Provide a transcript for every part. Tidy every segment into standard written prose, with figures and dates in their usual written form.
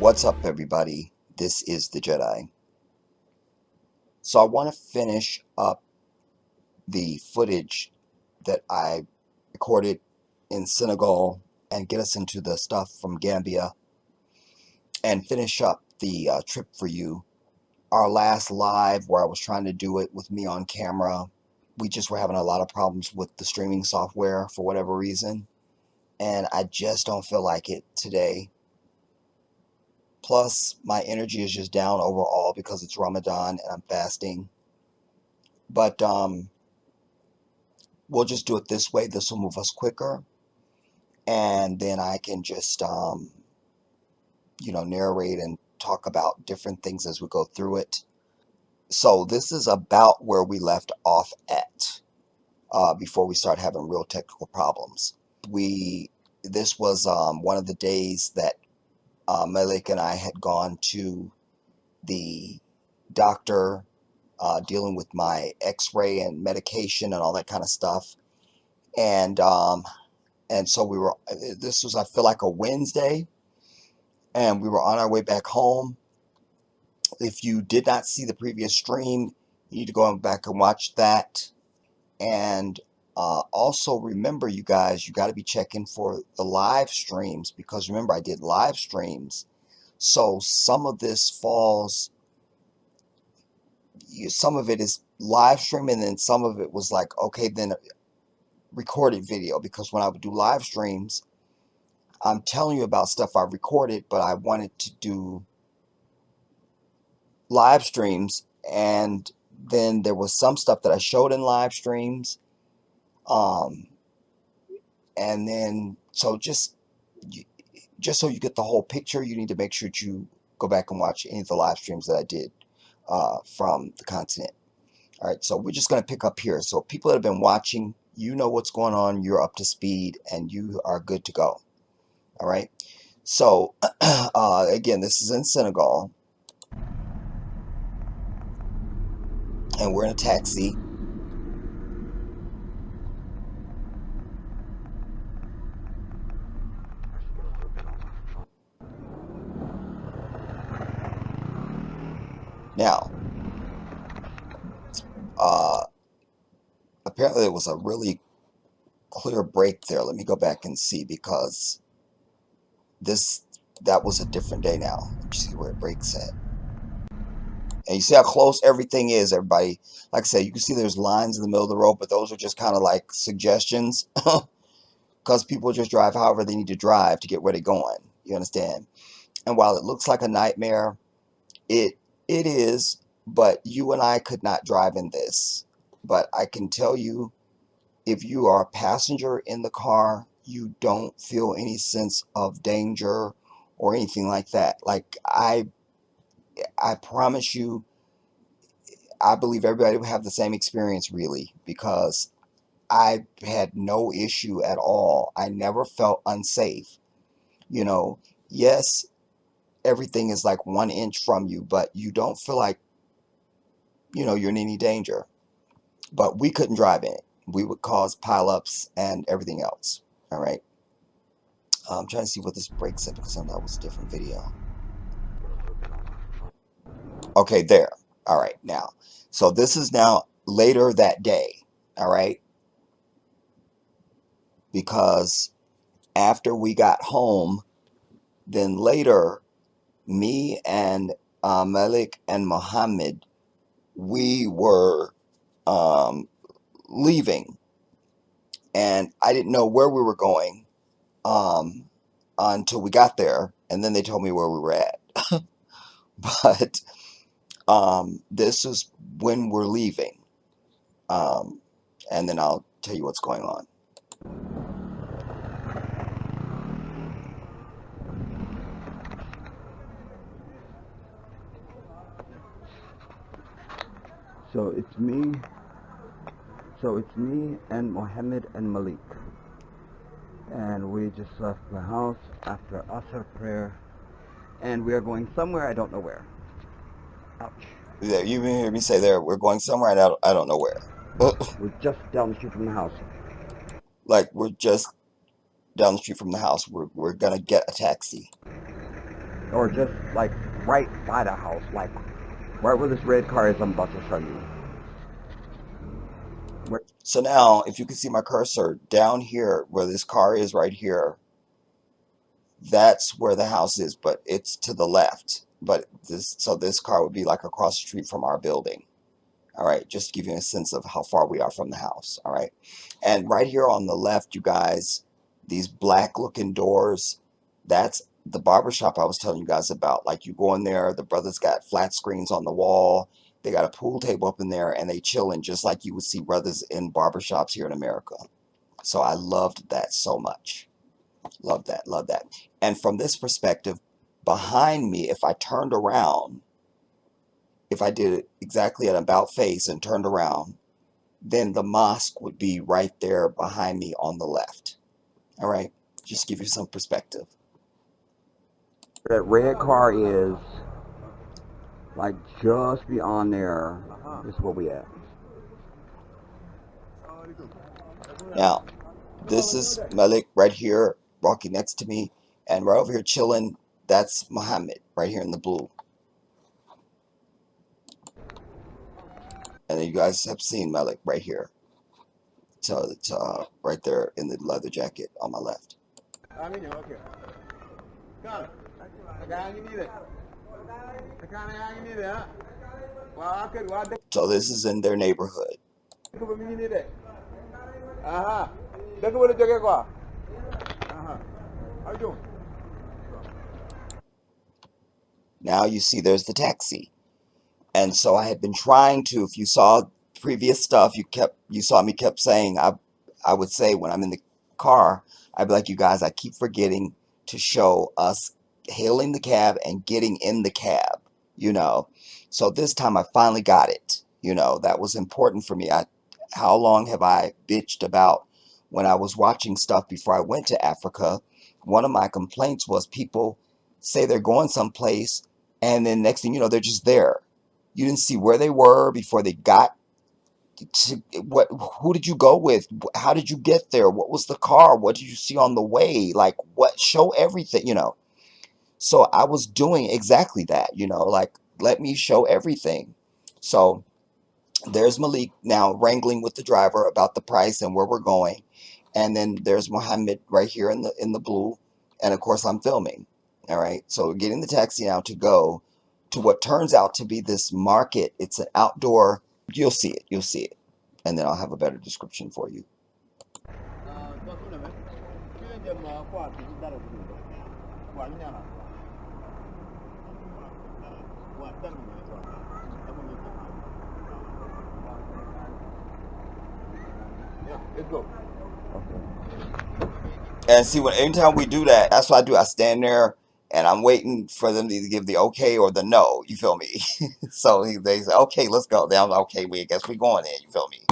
What's up, everybody? This is the Jedi. So I want to finish up the footage that I recorded in Senegal and get us into the stuff from Gambia and finish up the trip for you. Our last live where I was trying to do it with me on camera, we just were having a lot of problems with the streaming software for whatever reason, and I just don't feel like it today. Plus, my energy is just down overall because it's Ramadan and I'm fasting. But we'll just do it this way. This will move us quicker. And then I can just, narrate and talk about different things as we go through it. So this is about where we left off at before we start having real technical problems. This was one of the days that Malik and I had gone to the doctor dealing with my x-ray and medication and all that kind of stuff. And so this was, I feel like, a Wednesday, and we were on our way back home. If you did not see the previous stream, you need to go back and watch that. And also remember, you guys, you got to be checking for the live streams, because remember, I did live streams. So some of this falls, some of it is live stream, and then some of it was like, okay, then recorded video, because when I would do live streams, I'm telling you about stuff I recorded, but I wanted to do live streams, and then there was some stuff that I showed in live streams, and then so just so you get the whole picture, you need to make sure that you go back and watch any of the live streams that I did from the continent. All right, so we're just going to pick up here. So people that have been watching, you know what's going on, you're up to speed, and you are good to go. All right, so again, this is in Senegal, and we're in a taxi. Now, apparently there was a really clear break there. Let me go back and see, because that was a different day now. Let me see where it breaks at. And you see how close everything is, everybody. Like I said, you can see there's lines in the middle of the road, but those are just kind of like suggestions, because people just drive however they need to drive to get where they're going. You understand? And while it looks like a nightmare, it is, but you and I could not drive in this. But I can tell you, if you are a passenger in the car, you don't feel any sense of danger or anything like that. Like, I promise you, I believe everybody will have the same experience, really, because I had no issue at all. I never felt unsafe. Yes, everything is like 1 inch from you, but you don't feel like, you're in any danger. But we couldn't drive in it. We would cause pileups and everything else. All right. I'm trying to see what this breaks at, because that was a different video. Okay, there. All right, now. So this is now later that day. All right. Because after we got home, then later, me and Malik and Mohammed, we were leaving, and I didn't know where we were going until we got there, and then they told me where we were at. But this is when we're leaving, and then I'll tell you what's going on. So it's me and Mohammed and Malik, and we just left the house after Asr prayer, and we are going somewhere, I don't know where. Ouch. Yeah, you hear me say there, we're going somewhere, and I don't know where. We're just down the street from the house. Like, we're just down the street from the house. We're gonna get a taxi. or just like right by the house, like right where this red car is. I'm about to show you. So now, if you can see my cursor down here, where this car is right here, that's where the house is, but it's to the left. But this car would be like across the street from our building. All right, just to give you a sense of how far we are from the house. All right, and right here on the left, you guys, these black looking doors, that's the barbershop I was telling you guys about. Like, you go in there, the brothers got flat screens on the wall, they got a pool table up in there, and they chilling just like you would see brothers in barbershops here in America. So I loved that so much. Love that, love that. And from this perspective, behind me, if I turned around, if I did it exactly at about face and turned around, then the mosque would be right there behind me on the left. All right, just give you some perspective. That red car is like just beyond there. This is where we at. Now, this is Malik right here, walking next to me, and right over here chilling, that's Muhammad right here in the blue. And then you guys have seen Malik right here. So it's right there in the leather jacket on my left. So this is in their neighborhood. Now you see there's the taxi. And so I had been trying to, if you saw previous stuff, you saw me kept saying, I would say when I'm in the car, I'd be like, you guys, I keep forgetting to show us hailing the cab and getting in the cab, you know. So this time I finally got it. You know, that was important for me. How long have I bitched about when I was watching stuff before I went to Africa? One of my complaints was people say they're going someplace, and then next thing you know, they're just there. You didn't see where they were before they got to what, who did you go with? How did you get there? What was the car? What did you see on the way? Like, what, show everything, you know. So I was doing exactly that, you know, like, let me show everything. So there's Malik now wrangling with the driver about the price and where we're going. And then there's Mohammed right here in the blue. And of course I'm filming. All right. So we're getting the taxi now to go to what turns out to be this market. It's an outdoor, you'll see it, you'll see it. And then I'll have a better description for you. Let's go. And see, when anytime we do that, that's what I do. I stand there and I'm waiting for them to either give the okay or the no. You feel me? So they say, okay, let's go. Then I'm like, okay, I guess we going in. You feel me?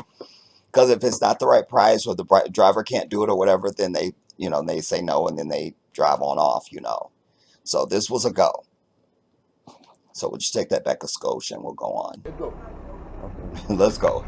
Because if it's not the right price or the driver can't do it or whatever, then they, you know, they say no and then they drive on off, you know. So this was a go. So we'll just take that back a scotch and we'll go on. Let's go. Let's go.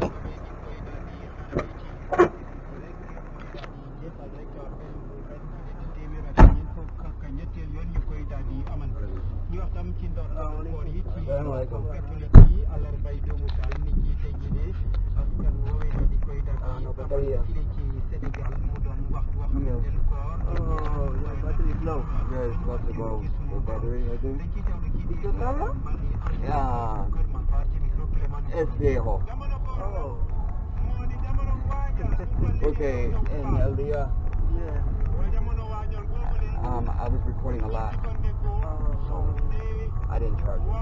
Yeah, es viejo. Okay, and Elia, I was recording a lot, so I didn't charge you.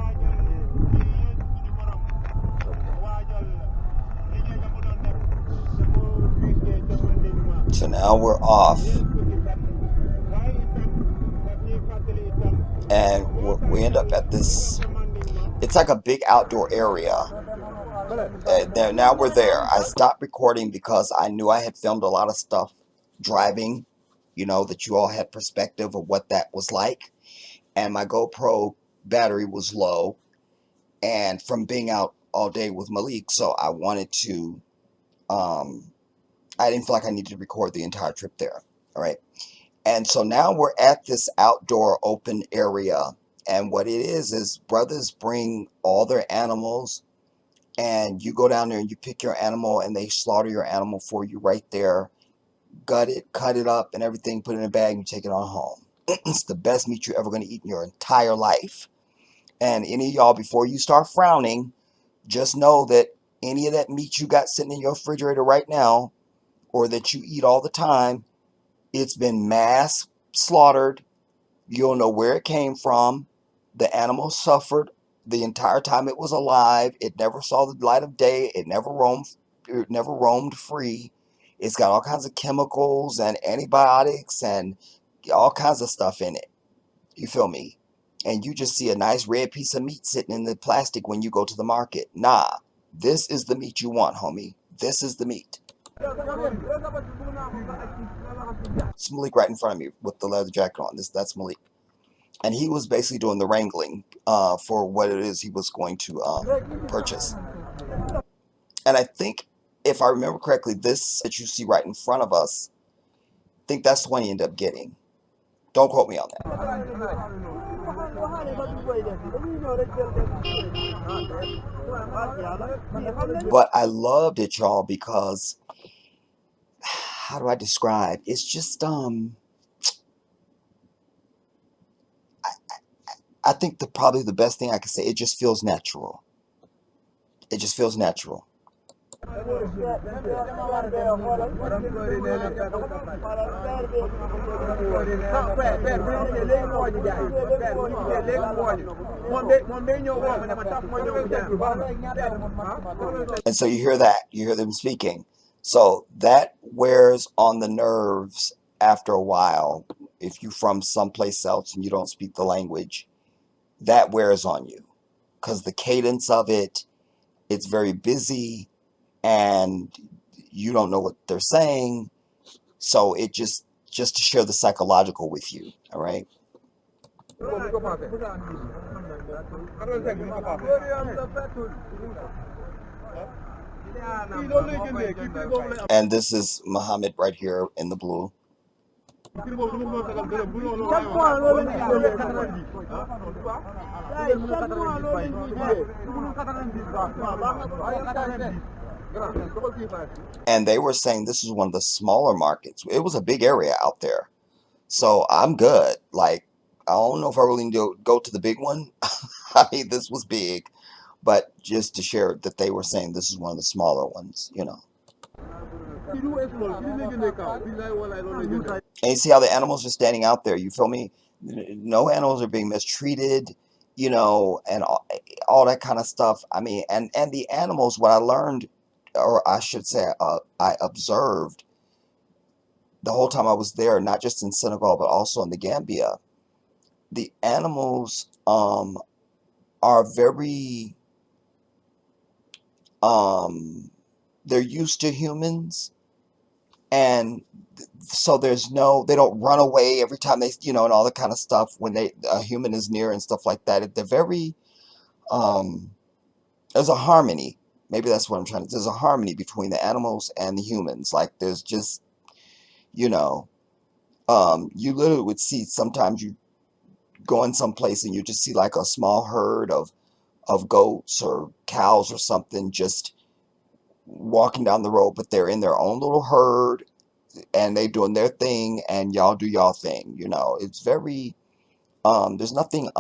So now we're off. And we end up at this, it's like a big outdoor area. Now we're there. I stopped recording because I knew I had filmed a lot of stuff driving, you know, that you all had perspective of what that was like. And my GoPro battery was low, and from being out all day with Malik, so I wanted to, I didn't feel like I needed to record the entire trip there. All right. And so now we're at this outdoor open area, And what it is brothers bring all their animals, and you go down there and you pick your animal, and they slaughter your animal for you right there, gut it, cut it up and everything, put it in a bag, and you take it on home. It's the best meat you're ever going to eat in your entire life. And any of y'all, before you start frowning, just know that any of that meat you got sitting in your refrigerator right now, or that you eat all the time, it's been mass slaughtered. You'll know where it came from. The animal suffered the entire time it was alive. It never saw the light of day. It never roamed free. It's got all kinds of chemicals and antibiotics and all kinds of stuff in it. You feel me? And you just see a nice red piece of meat sitting in the plastic when you go to the market. Nah, this is the meat you want, homie. This is the meat. It's Malik right in front of me with the leather jacket on. That's Malik. And he was basically doing the wrangling for what it is he was going to purchase. And I think, if I remember correctly, this that you see right in front of us, I think that's the one he ended up getting. Don't quote me on that. But I loved it, y'all, because how do I describe? It's just I think probably the best thing I could say, it just feels natural. It just feels natural. And so you hear that, you hear them speaking. So that wears on the nerves after a while. If you're from someplace else and you don't speak the language, that wears on you, because the cadence of it, it's very busy and you don't know what they're saying. So it just to share the psychological with you. All right. And this is Muhammad right here in the blue. And they were saying this is one of the smaller markets. It was a big area out there. So I'm good. Like, I don't know if I really need to go to the big one. I mean, this was big. But just to share that they were saying this is one of the smaller ones, you know. And you see how the animals are standing out there. You feel me? No animals are being mistreated, you know, and all that kind of stuff. I mean, and the animals, what I learned, or I should say I observed the whole time I was there, not just in Senegal, but also in the Gambia, the animals are very, they're used to humans. And so they don't run away every time they, you know, and all that kind of stuff when a human is near and stuff like that. They're very, there's a harmony. Maybe that's what I'm trying to, there's a harmony between the animals and the humans. Like there's just, you know, you literally would see, sometimes you go in some place and you just see like a small herd of goats or cows or something just walking down the road, but they're in their own little herd and they doing their thing and y'all do y'all thing, you know. It's very there's nothing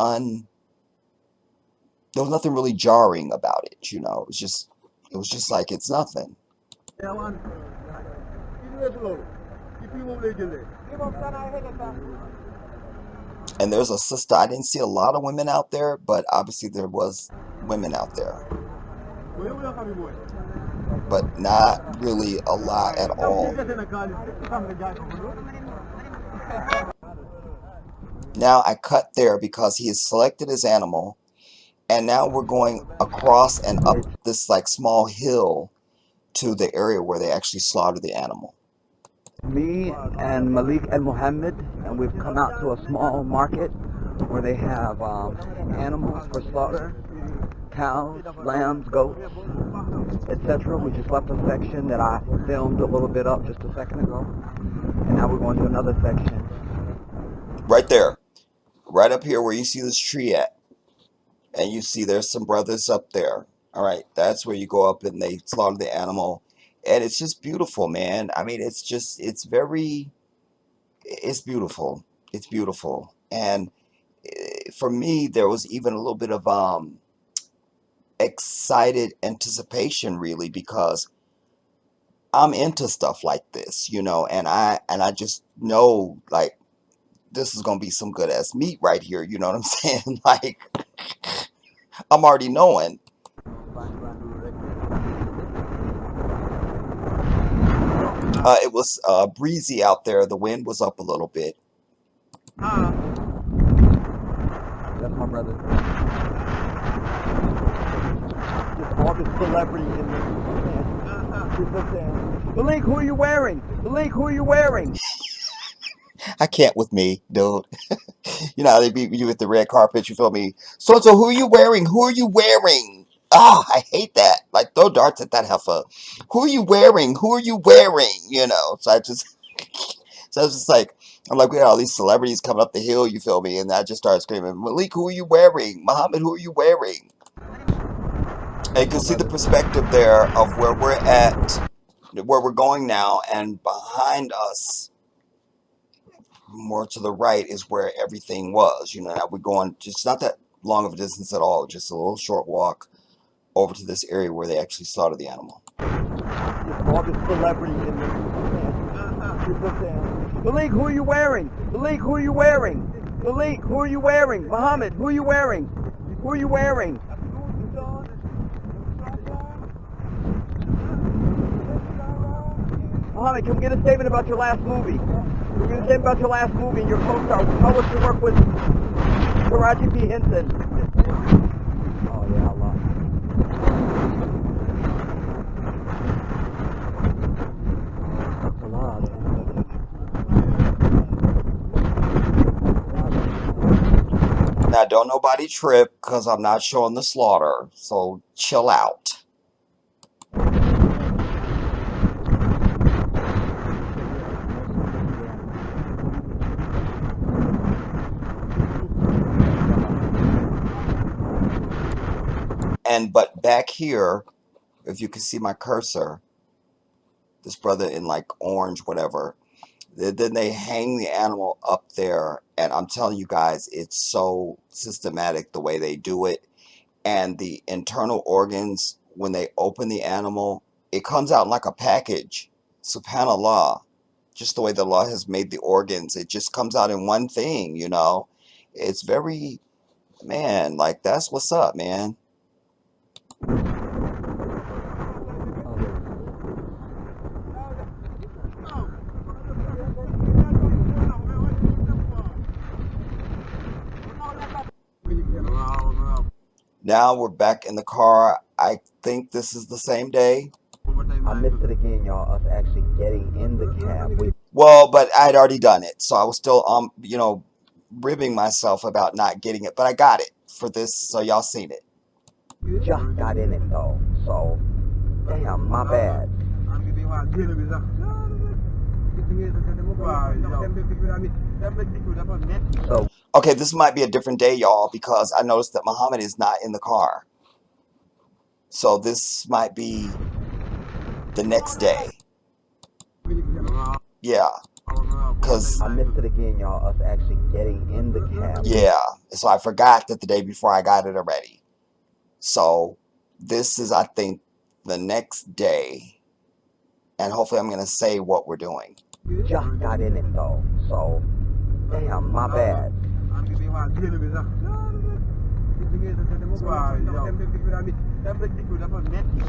really jarring about it, you know. It was just like it's nothing. And there's a sister, I didn't see a lot of women out there, but obviously there was women out there, but not really a lot at all. Now I cut there because he has selected his animal, and now we're going across and up this like small hill to the area where they actually slaughter the animal. Me and Malik and Mohammed, and we've come out to a small market where they have animals for slaughter, cows, lambs, goats, etc. We just left a section that I filmed a little bit up just a second ago, and now we're going to another section. Right there. right up here where you see this tree at, and you see there's some brothers up there. All right, that's where you go up and they slaughter the animal, and it's just beautiful, man. I mean, it's beautiful. It's beautiful, and for me, there was even a little bit of excited anticipation, really, because I'm into stuff like this, and I just know like this is gonna be some good ass meat right here. You know what I'm saying? Like I'm already knowing. It was breezy out there. The wind was up a little bit. That's my brother. Just all the celebrities in there. Malik, who are you wearing? Malik, who are you wearing? I can't with me, dude. You know how they beat you with the red carpet. You feel me? So who are you wearing? Who are you wearing? Ah, I hate that. Like throw darts at that heifer. Who are you wearing? Who are you wearing? So I was just like, I'm like, we had all these celebrities coming up the hill. You feel me? And I just started screaming, Malik, who are you wearing? Muhammad, who are you wearing? And you can see the perspective there of where we're at, where we're going now, and behind us, more to the right, is where everything was. Now we're going just not that long of a distance at all, just a little short walk over to this area where they actually slaughter the animal. Just all the celebrities in there. Malik, who are you wearing? Malik, who are you wearing? Malik, who are you wearing? Muhammad, who are you wearing? Who are you wearing? Muhammad, come get a statement about your last movie. Come get a statement about your last movie and your co-star. Tell us your work with Taraji P. Henson. Oh, yeah, Allah. That's a lot. Now, don't nobody trip because I'm not showing the slaughter, so chill out. But back here, if you can see my cursor, this brother in like orange, whatever, then they hang the animal up there, and I'm telling you guys, it's so systematic the way they do it. And the internal organs, when they open the animal, it comes out like a package. Subhanallah. Just the way the law has made the organs, it just comes out in one thing. It's very, man, like that's what's up, man. Now we're back in the car. I think this is the same day. I missed it again, y'all. Us actually getting in the cab. Well, but I had already done it, so I was still ribbing myself about not getting it, but I got it for this, so y'all seen it. Just got in it though, so damn, my bad. So Okay, this might be a different day, y'all, because I noticed that Muhammad is not in the car. So this might be the next day. Yeah. Because I missed it again, y'all. Us actually getting in the cab. yeah. So I forgot that the day before I got it already. So this is, I think, the next day. And hopefully I'm going to say what we're doing. Just got in it though, so damn, my bad.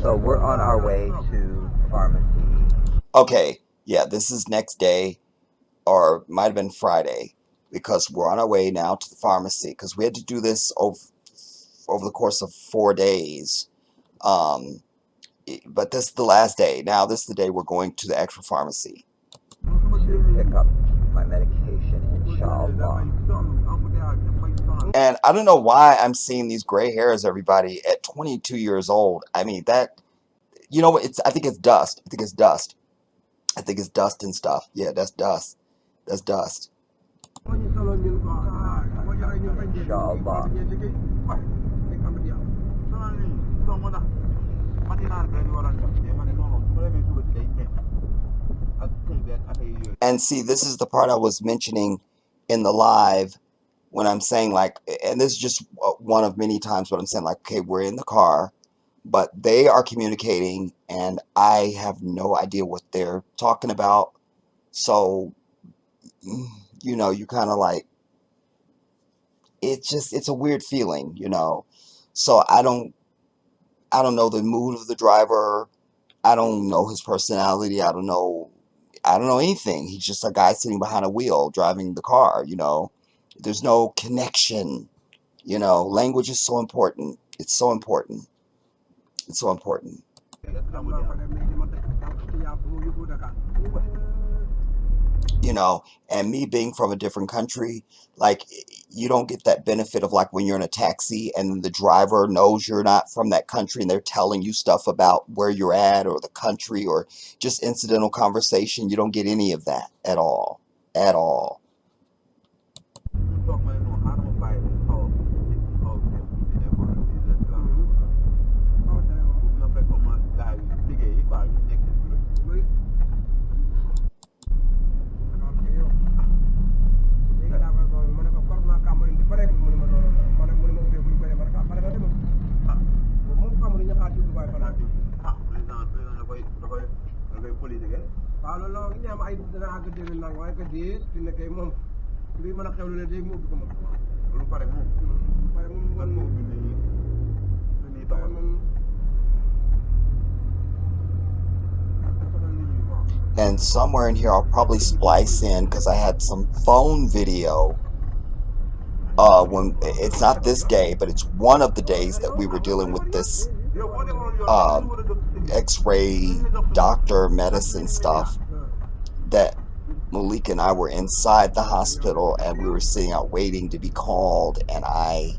So we're on our way to pharmacy. Okay, yeah, this is next day, or might have been Friday, because we're on our way now to the pharmacy, because we had to do this over the course of 4 days. But this is the last day. Now this is the day we're going to the actual pharmacy. To pick up my medication, inshallah. And I don't know why I'm seeing these gray hairs, everybody, at 22 years old. I mean, that, I think it's dust. I think it's dust. I think it's dust and stuff. Yeah, that's dust. That's dust. Inshallah. And see, this is the part I was mentioning in the live when I'm saying, like, and this is just one of many times when I'm saying, like, okay, we're in the car, but they are communicating and I have no idea what they're talking about. So, you know, you kind of like, it's a weird feeling, you know. So I don't know the mood of the driver. I don't know his personality. I don't know anything. He's just a guy sitting behind a wheel driving the car, you know. There's no connection, you know. Language is so important. It's so important. It's so important. You know, and me being from a different country, like, you don't get that benefit of, like, when you're in a taxi and the driver knows you're not from that country and they're telling you stuff about where you're at or the country or just incidental conversation. You don't get any of that at all. At all. And somewhere in here I'll probably splice in, because I had some phone video when it's not this day, but it's one of the days that we were dealing with this x-ray doctor medicine stuff, that Malik and I were inside the hospital and we were sitting out waiting to be called, and I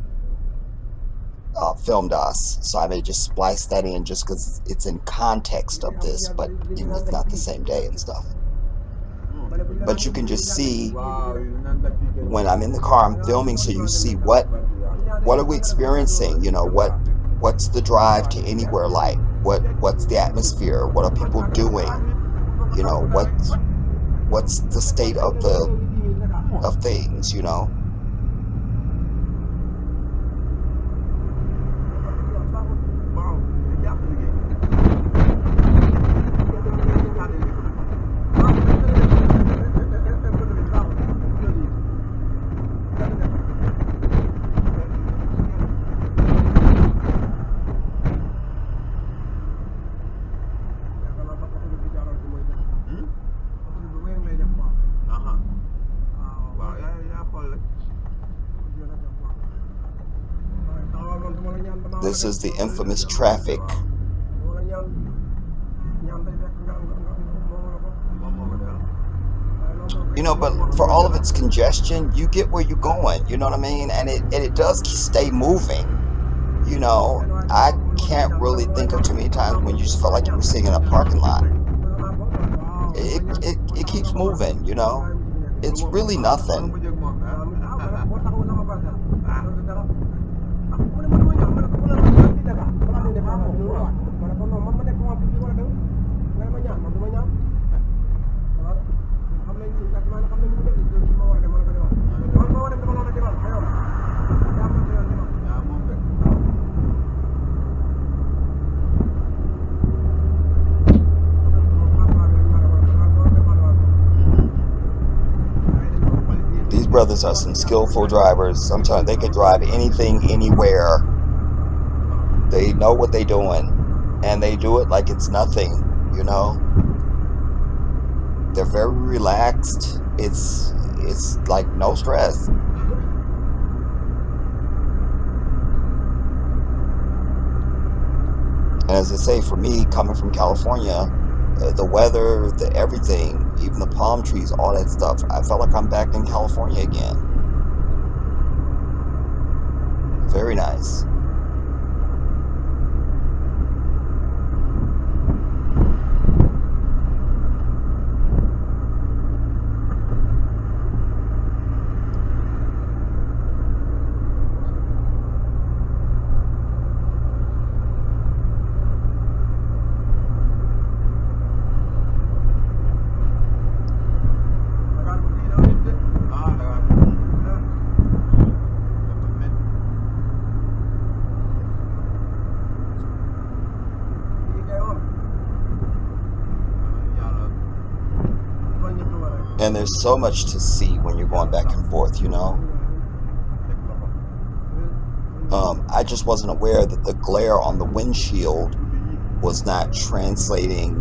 filmed us. So I may just splice that in just because it's in context of this, but even if it's not the same day and stuff. But you can just see when I'm in the car, I'm filming, so you see what are we experiencing, you know, what's the drive to anywhere like, what's the atmosphere, what are people doing, you know, what's the state of things, you know. This is the infamous traffic. You know, but for all of its congestion, you get where you're going, you know what I mean? And it does stay moving. You know, I can't really think of too many times when you just felt like you were sitting in a parking lot. It keeps moving, you know. It's really nothing. These brothers are some skillful drivers. Sometimes they can drive anything, anywhere. They know what they're doing, and they do it like it's nothing, you know. They're very relaxed. It's like no stress. And as I say, for me, coming from California, the weather, the everything, even the palm trees, all that stuff, I felt like I'm back in California again. Very nice. And there's so much to see when you're going back and forth, you know. I just wasn't aware that the glare on the windshield was not translating.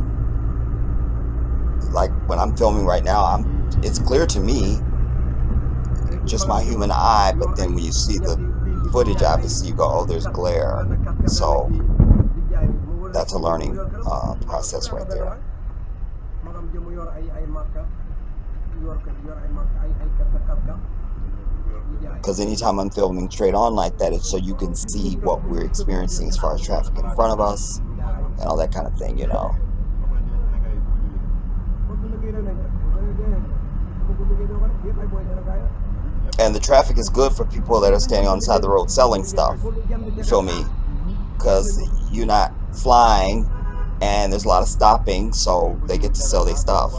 Like when I'm filming right now, it's clear to me, just my human eye, but then when you see the footage, obviously you go, oh, there's glare. So that's a learning process right there. Because anytime I'm filming straight on like that, it's so you can see what we're experiencing as far as traffic in front of us and all that kind of thing, you know. And the traffic is good for people that are standing on the side of the road selling stuff. You feel me? Because you're not flying and there's a lot of stopping, so they get to sell their stuff.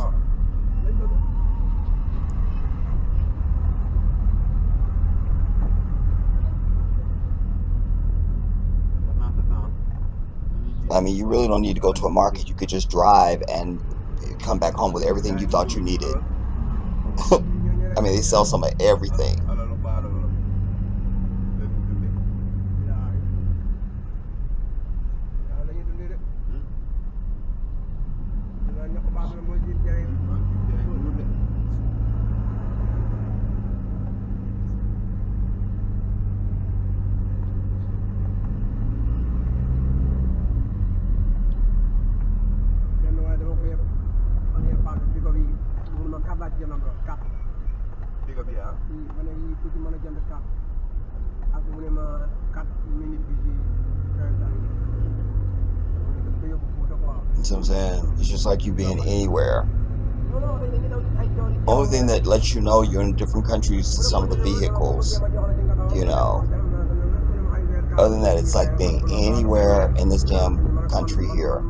I mean, you really don't need to go to a market. You could just drive and come back home with everything you thought you needed. I mean, they sell some of everything. You know what I'm saying? It's just like you being anywhere. Only thing that lets you know you're in different countries is some of the vehicles, you know. Other than that, it's like being anywhere in this damn country here.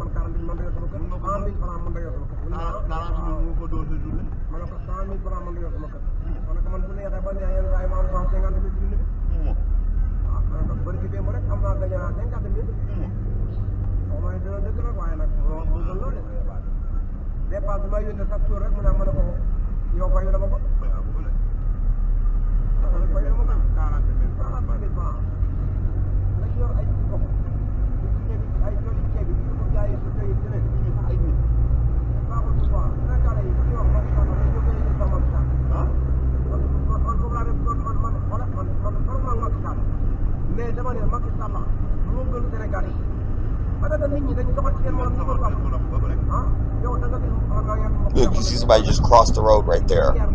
Look, you see somebody just cross the road right there. Yeah,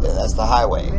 that's the highway.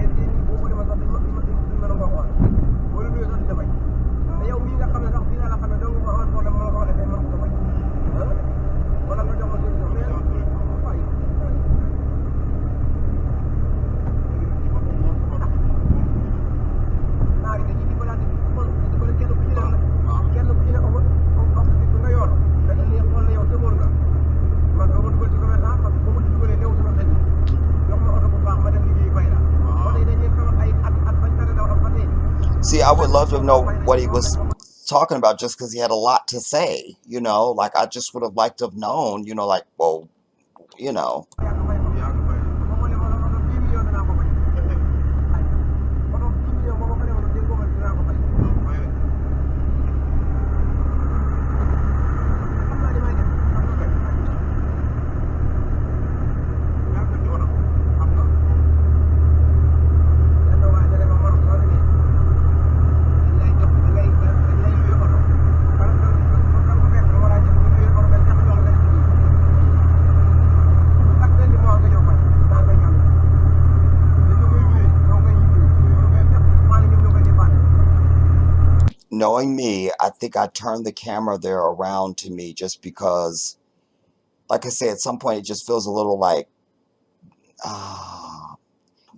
See, I would love to know what he was talking about just because he had a lot to say, you know, like I just would have liked to have known, you know, like, well, you know. Knowing me, I think I turned the camera there around to me just because, like I say, at some point it just feels a little like,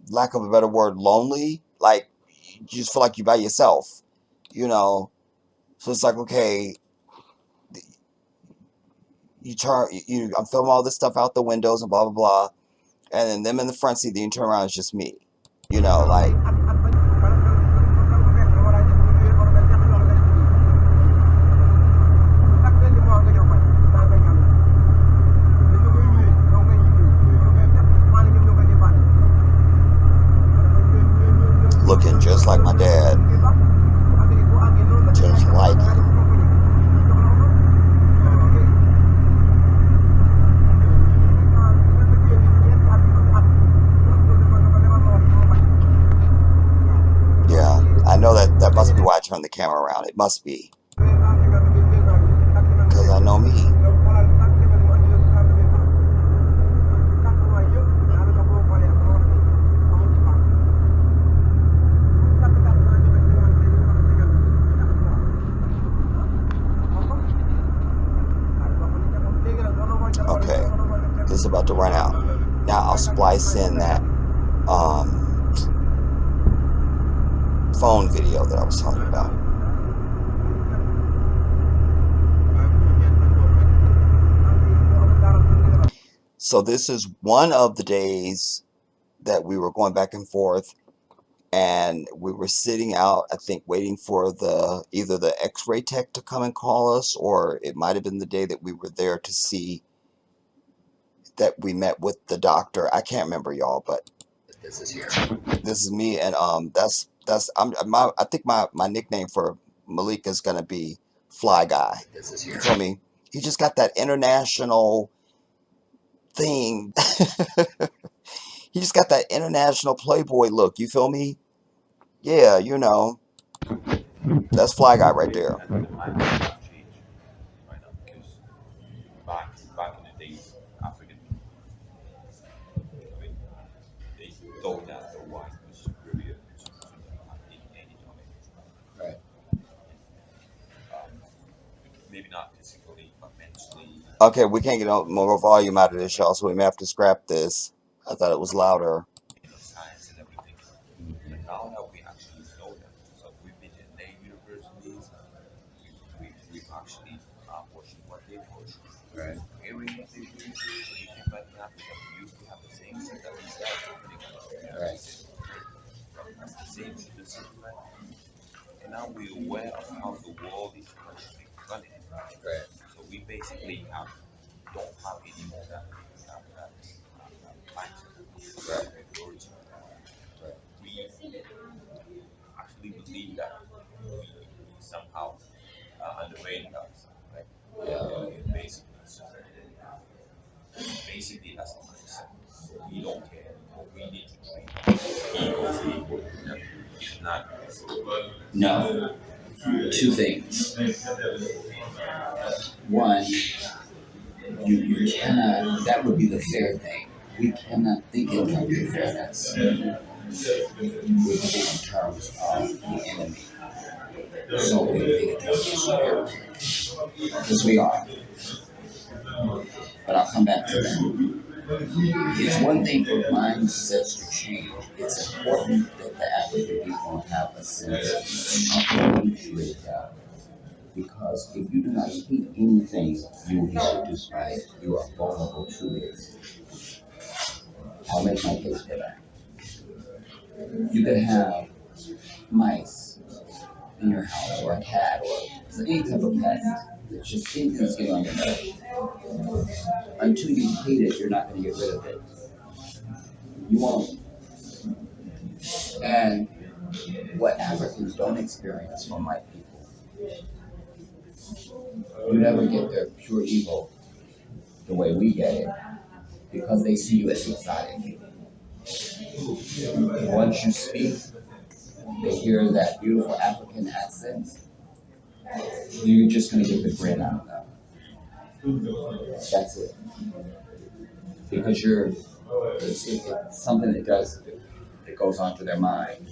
lack of a better word, lonely. Like, you just feel like you're by yourself, you know? So it's like, okay, I'm filming all this stuff out the windows and blah, blah, blah. And then them in the front seat, then you turn around, it's just me, you know, like. just like my dad. Just like him. Yeah, I know that must be why I turned the camera around. It must be. Because I know me. Okay, this is about to run out. Now I'll splice in that phone video that I was talking about. So this is one of the days that we were going back and forth, and we were sitting out, I think, waiting for either the X-ray tech to come and call us, or it might have been the day that we were there to see that we met with the doctor. I can't remember, y'all, but this is me, and I think my nickname for Malik is gonna be Fly Guy. You feel me? He just got that international thing. He just got that international playboy look. You feel me? Yeah, that's Fly Guy right there. Okay, we can't get no more volume out of this, y'all, so we may have to scrap this. I thought it was louder. No. Two things. One, you cannot, that would be the fair thing. We cannot think in terms of fairness. We think in terms of the enemy. So we think in terms of superiority. Because we are. But I'll come back to that. It's one thing for mindsets to change. It's important that the African people have a sense of hatred. Because if you do not hate anything, you will be seduced by it. You are vulnerable to it. I'll make my case for that. You could have mice in your house, or a cat, or any type of pet. It's just anything that's getting on your nerves. Until you hate it, you're not going to get rid of it. You won't. And what Africans don't experience from white people, you never get their pure evil the way we get it, because they see you as exotic. Once you speak, they hear that beautiful African accent, you're just going to get the grin out of them. That's it. Because it's something that goes onto their mind.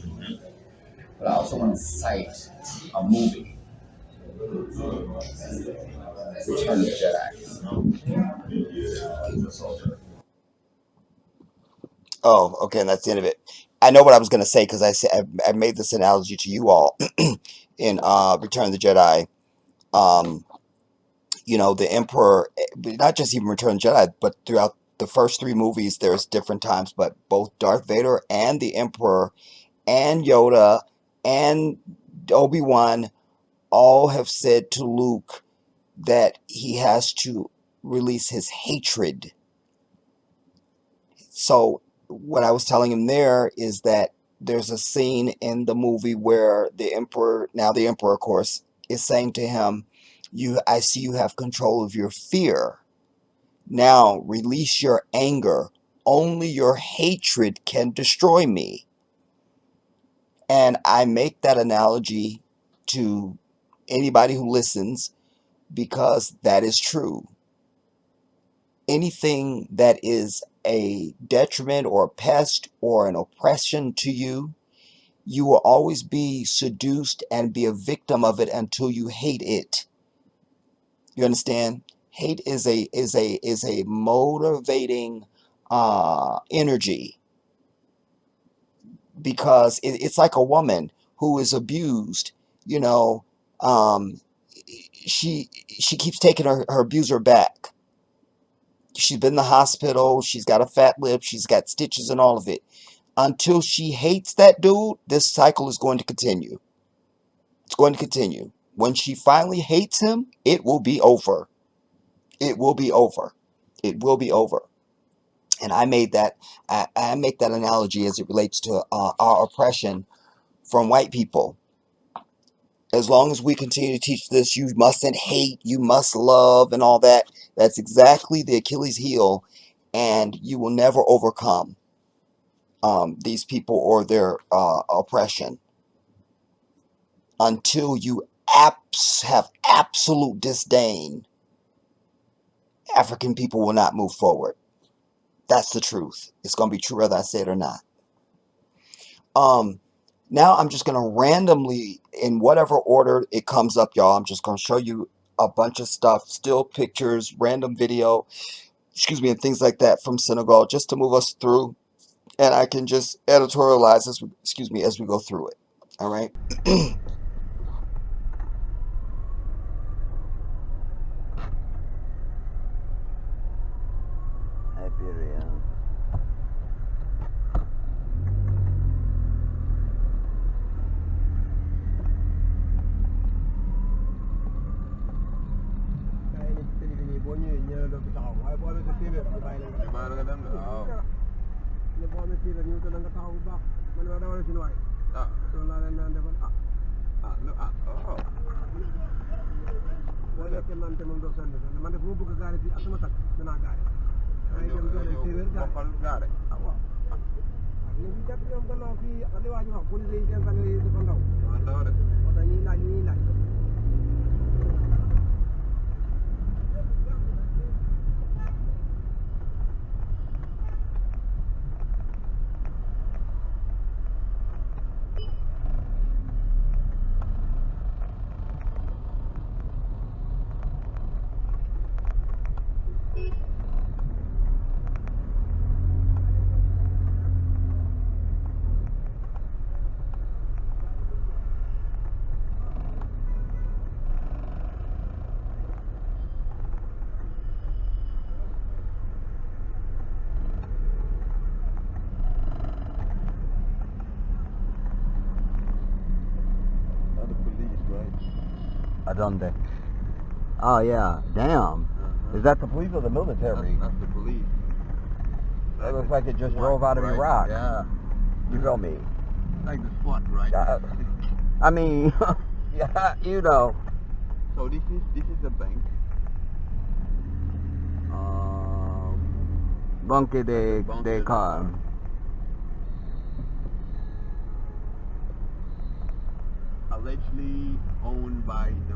But I also want to cite a movie, Return of the Jedi. Oh, okay, and that's the end of it. I know what I was going to say, because I made this analogy to you all in Return of the Jedi. The Emperor, not just even Return of the Jedi, but throughout the first three movies, there's different times, but both Darth Vader and the Emperor and Yoda and Obi-Wan all have said to Luke that he has to release his hatred. So what I was telling him there is that there's a scene in the movie where the emperor, now the emperor, of course, is saying to him, I see you have control of your fear. Now release your anger. Only your hatred can destroy me. And I make that analogy to anybody who listens because that is true. Anything that is a detriment or a pest or an oppression to you, you will always be seduced and be a victim of it until you hate it. You understand? Hate is a motivating energy, because it's like a woman who is abused. You know, um, she keeps taking her abuser back. She's been in the hospital. She's got a fat lip. She's got stitches and all of it. Until she hates that dude, this cycle is going to continue. It's going to continue. When she finally hates him, it will be over. It will be over. It will be over. And I make that analogy as it relates to our oppression from white people. As long as we continue to teach this, you mustn't hate, you must love, and all that, that's exactly the Achilles heel, and you will never overcome these people or their oppression until you have absolute disdain. African people will not move forward. That's the truth. It's going to be true whether I say it or not. Now I'm just going to randomly, in whatever order it comes up, y'all, I'm just going to show you a bunch of stuff, still pictures, random video, and things like that from Senegal, just to move us through, and I can just editorialize as we go through it. All right. Adonde? Oh yeah, damn. Is that the police or the military? That's the police. It looks like it just drove out of Iraq. Yeah. You feel me? Like the SWAT, right? I mean, yeah, you know. So this is a bank. Banque de car. Allegedly owned by the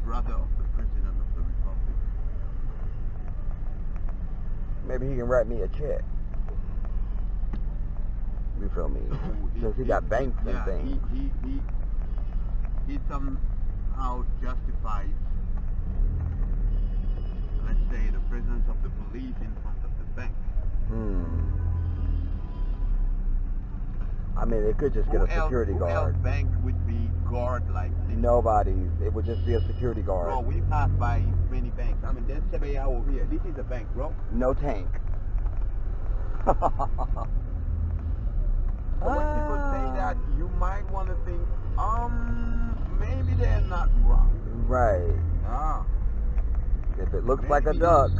brother of the President of the Republic. Maybe he can write me a check. You feel me? Since he got banks and things. He somehow justifies, let's say, the presence of the police in front of the bank. I mean, it could just get a security guard. Who else bank would be guard like this? Nobody's. It would just be a security guard. Bro, we passed by many banks. I mean, there's Senegal over here. This is a bank, bro. No tank. So when people say that, you might want to think, maybe they're not wrong. Right. Ah. If it looks like a duck.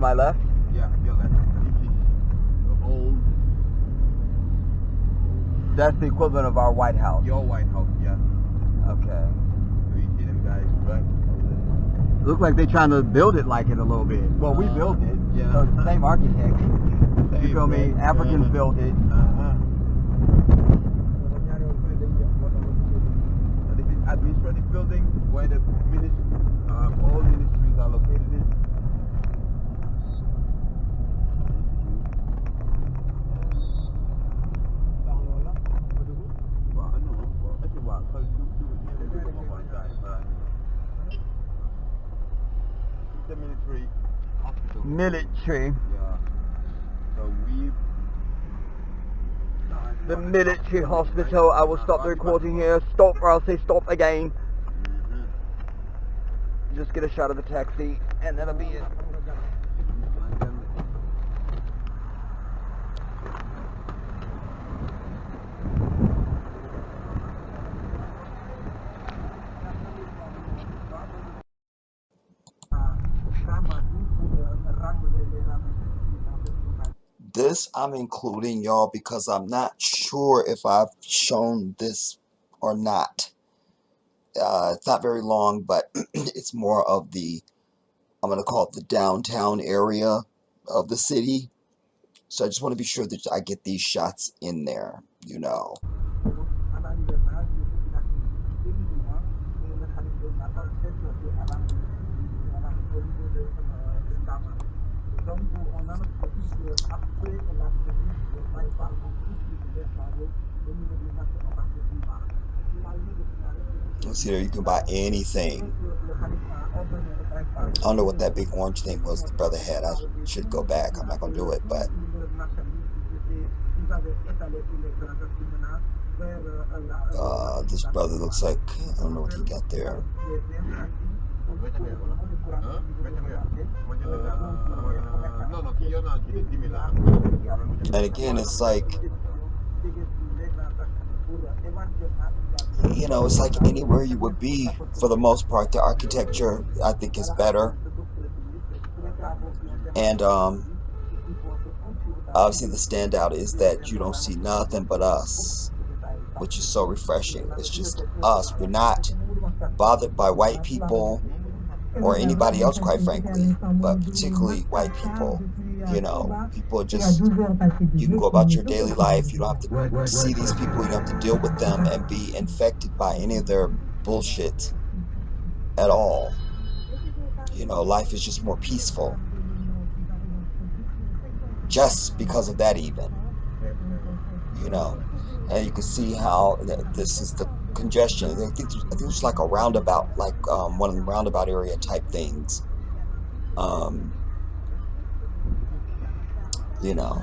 my left? Yeah, your left. This is the old. That's the equivalent of our White House. Your White House, yeah. Okay. So you see them guys, right? Look like they're trying to build it like it a little bit. Well, we built it. Yeah. So it's the same architect. You feel me? Africans built it. This is administrative building where the all ministries are located in. The military hospital. Military. Yeah. So we. The military hospital. I will stop the recording here. Stop, or I'll say stop again. Just get a shot of the taxi, and that'll be it. This I'm including, y'all, because I'm not sure if I've shown this or not. It's not very long, but it's more of the, I'm going to call it the downtown area of the city. So I just want to be sure that I get these shots in there, you know. See there, you can buy anything. I don't know what that big orange thing was the brother had. I should go back. I'm not going to do it, but this brother looks like, I don't know what he got there. And again, it's like, you know, it's like anywhere you would be, for the most part, the architecture, I think, is better. And obviously the standout is that you don't see nothing but us, which is so refreshing. It's just us. We're not bothered by white people or anybody else, quite frankly, but particularly white people. You know, people just, you can go about your daily life. You don't have to see these people. You don't have to deal with them and be infected by any of their bullshit at all. You know, life is just more peaceful. Just because of that, even. You know, and you can see how this is the congestion. I think it's like a roundabout, like one of the roundabout area type things. You know,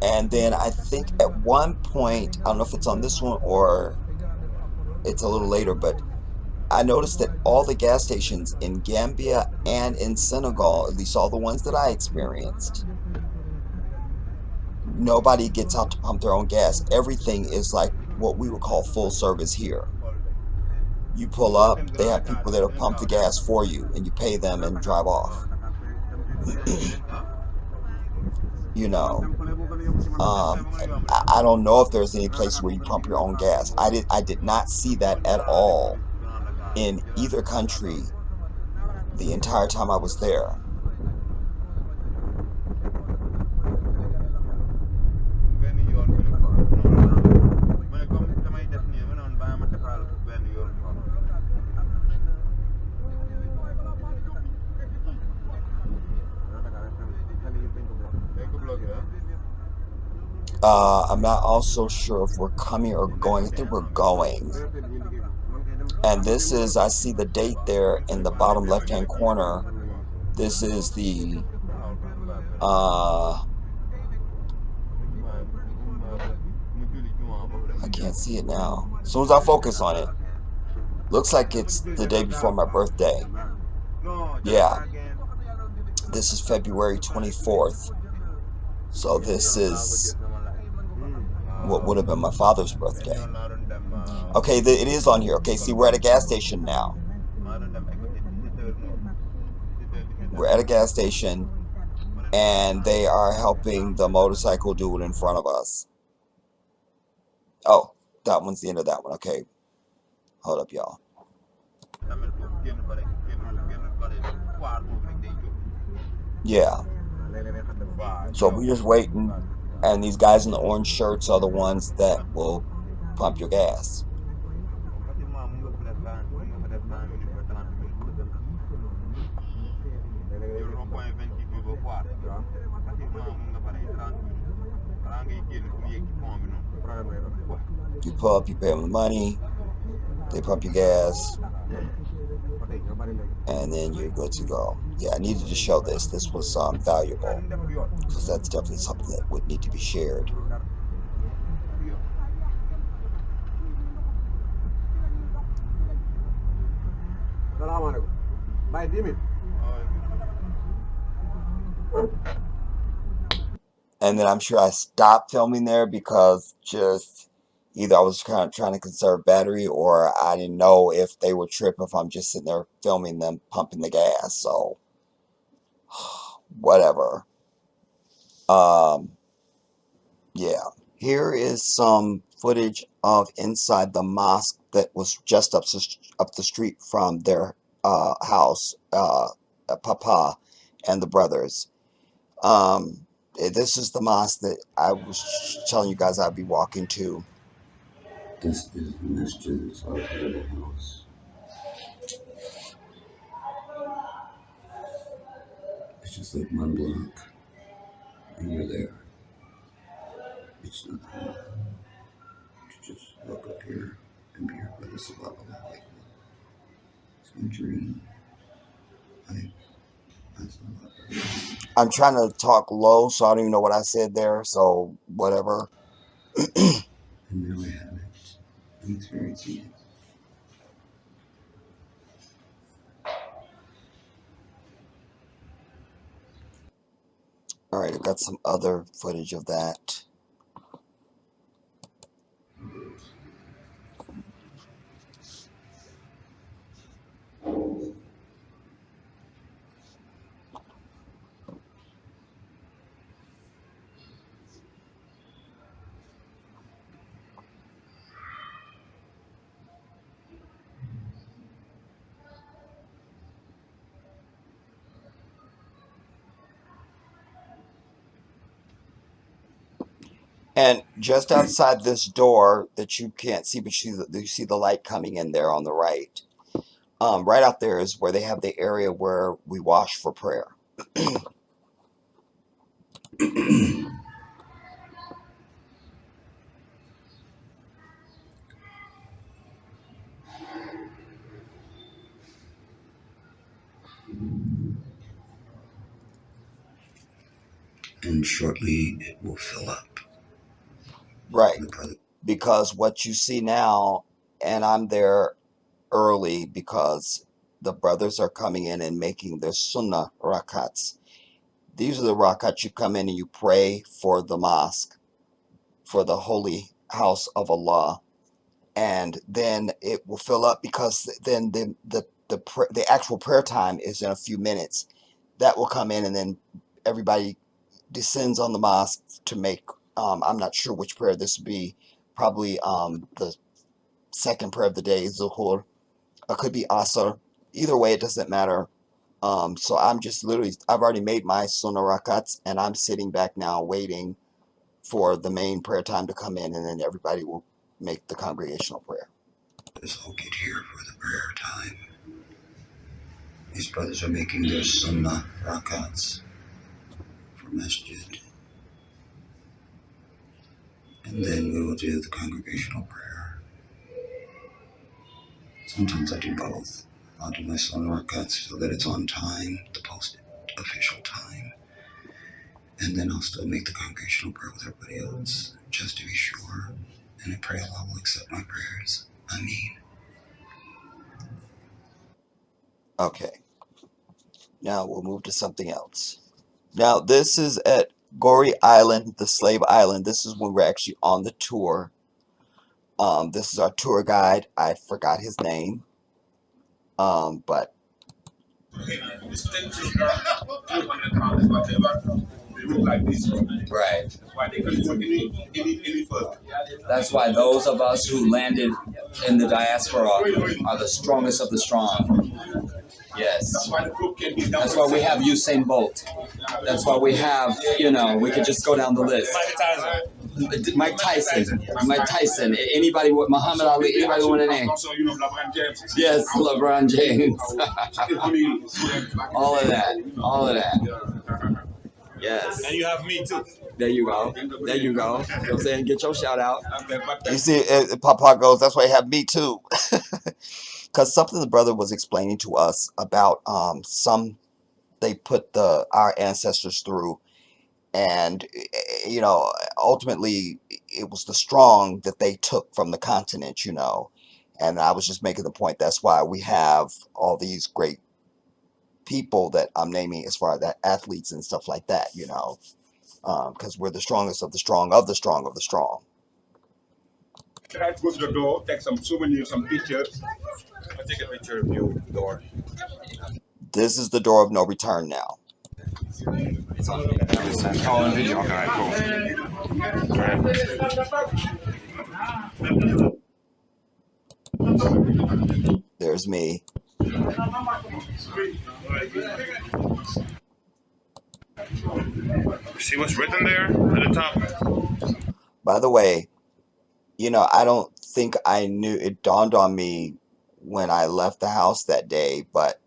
and then I think at one point, I don't know if it's on this one or it's a little later, but I noticed that all the gas stations in Gambia and in Senegal, at least all the ones that I experienced, nobody gets out to pump their own gas. Everything is like what we would call full service here. You pull up, they have people that'll pump the gas for you, and you pay them and drive off. You know, I don't know if there's any place where you pump your own gas. I did not see that at all in either country the entire time I was there. I'm not also sure if we're coming or going. I think we're going. And this is, I see the date there in the bottom left-hand corner. This is the, I can't see it now. As soon as I focus on it, looks like it's the day before my birthday. Yeah. This is February 24th. So this is what would have been my father's birthday. Okay, it is on here. Okay, see, we're at a gas station now. we're at a gas station, and they are helping the motorcycle dude in front of us. Oh, that one's the end of that one. Okay, hold up, y'all. Yeah. So we're just waiting, and these guys in the orange shirts are the ones that will pump your gas. You pull up, you pay them the money, they pump your gas, and then you're good to go. Yeah, I needed to show this. This was valuable, because that's definitely something that would need to be shared. And then I'm sure I stopped filming there because just either I was kind of trying to conserve battery, or I didn't know if they would trip if I'm just sitting there filming them pumping the gas. So whatever. Yeah. Here is some footage of inside the mosque that was just up the street from their house, Papa and the brothers. This is the mosque that I was telling you guys I'd be walking to. This is the masjid outside of the house. It's just like one block, and you're there. It's nothing. You just walk up here and be here by the Sabbath. It's my dream. That's not that. I'm trying to talk low, so I don't even know what I said there, so whatever. And now I have it. I'm experiencing it. Alright, I've got some other footage of that. And just outside this door that you can't see, but you see the light coming in there on the right. Right out there is where they have the area where we wash for prayer. And shortly it will fill up. Right. Because what you see now, and I'm there early because the brothers are coming in and making their sunnah rakats. These are the rakats you come in and you pray for the mosque, for the holy house of Allah, and then it will fill up, because then the actual prayer time is in a few minutes. That will come in, and then everybody descends on the mosque to make. I'm not sure which prayer this would be. Probably the second prayer of the day, Zuhur. It could be Asr. Either way, it doesn't matter. So I'm just literally, I've already made my sunnah rakats, and I'm sitting back now waiting for the main prayer time to come in, and then everybody will make the congregational prayer. Let's all get here for the prayer time. These brothers are making their sunnah rakats for masjid. And then we will do the congregational prayer. Sometimes I do both. I'll do my sunnah rakats so that it's on time, the posted official time. And then I'll still make the congregational prayer with everybody else, just to be sure. And I pray Allah will accept my prayers. Ameen. Okay. Now we'll move to something else. Now this is at Goree Island, the slave island. This is when we're actually on the tour. This is our tour guide. I forgot his name. But It's 10 kilogram, 200 pounds, whatever. They look like this. Right. That's why they couldn't put any further. That's why those of us who landed in the diaspora are the strongest of the strong. Yes. That's why the group can be done. That's why we have Usain Bolt. That's why we have, we could just go down the list. Mike Tyson. Mike Tyson. Anybody with Muhammad Ali, anybody want a name? Also, LeBron James. Yes, LeBron James. All of that. All of that. Yes. And you have me too. There you go. There you go. You know what I'm saying? Get your shout out. You see, Papa goes, that's why you have me too. Because something the brother was explaining to us about they put our ancestors through, and ultimately it was the strong that they took from the continent, and I was just making the point that's why we have all these great people that I'm naming as far as that athletes and stuff like that, because we're the strongest of the strong of the strong of the strong. Try to go to the door, take some souvenirs, some pictures. I'll take a picture of you, the door. This is the door of no return now. It's on video. Okay, cool. There's me. See what's written there at the top? By the way, I don't think I knew, it dawned on me when I left the house that day, but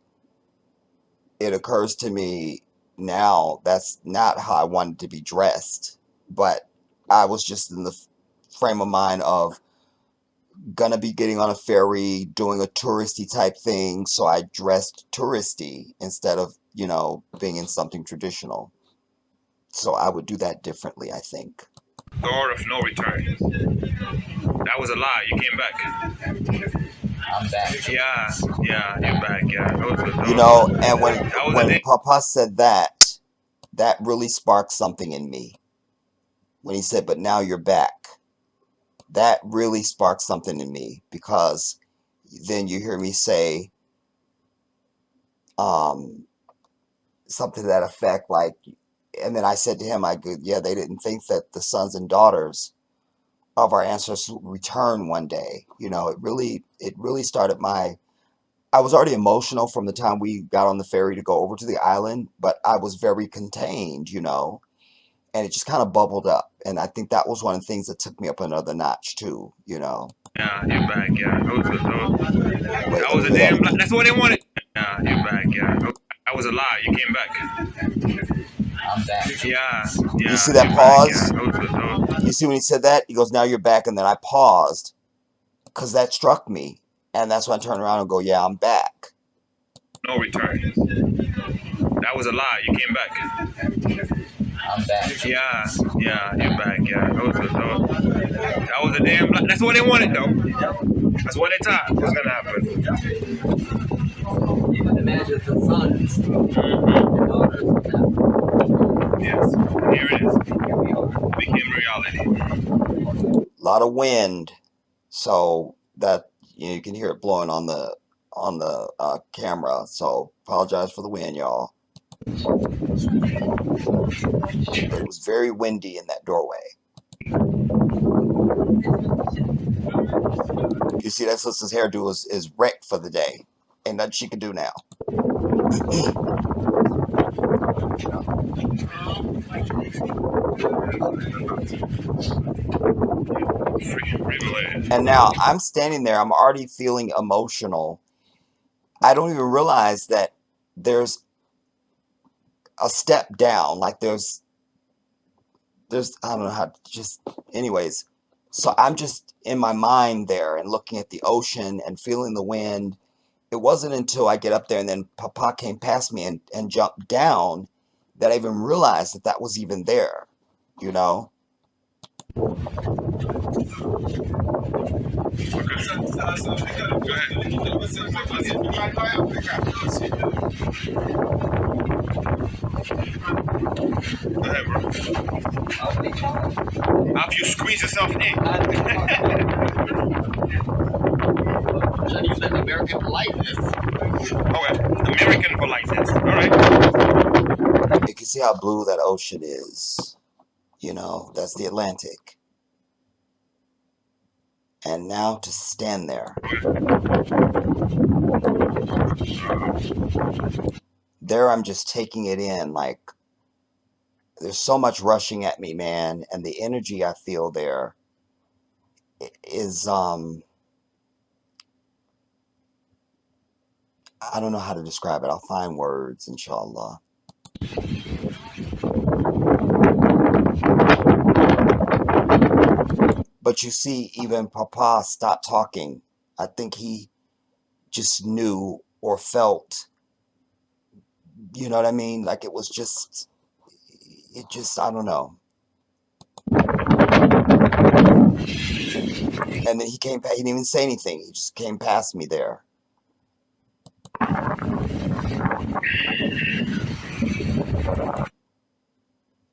it occurs to me now that's not how I wanted to be dressed, but I was just in the frame of mind of gonna be getting on a ferry, doing a touristy type thing, so I dressed touristy instead of, being in something traditional. So I would do that differently, I think. Door of no return. That was a lie. You came back. I'm back. Yeah, you're back. Yeah. And when Papa said that really sparked something in me. When he said, "But now you're back," that really sparked something in me, because then you hear me say something to that effect, like, and then I said to him, they didn't think that the sons and daughters of our ancestors would return one day. It really started I was already emotional from the time we got on the ferry to go over to the island, but I was very contained, and it just kind of bubbled up. And I think that was one of the things that took me up another notch too, Yeah, you're back. Yeah. That was a damn lie. That's what they wanted. Yeah, you're back. Yeah. That was a lie. You came back. I'm back. Yeah. You see that pause? You see when he said that? He goes, "Now you're back," and then I paused because that struck me. And that's when I turned around and go, "Yeah, I'm back." No return. That was a lie. You came back. I'm back. Yeah, you're back. Yeah. That was a damn lie. That's what they wanted, though. That's what they thought was gonna happen. Even the manager's sons and daughters. Yes, here it is. It became reality. A lot of wind, so that you can hear it blowing on the camera. So apologize for the wind, y'all. It was very windy in that doorway. You see that sister's hairdo is wrecked for the day. Ain't nothing she can do now. And now I'm standing there, I'm already feeling emotional. I don't even realize that there's a step down, like there's I don't know how to just, anyways. So I'm just in my mind there and looking at the ocean and feeling the wind. It wasn't until I get up there and then Papa came past me and jumped down that I even realized that was even there, Go ahead, bro. After you squeeze yourself in. American politeness. Okay, American politeness. All right. You can see how blue that ocean is. You know, that's the Atlantic. And now to stand there. There I'm just taking it in, like, there's so much rushing at me, man, and the energy I feel there is, I don't know how to describe it. I'll find words, inshallah. But you see, even Papa stopped talking. I think he just knew or felt, you know what I mean? Like it just, I don't know. And then he came, he didn't even say anything. He just came past me there.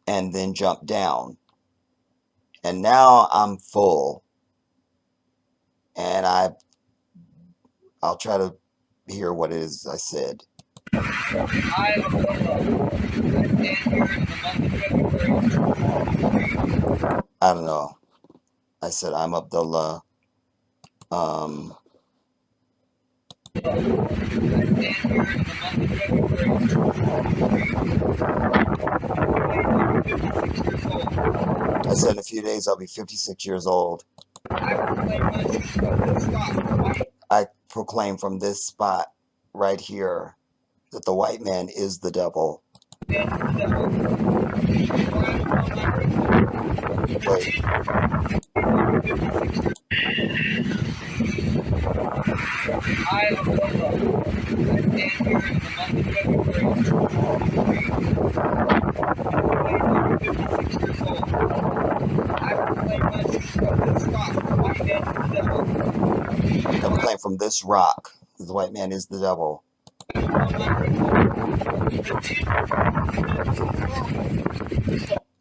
And then jumped down. And now I'm full. And I'll try to hear what it is I said. I don't know. I said, I'm Abdullah. I said in a few days I'll be 56 years old. I proclaim from this spot right here that the white man is the devil. Wait. I proclaim from this rock that the white man is the devil.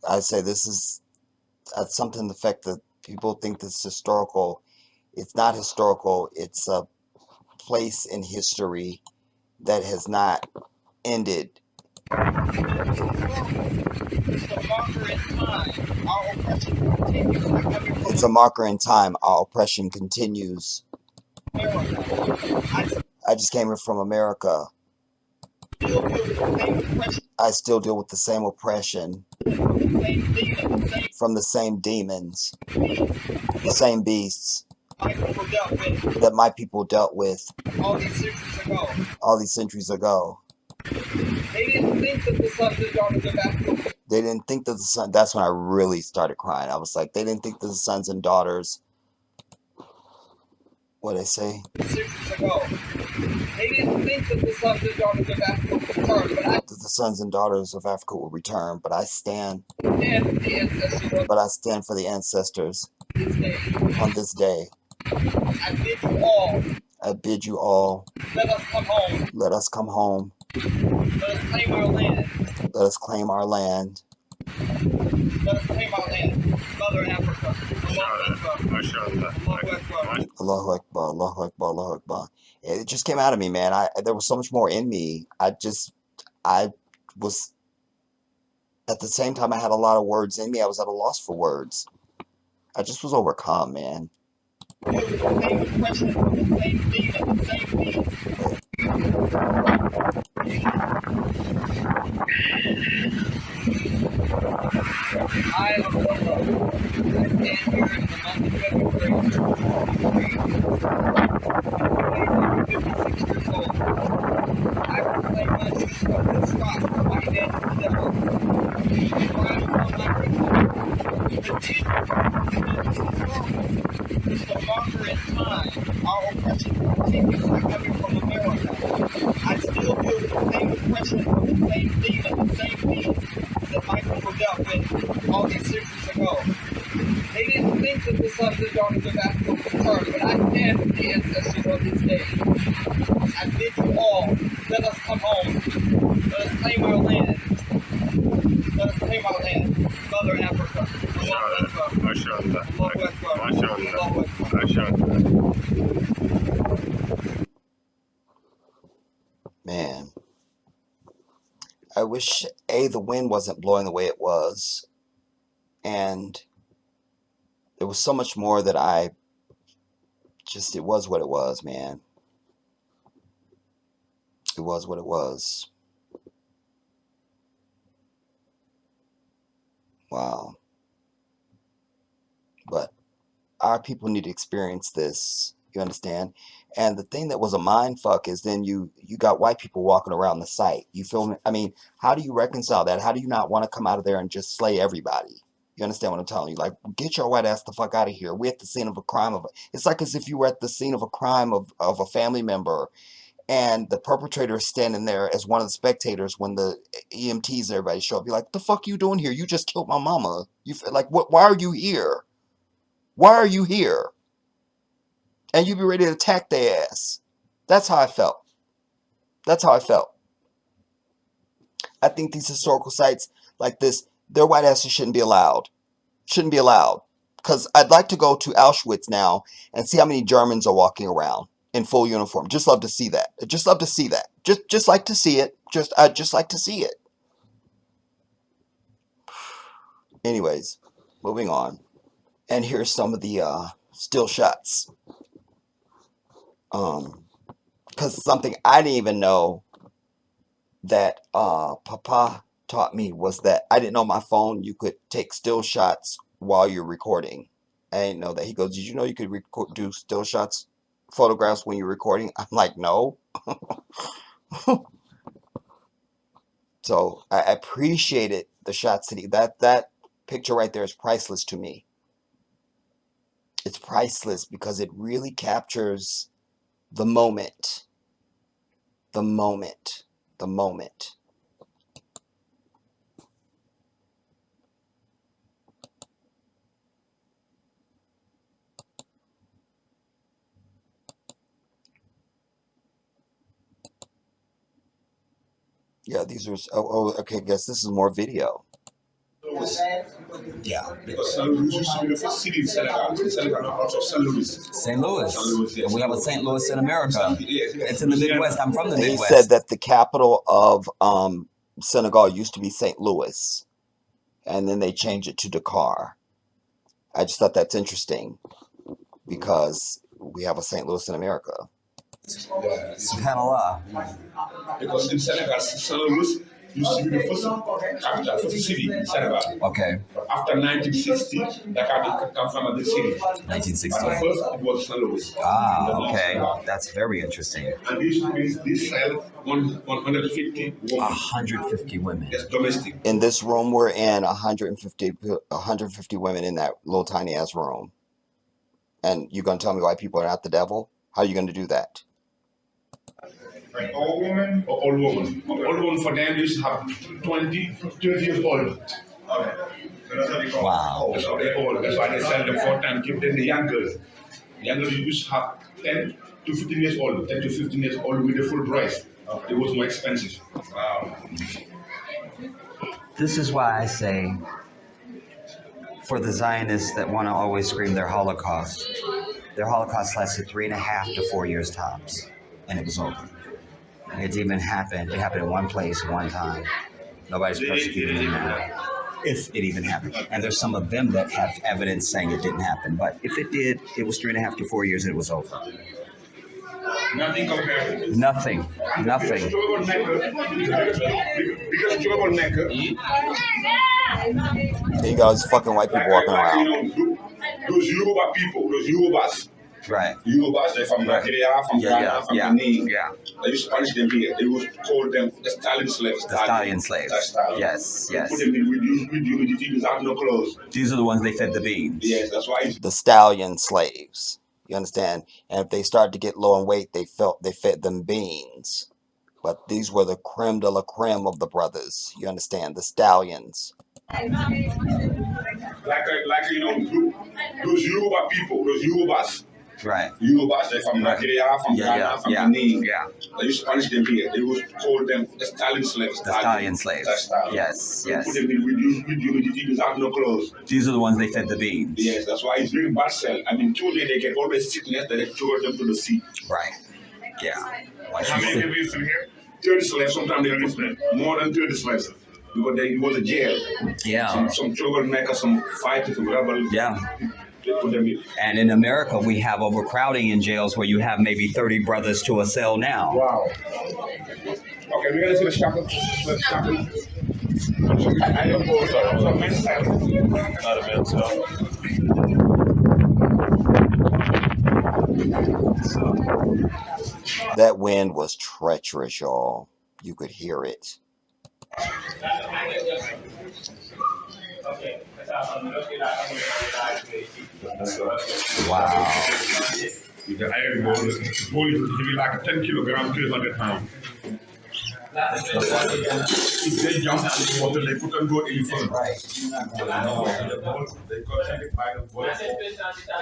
I say this is something to the effect that people think this is historical. It's not historical. It's a place in history that has not ended. It's a marker in time. Our oppression continues. I just came here from America. I still deal with the same oppression from the same demons, the same beasts that my people dealt with all these centuries ago. They didn't think that the sons and daughters of Africa. They didn't think that the son. That's when I really started crying. I was like, they didn't think that the sons and daughters. What did I say? Centuries ago. They didn't think that the sons and daughters of Africa would return, that the sons and daughters of Africa will return. But I stand. For the ancestors. On this day. I bid you all. I bid you all. Let us come home. Let us come home. Let us claim our land. Let us claim our land. Let us claim our land. Mother Africa. Allahu Akbar, Allahu Akbar, Allahu Akbar. It just came out of me, man. There was so much more in me. I was, at the same time I had a lot of words in me, I was at a loss for words. I just was overcome, man. I am the stand here in the month of February. 56 years old. I proclaim my truth from this rock, my head to the devil. Rise from my the marker in time, our oppression continues coming from America. I still feel the same oppression from the same demon, the same beast that my people dealt with all these centuries ago. They didn't think that the sons and daughters of Africa would return, but I stand with the ancestors of this day. I bid you all, let us come home. Let us claim our land. Let us claim our land. Mother Africa. Allahu Akbar. Allahu Akbar. Allahu Akbar. I wish, the wind wasn't blowing the way it was. And there was so much more that it was what it was, man. It was what it was. Wow. But our people need to experience this. You understand? And the thing that was a mind fuck is then you got white people walking around the site. You feel me? I mean, how do you reconcile that? How do you not want to come out of there and just slay everybody? You understand what I'm telling you? Like, get your white ass the fuck out of here. We're at the scene of a crime it's like as if you were at the scene of a crime of a family member, and the perpetrator is standing there as one of the spectators when the EMTs and everybody show up. You're like, what the fuck you doing here? You just killed my mama. You feel like, what? Why are you here? Why are you here? And you be ready to attack their ass. That's how I felt. That's how I felt. I think these historical sites like this, their white asses shouldn't be allowed. Shouldn't be allowed. Because I'd like to go to Auschwitz now and see how many Germans are walking around in full uniform. Just love to see that. Just love to see that. Just like to see it. I'd just like to see it. Anyways, moving on. And here's some of the still shots. Because something I didn't even know that Papa taught me was that I didn't know my phone you could take still shots while you're recording. I didn't know that. He goes, did you know you could do still shots, photographs when you're recording? I'm like, no. So I appreciated the shots that picture right there is priceless to me. It's priceless because it really captures the moment. The moment. The moment. Yeah, these are. Oh, okay. Guess this is more video. Yeah. Because St. Louis used to be the first city in Senegal. Senegal, out of St. Louis. St. Louis. Yes. And we have a St. Louis in America. Yes. It's in the Midwest. I'm from the Midwest. He said that the capital of Senegal used to be St. Louis, and then they changed it to Dakar. I just thought that's interesting because we have a St. Louis in America. SubhanAllah. Because in Senegal, St. Louis used to be the first capital, first city in Senegal. Okay. But after 1960, Dakar came from the city. 1960. But first, it was St. Louis. Ah, okay. That's very interesting. And this held 150 women. 150 women. Yes, domestic. In this room, we're in 150 women in that little tiny ass room. And you're going to tell me white people are not the devil? How are you going to do that? Like all women or all women? All women for them used to have 20, 30 years old. Okay. Wow. That's how they old. That's why they sell them 4 times. Keep them the young girls. The young girls used to have 10 to 15 years old. 10 to 15 years old with the full price. It was more expensive. Wow. This is why I say, for the Zionists that want to always scream their Holocaust lasted 3.5 to 4 years tops, and it was over. It happened in one place, one time. Nobody's persecuting them now, if it even happened. And there's some of them that have evidence saying it didn't happen. But if it did, it was 3.5 to 4 years and it was over. Nothing compared to this. Nothing. Because you about Mecca. There you go, these fucking white people walking around. Those Yoruba people, those Yorubas. Right. Yorubas, they're from Nigeria, from Ghana, from Benin. Yeah. They used to punish them here. They would call them the stallion slaves. The stallion slaves. Yes. Put them in with humidity without no clothes. These are the ones they fed the beans. Yes, that's why. The stallion slaves. You understand? And if they started to get low in weight, they fed them beans. But these were the creme de la creme of the brothers. You understand? The stallions. Like those Yoruba people, those Yorubas. Right. Yorubas, they're from Nigeria, from Ghana, from Benin. Yeah. They used to punish them here. They would call them the stallion slaves. The stallion slaves. Yes. Put them in with humidity without no clothes. These are the ones they fed the beans. Yes, that's why it's very bad cell. I mean, children, they get always sickness that they throw them to the sea. Right. Yeah. How many people used to be here? 30 slaves. Sometimes they put more than 30 slaves because it was a jail. Yeah. Some troublemakers, some fighters, whatever. Yeah. They put them in. And in America, we have overcrowding in jails where you have maybe 30 brothers to a cell now. Wow. Okay, we're gonna see the shackles. The shackles. I don't know. So men's style. Not a men's style. That wind was treacherous, y'all. You could hear it. Wow. The iron ball is heavy like a 10 kilogram, 300 pounds. If they jump in the water, they couldn't go any further. Right. They got checked by the ball,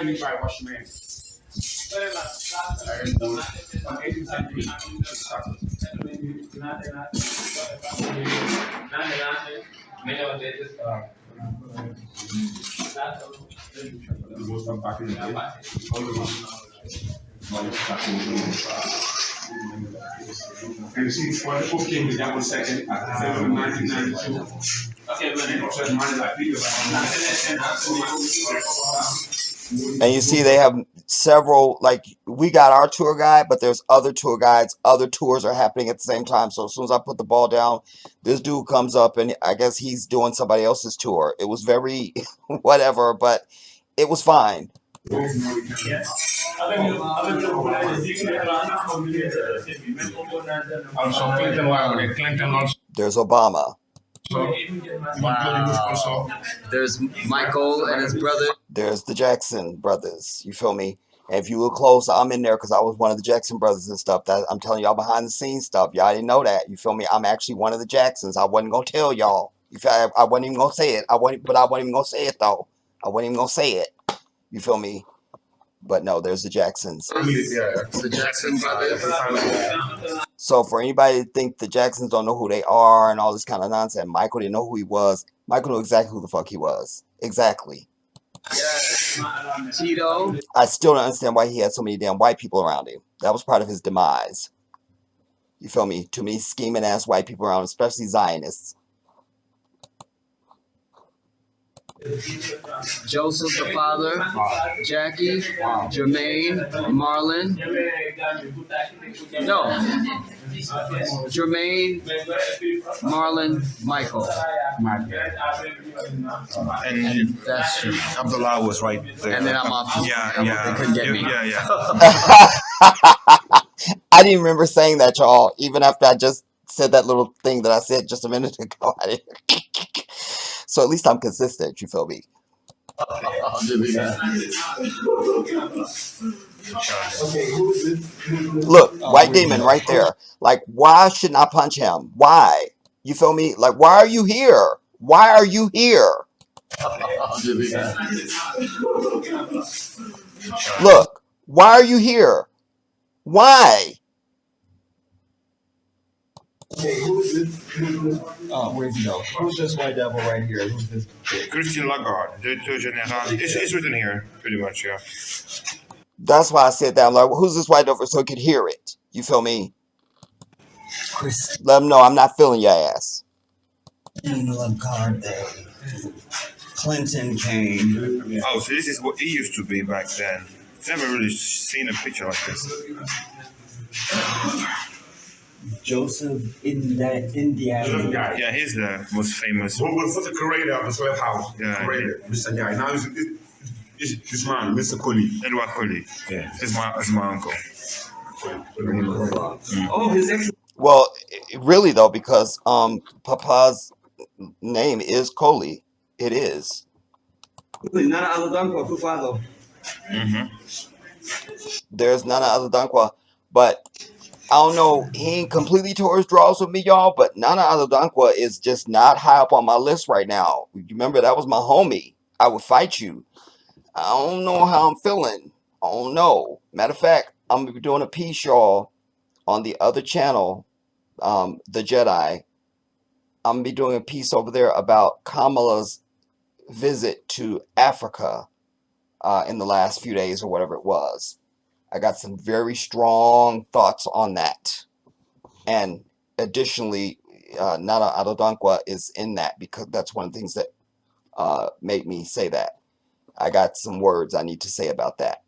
only by watchmen. Iron ball from 18th century. Back in the and you see, for the book came with that one second at 1992. And you see, they have several, like, we got our tour guide, but there's other tour guides. Other tours are happening at the same time. So as soon as I put the ball down, this dude comes up, and I guess he's doing somebody else's tour. It was very whatever, but it was fine. There's Obama. Wow. There's Michael and his brother. There's the Jackson brothers. You feel me? And if you look close, I'm in there because I was one of the Jackson brothers and stuff. That I'm telling y'all behind the scenes stuff. Y'all didn't know that. You feel me? I'm actually one of the Jacksons. I wasn't gonna tell y'all. You feel? I wasn't even gonna say it. But I wasn't even gonna say it though. I wasn't even gonna say it. You feel me? But no, there's the Jacksons. The Jackson brothers. So for anybody to think the Jacksons don't know who they are and all this kind of nonsense, Michael didn't know who he was. Michael knew exactly who the fuck he was. Exactly. Yes. Tito. I still don't understand why he had so many damn white people around him. That was part of his demise. You feel me? Too many scheming ass white people around, especially Zionists. Joseph the father, Jackie, Jermaine, Marlon. No. Jermaine, Marlon, Michael. And That's true. Abdullah was right there. And then I'm off. Yeah. They couldn't get me. Yeah. I didn't remember saying that, y'all. Even after I just said that little thing that I said just a minute ago. So at least I'm consistent, you feel me? Look, White Demon right there. Like, why shouldn't I punch him? Why? You feel me? Like, why are you here? Why are you here? Look, why are you here? Why? Okay, who is this? Oh, where's he go? Who's this white devil right here? Who's this? Christian Lagarde, Directeur Général. It's written here, pretty much, yeah. That's why I said that. I'm like, well, who's this white devil so he could hear it? You feel me? Let him know I'm not feeling your ass. Lagarde. Clinton came. Oh, so this is what he used to be back then. Never really seen a picture like this. Joseph Indiana. Yeah, he's the most famous. Who was the curator of the slave house? Yeah. Curator, Mr. Guy. Now it's this man, Mr. Coley. Edward Coley. Yeah. It's my uncle. Oh, his ex. Well, really though, because Papa's name is Coley. It is. Nana Aladanko, Kufado. There's Nana Aladonkwa, but I don't know. He ain't completely tore his draws with me, y'all. But Nana Aladonkwa is just not high up on my list right now. Remember, that was my homie. I would fight you. I don't know how I'm feeling. I don't know. Matter of fact, I'm gonna be doing a piece, y'all, on the other channel, the Jedi. I'm gonna be doing a piece over there about Kamala's visit to Africa in the last few days or whatever it was. I got some very strong thoughts on that. And additionally, Nana Adodankwa is in that because that's one of the things that made me say that. I got some words I need to say about that.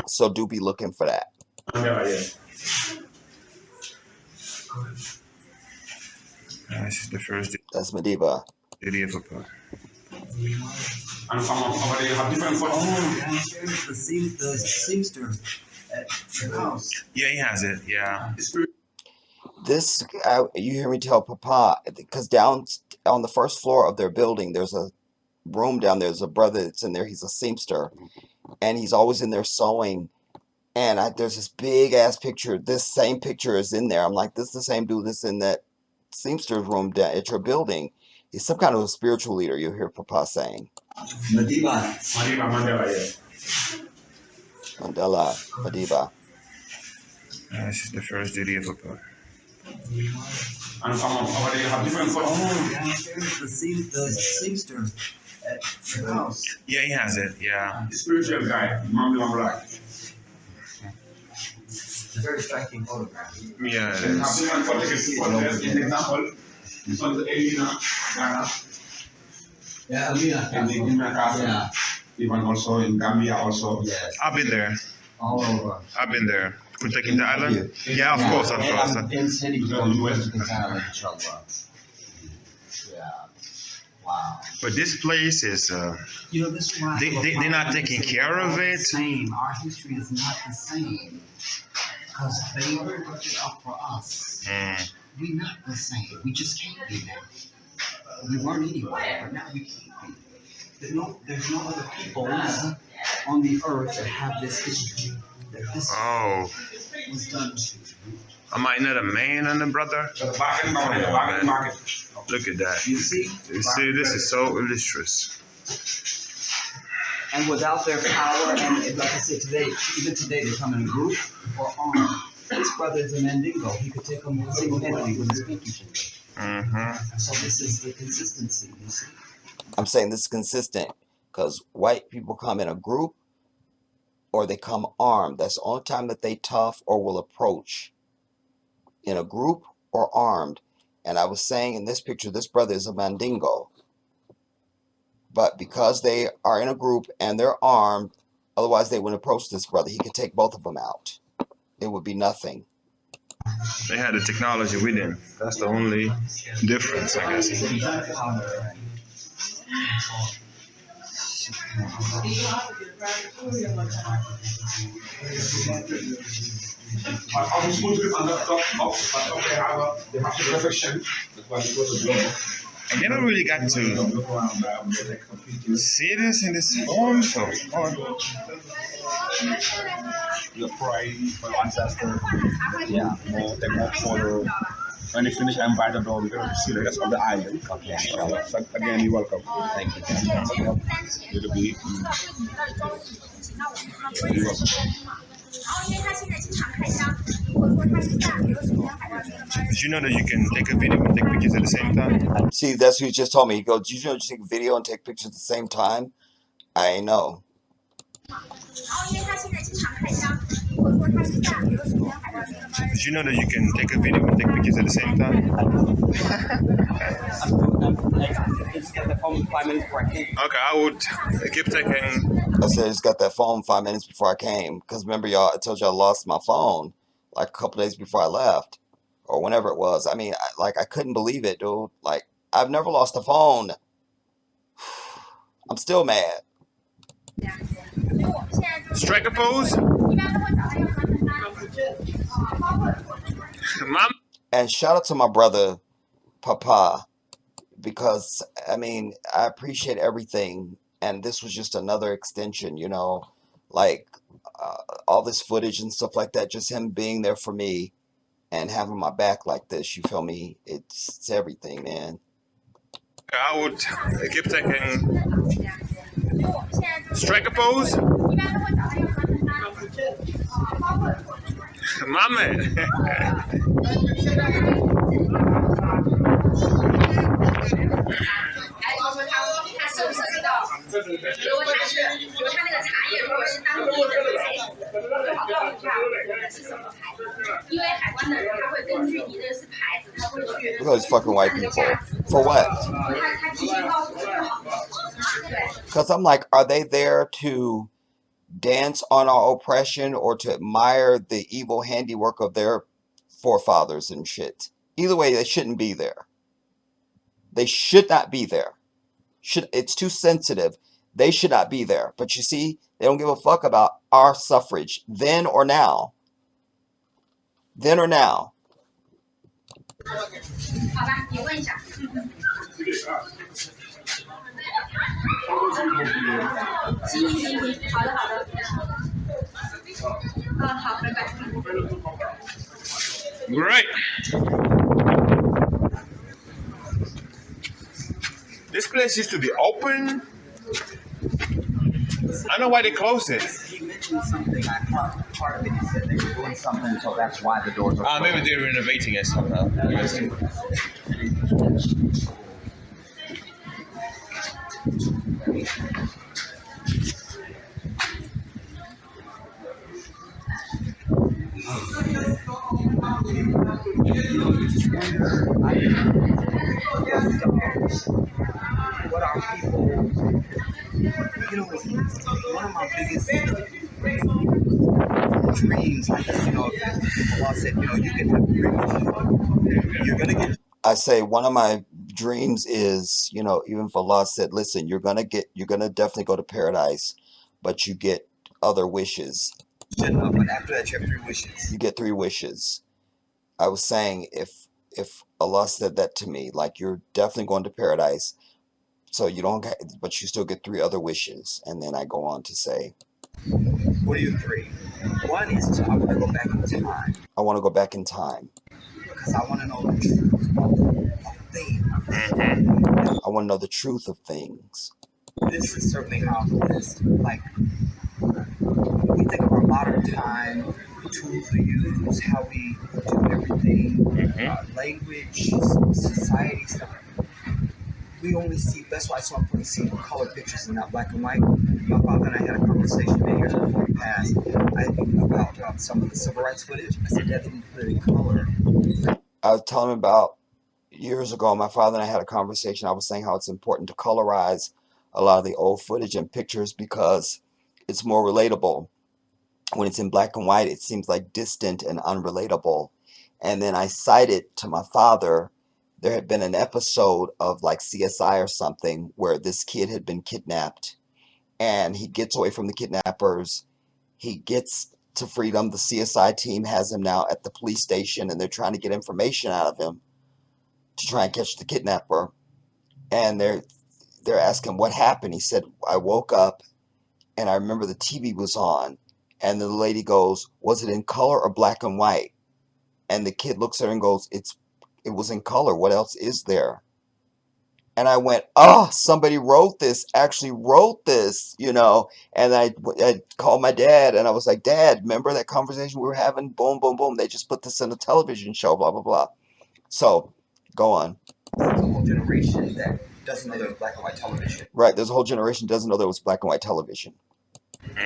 So do be looking for that. This is the first That's Madiba. city of Papa. And some of over there have different photos. The seamster at your house. Yeah, he has it. Yeah. This, you hear me tell Papa, because down on the first floor of their building, there's a room down there. There's a brother that's in there. He's a seamster, and he's always in there sewing. And there's this big ass picture. This same picture is in there. I'm like, this is the same dude that's in that seamster's room down at your building. He's some kind of a spiritual leader. You'll hear Papa saying. Mandela, yeah. Mandela, Madiba. This is the first city of Papa. And some of over there have different photos. The seamster at your house. Yeah, he has it. Yeah. Spiritual guy, Mamla Black. It's a very striking photograph. Yeah. They have different photos. For example, this one's Elena, Ghana. Yeah, Alina. And in Makassar. Yeah. Even also in Gambia also. Yes. I've been there. All over. I've been there. Kunta the island? Yeah, of course, of course. In city, The US. inshallah. Yeah. Wow. But this place is, You know, this is why they're not taking care of it. Same. Our history is not the same because they worked it up for us. We're not the same. We just can't be now. We weren't anyway, but now we can't be. There's no other peoples on the earth that have this history. That this was done to. Am I not a man and a brother? The back end market. Look at that. You see? You see, this is so illustrious. And without their power, and like I said today, even today they come in a group or armed. This brother is a Mandingo. He could take them single-handedly with his pinky finger. So this is the consistency, you see? I'm saying this is consistent because white people come in a group or they come armed. That's the only time that they tough or will approach. In a group or armed. And I was saying in this picture, this brother is a Mandingo. But because they are in a group and they're armed, otherwise they wouldn't approach this brother. He could take both of them out. It would be nothing. They had the technology we didn't. That's the only difference, I guess. I was supposed to be on the top, but they have the perfection. That's why it was a global. I never really got to see this in this form, so You pray for your ancestors. Yeah. Take more photo. When you finish, I invite them all. We're going to see the rest of the island. Okay. So again, you're welcome. Thank you. You'll be. You're welcome. did you know that you can take a video and take pictures at the same time? See, that's what he just told me. He goes, "Did you know you take a video and take pictures at the same time?" I ain't know. Did you know that you can take a video and take pictures at the same time? It's got the phone 5 minutes before I came. Okay, I would keep taking. I said, I just got that phone 5 minutes before I came. Because remember, y'all, I told you I lost my phone like a couple days before I left. Or whenever it was. I mean, I couldn't believe it, dude. Like, I've never lost a phone. I'm still mad. Strike a pose. Mom. And shout out to my brother, Papa. Because, I mean, I appreciate everything. And this was just another extension, you know. Like, all this footage and stuff like that. Just him being there for me. And having my back like this, you feel me? It's everything, man. I would keep taking. Strike a pose. My man. Because fucking white people. For what? Because I'm like, are they there to dance on our oppression or to admire the evil handiwork of their forefathers and shit? Either way, they shouldn't be there. They should not be there. It's too sensitive. They should not be there. But you see, they don't give a fuck about our suffrage then or now. Then or now. Right. This place used to be open. I don't know why they closed it. He mentioned something. Part of it, he said they were doing something, so that's why the doors are closed. Maybe they're renovating it somehow. What are people? One of my biggest dreams, like, Allah said, you can have you're gonna get. I say one of my dreams is, even if Allah said, listen, you're gonna definitely go to paradise, but you get other wishes. But after that, you have 3 wishes. You get 3 wishes. I was saying if Allah said that to me, like, you're definitely going to paradise, so you don't get, but you still get 3 other wishes, and then I go on to say, what are your 3? One is I want to go back in time. I want to go back in time because I want to know the truth of things. I want to know the truth of things. This is certainly how it is. Like, we think of our modern time, tools we use, how we do everything, language, society stuff. We only see, that's why I'm putting see color pictures and not black and white. My father and I had a conversation many years before he passed. I think about some of the civil rights footage. I said, Dad, they need to put it in color. I was telling him about years ago, my father and I had a conversation. I was saying how it's important to colorize a lot of the old footage and pictures because it's more relatable. When it's in black and white, it seems like distant and unrelatable. And then I cited to my father, there had been an episode of like CSI or something where this kid had been kidnapped and he gets away from the kidnappers. He gets to freedom. The CSI team has him now at the police station and they're trying to get information out of him to try and catch the kidnapper. And they're asking what happened. He said, I woke up and I remember the TV was on. And the lady goes, was it in color or black and white? And the kid looks at her and goes, it was in color. What else is there? And I went, oh, somebody actually wrote this, And I called my dad and I was like, Dad, remember that conversation we were having? Boom, boom, boom. They just put this in a television show, blah, blah, blah. So, go on. There's a whole generation that doesn't know there was black and white television. Right, there's a whole generation that doesn't know there was black and white television.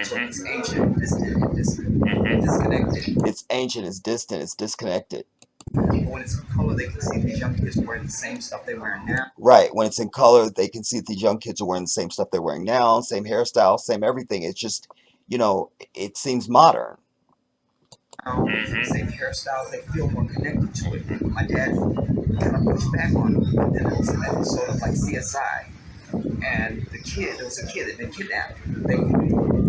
So it's ancient, disconnected. It's ancient, it's distant, it's disconnected. When it's in color, they can see these young kids wearing the same stuff they're wearing now. Right, when it's in color, they can see these young kids are wearing the same stuff they're wearing now, same hairstyle, same everything. It's just, it seems modern. Same hairstyles, they feel more connected to it. My dad kind of pushed back on it. And then there was an episode of like CSI. And there was a kid that had been kidnapped. They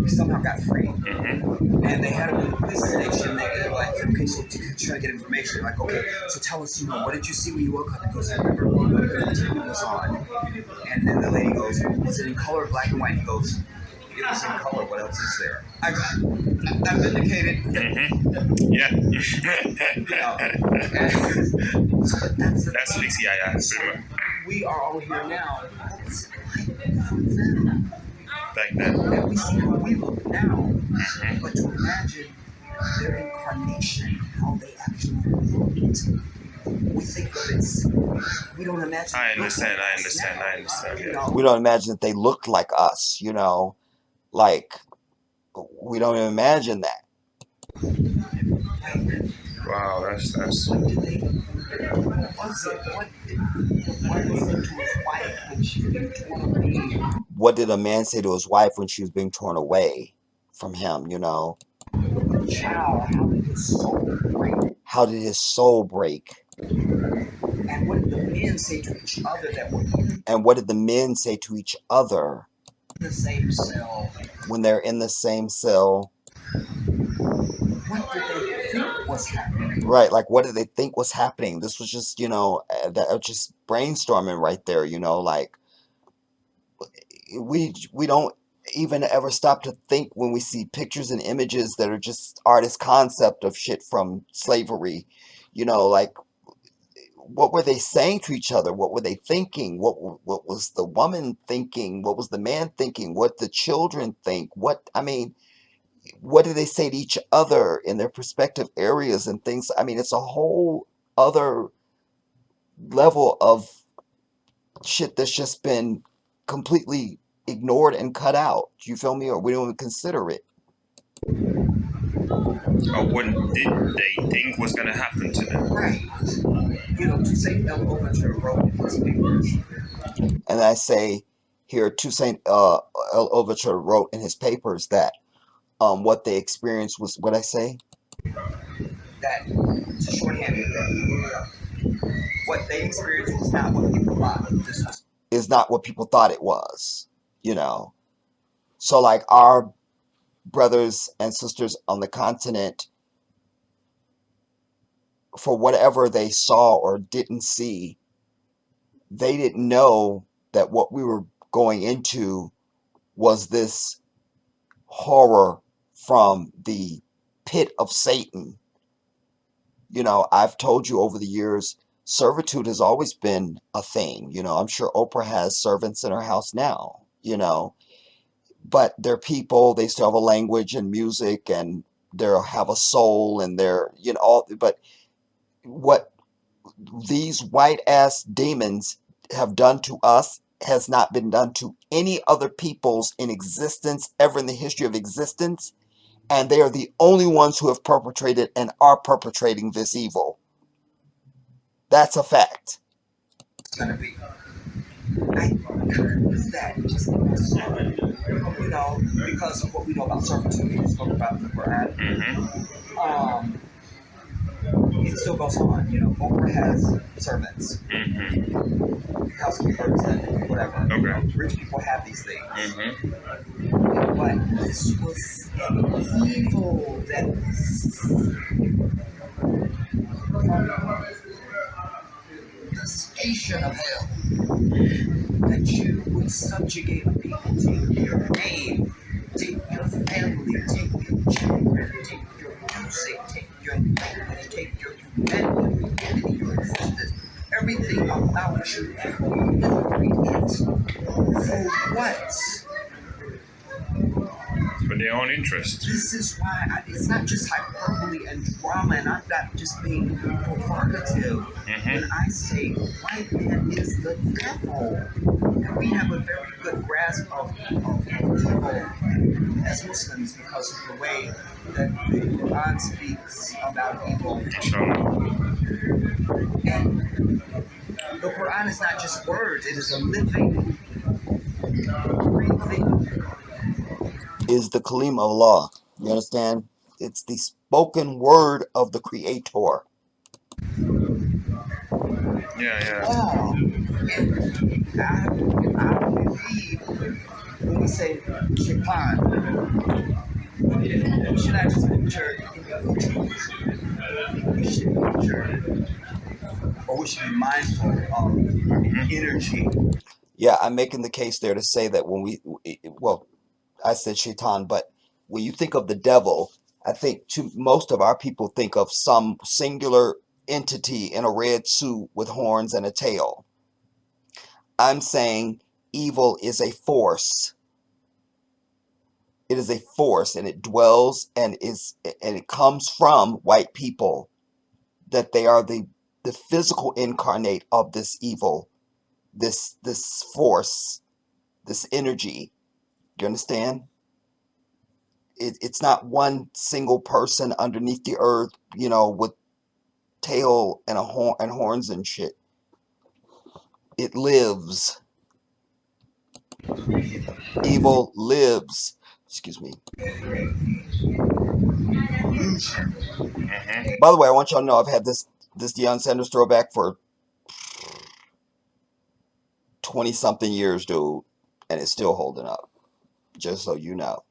somehow got free. And they had him in the police station. They were like, okay, so to try to get information. Like, okay, so tell us, what did you see when you woke up? He goes, I remember when the TV was on. And then the lady goes, was it in color or black and white? He goes, it was in color. What else is there? I'm vindicated. Yeah. So that's the CII. We are all here now. It's Back then. And we see how we look now. But to imagine their incarnation, how they actually looked. We think of it. We don't imagine. I understand. Yeah. We don't imagine that they looked like us, Like, we don't even imagine that. Wow, that's. What did they? What was it? What was it to his wife when she was torn away? What did a man say to his wife when she was being torn away from him, you know? With the child, how did his soul break? How did his soul break? And what did the men say to each other that were And what did the men say to each other in the same cell? when they're in the same cell? What did they think was happening? Right, like what did they think was happening? This was just, that just brainstorming right there, like we don't even ever stop to think when we see pictures and images that are just artist concept of shit from slavery, like what were they saying to each other? What were they thinking? What was the woman thinking? What was the man thinking? What the children think? What do they say to each other in their respective areas and things? It's a whole other level of shit that's just been completely ignored and cut out. You feel me? Or we don't even consider it. Or what did they think was gonna happen to them? Right. Senegal Overture wrote in his papers. And I say here, Toussaint Overture wrote in his papers that what they experienced was what I say. That to shorthand it, what they experienced was not what people thought. This was Is not what people thought it was. So like our brothers and sisters on the continent, for whatever they saw or didn't see, they didn't know that what we were going into was this horror from the pit of Satan. I've told you over the years, servitude has always been a thing. I'm sure Oprah has servants in her house now, but they're people, they still have a language and music, and they'll have a soul, and they're, all, but what these white ass demons have done to us has not been done to any other peoples in existence ever in the history of existence, and they are the only ones who have perpetrated and are perpetrating this evil. That's a fact. going to be. I knew that just because of what we know about servitude, we spoke about in the Quran. Mm-hmm. It still goes on. Oprah has servants, housekeepers, and whatever. Okay. Rich people have these things. Mm-hmm. But this was an evil that the station of hell, that you would subjugate people, take your name, take your family, take your children, take your music, take your language, take your humanity, your existence, everything about you, and liberate it. For what? For their own interest. This is why it's not just hyperbole and drama, and I'm not just being provocative when I say white man is the devil. And we have a very good grasp of evil as Muslims because of the way that the Quran speaks about evil. And the Quran is not just words, it is a living, breathing. Is the Kalim of Allah. You understand? It's the spoken word of the Creator. Yeah. Oh, and I believe when we say shaitan, should I just picture we should picture, or we should be mindful of energy. Yeah, I'm making the case there to say that I said shaitan, but when you think of the devil, I think most of our people think of some singular entity in a red suit with horns and a tail. I'm saying evil is a force. It is a force, and it dwells and it comes from white people, that they are the physical incarnate of this evil, this force, this energy. You understand? It's not one single person underneath the earth you know, with tail and a horn and horns and shit. It lives. Evil lives. Excuse me. By the way, I want y'all to know I've had this Deion Sanders throwback for 20-something years, dude, and it's still holding up. Just so you know.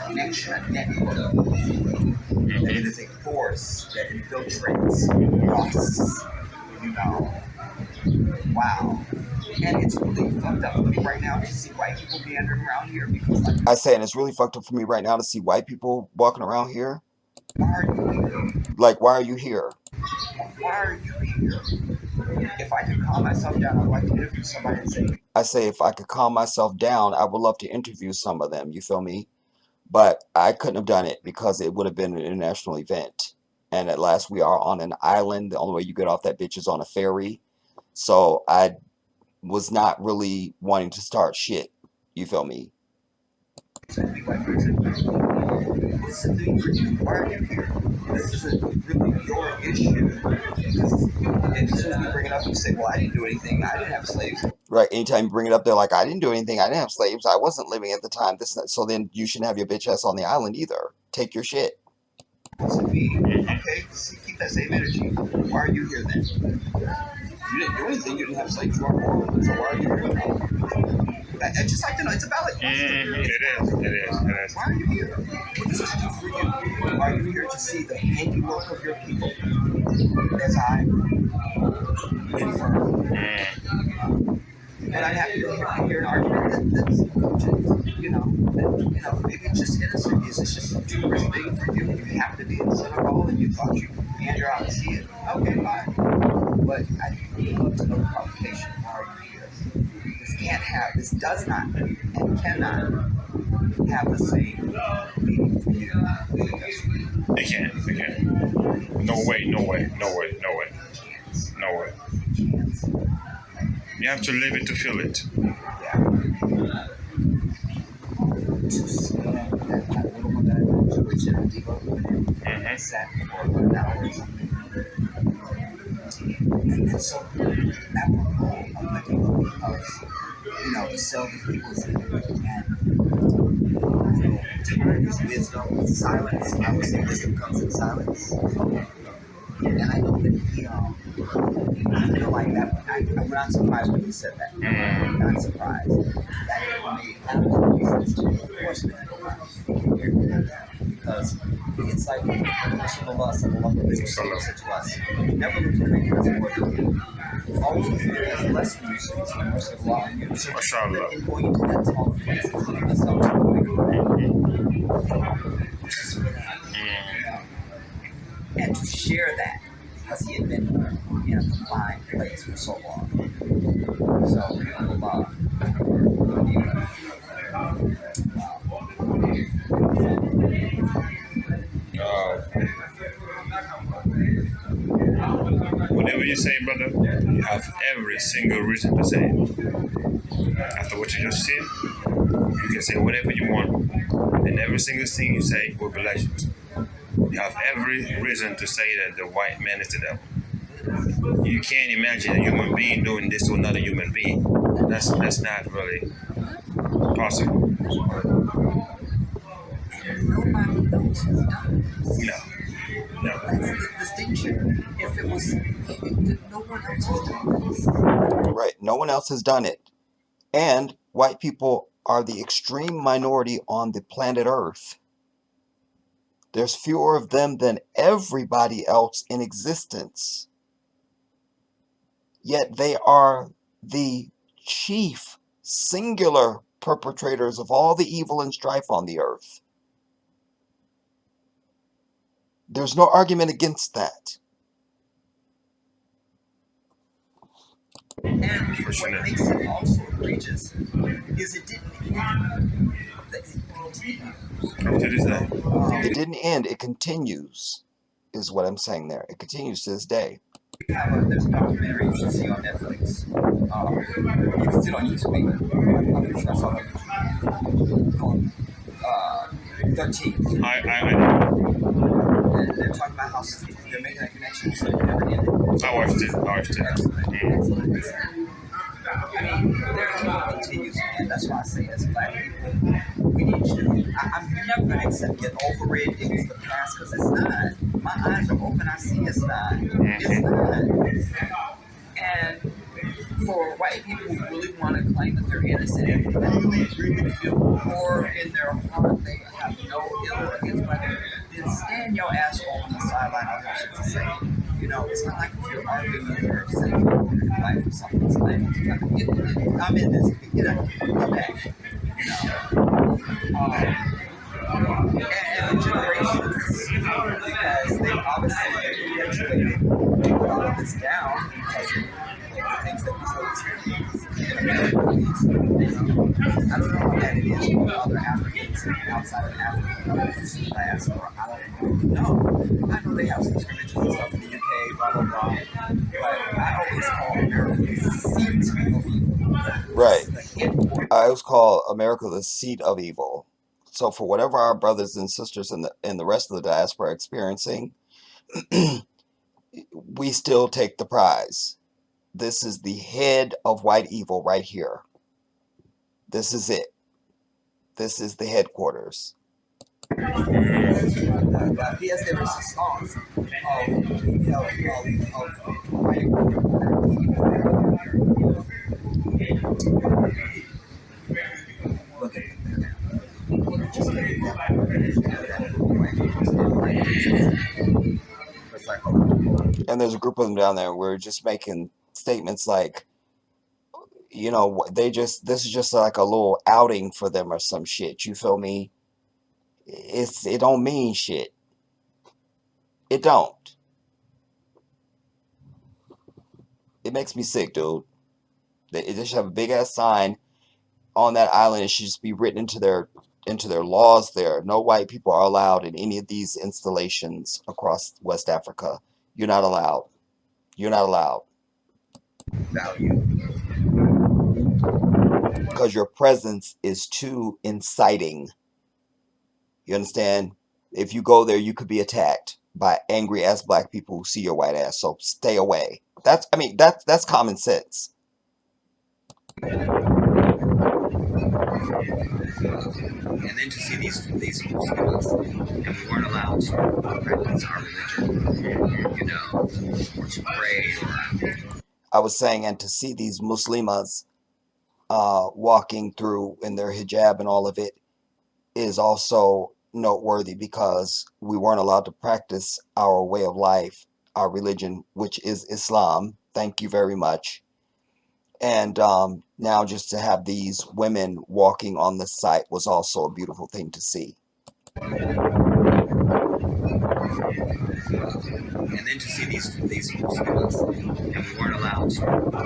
Connection, a network. That it is a force that infiltrates us. You know. Wow. And it's really fucked up for me right now to see white people meandering around here because, like, I say, and it's really fucked up for me right now to see white people walking around here. why are you here? Like, why are you here? Why are you here? If I could calm myself down, I'd like to interview somebody and say, I say, if I could calm myself down, I would love to interview some of them. You feel me? But I couldn't have done it because it would have been an international event. And at last, we are on an island. The only way you get off that bitch is on a ferry. So I was not really wanting to start shit. You feel me? This is a thing for you. Why are you here? This isn't really your issue. Because as soon as we bring it up, you say, well, I didn't do anything. I didn't have slaves. Right. Anytime you bring it up, they're like, I didn't do anything. I didn't have slaves. I wasn't living at the time. So then you shouldn't have your bitch ass on the island either. Take your shit. Okay, keep that same energy. Why are you here then? You didn't do anything. You didn't have slaves. You weren't born. So why are you here? I'd just like to know. It's a valid question. It is. Why are you here? What does this do for you? Are you here to see the handiwork of your people? As I infer. And I'm happy to hear an argument that's maybe it's just innocent. It's just a tourist thing for you. You happen to be in Senegal and you thought you meander out and see it. Okay, fine. But I'd love to know the provocation. Why are you here? This does not and cannot have the same meaning for you. It can't. No way. You have to live it to feel it. Yeah. To see that little one that I went to, which is Diva, and sat for about an hour or something. And so, apropos of Medieval because, to sell the people's and time is wisdom, silence. I would say wisdom comes in silence. And I know that I feel like that. I'm not surprised when you said that. I'm not surprised. That made absolute sense to me. Of course, because it's like most of us and the one that said to us, never look to make it as more than you. Always look at it as less than you, so it's the mercy of Allah. And you're in going into that small place, it's leading us up to a bigger just for that. And to share that because he had been in a confined place for so long. So, Allah. Whatever you say, brother, you have every single reason to say it. After what you just said, you can say whatever you want, and every single thing you say will be legend. You have every reason to say that the white man is the devil. You can't imagine a human being doing this to another human being. That's not really possible. Nobody else has done this. No. That's the distinction. If it was, no one else has done this. Right. No one else has done it. And white people are the extreme minority on the planet Earth. There's fewer of them than everybody else in existence. Yet they are the chief singular perpetrators of all the evil and strife on the earth. There's no argument against that. And what makes it also egregious is it didn't end. It didn't end. It continues, is what I'm saying there. It continues to this day. There's a documentary you should see on Netflix. You can see it on YouTube. I'm pretty sure I saw it on YouTube. 13th. I And they're talking about how they're making a connection so they never ended. I watched it. Excellent. Excellent. I mean, their evil continues, man. That's why I say, as black people, we need to. I'm never going to accept, get over it. It was the past, because it's not. My eyes are open. I see it's not. It's not. And for white people who really want to claim that they're innocent and really feel more in their heart, they have no ill against black people, then stand your ass on the sideline and have shit to say. You know, it's not like if you're arguing with her, saying your life or something. It's like, I'm in this. Get out. Come back. You know. And the generations, because they obviously perpetuated all of this down because of the things that we still experience in America. I don't know how bad it is for other Africans outside of Africa, diaspora. I don't know. I know they have some scrimmages and stuff in the UK, blah, blah, blah. But I always call America the seat of evil. Right. I always call America the seat of evil. So for whatever our brothers and sisters in the rest of the diaspora are experiencing, we still take the prize. This is the head of white evil right here. This is it. This is the headquarters. He has the resistance look at And there's a group of them down there. We're just making statements like, you know, this is just like a little outing for them or some shit. You feel me? It don't mean shit. It don't. It makes me sick, dude. They just have a big ass sign on that island. It should just be written into their laws there. No white people are allowed in any of these installations across West Africa. You're not allowed. You're not allowed. value. Because your presence is too inciting. You understand? If you go there, you could be attacked by angry ass black people who see your white ass. So stay away. That's common sense. And then to see these Muslims, and we weren't allowed to practice our religion, you know, or to pray. I was saying, and to see these Muslimas walking through in their hijab and all of it is also noteworthy because we weren't allowed to practice our way of life, our religion, which is Islam. Thank you very much. And now just to have these women walking on the site was also a beautiful thing to see. And then to see these Muslims, and we weren't allowed to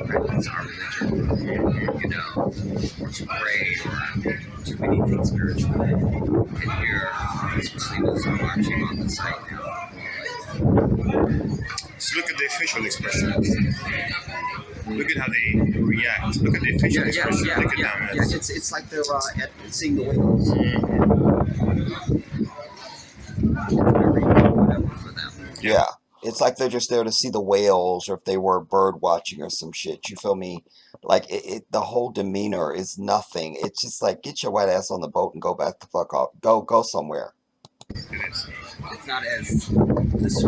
practice our religion, you know, or to pray or do anything spiritual. And here, these Muslims are marching on the site now. Just look at their facial expressions. Look at how they react. Look at their facial expressions. Look at them. Yeah, it's like they're seeing the whales. Yeah, it's like they're just there to see the whales, or if they were bird watching or some shit. You feel me? Like the whole demeanor is nothing. It's just like, get your white ass on the boat and go back the fuck off. Go somewhere. It's not as this.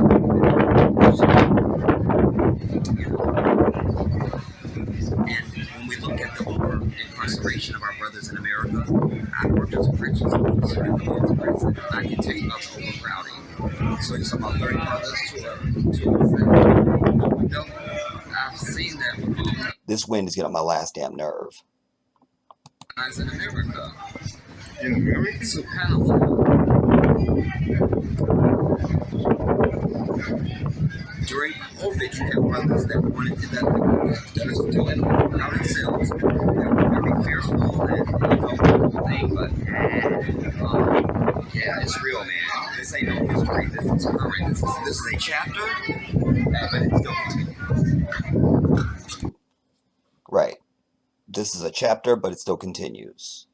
And when we look at the over incarceration of our brothers in America, I worked as a corrections officer in the men's prison. I can tell you about the overcrowding. So it's about 30 brothers to a window. I've seen that. This wind is getting on my last damn nerve. Guys in America. In America? So kind of during COVID, you have brothers that wanted to that are still in crowded cells. They were very fearful and thing, but yeah, it's real, man. This ain't no history. This is current. This is a chapter, but it's still continuing. Right. This is a chapter, but it still continues.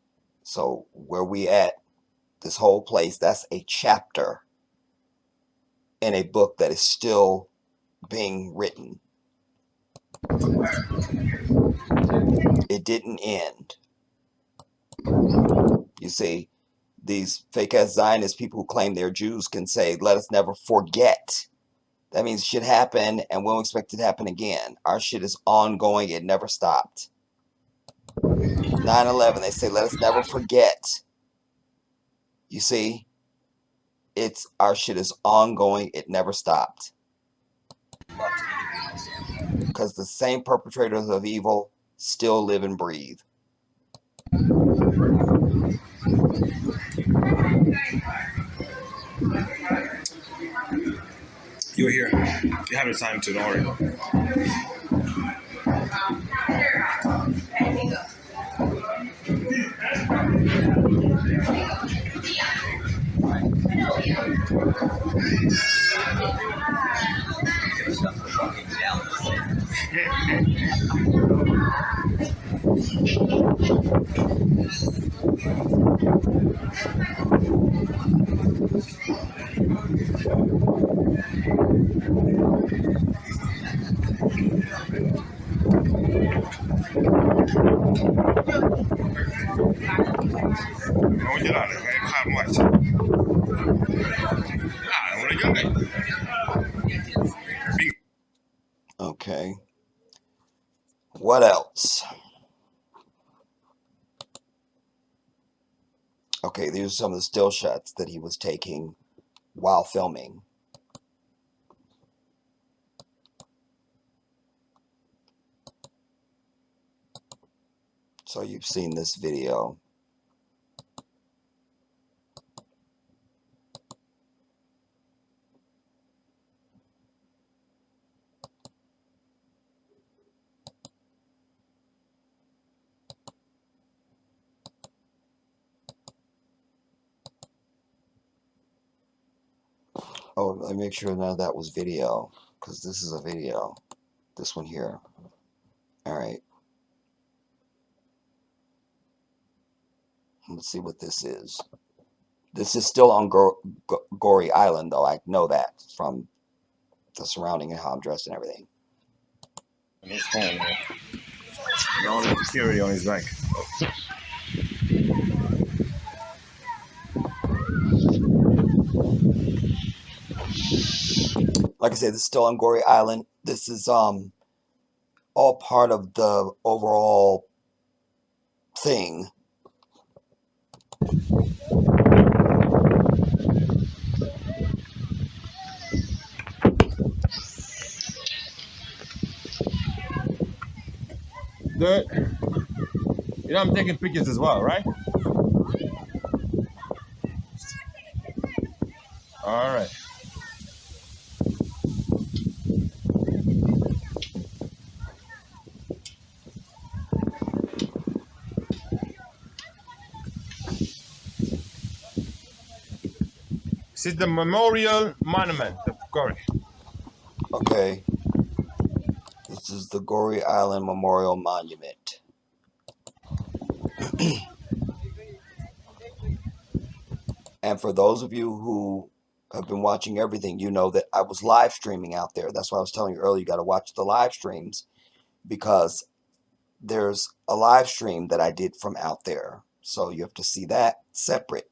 So where we at, This whole place, that's a chapter in a book that is still being written. It didn't end. You see, these fake-ass Zionist people who claim they're Jews can say, let us never forget. That means shit happened, and we don't expect it to happen again. Our shit is ongoing. It never stopped. 9/11, they say, let us never forget. You see, our shit is ongoing. It never stopped. Because the same perpetrators of evil still live and breathe. You're here. You have the time to, don't worry. Okay. What else? Okay, these are some of the still shots that he was taking while filming. So you've seen this video. Oh, let me make sure none of that was video, because this is a video. This one here. All right. Let's see what this is. This is still on Goree Island, though. I know that from the surrounding and how I'm dressed and everything. On his phone, man. No security on his back. Like I said, this is still on Goree Island. This is all part of the overall thing. Good. You know I'm taking pictures as well, right? All right. This is the memorial monument of Goree. Okay. This is the Goree Island Memorial Monument. And for those of you who have been watching everything, you know that I was live streaming out there. That's why I was telling you earlier, you got to watch the live streams, because there's a live stream that I did from out there. So you have to see that separate.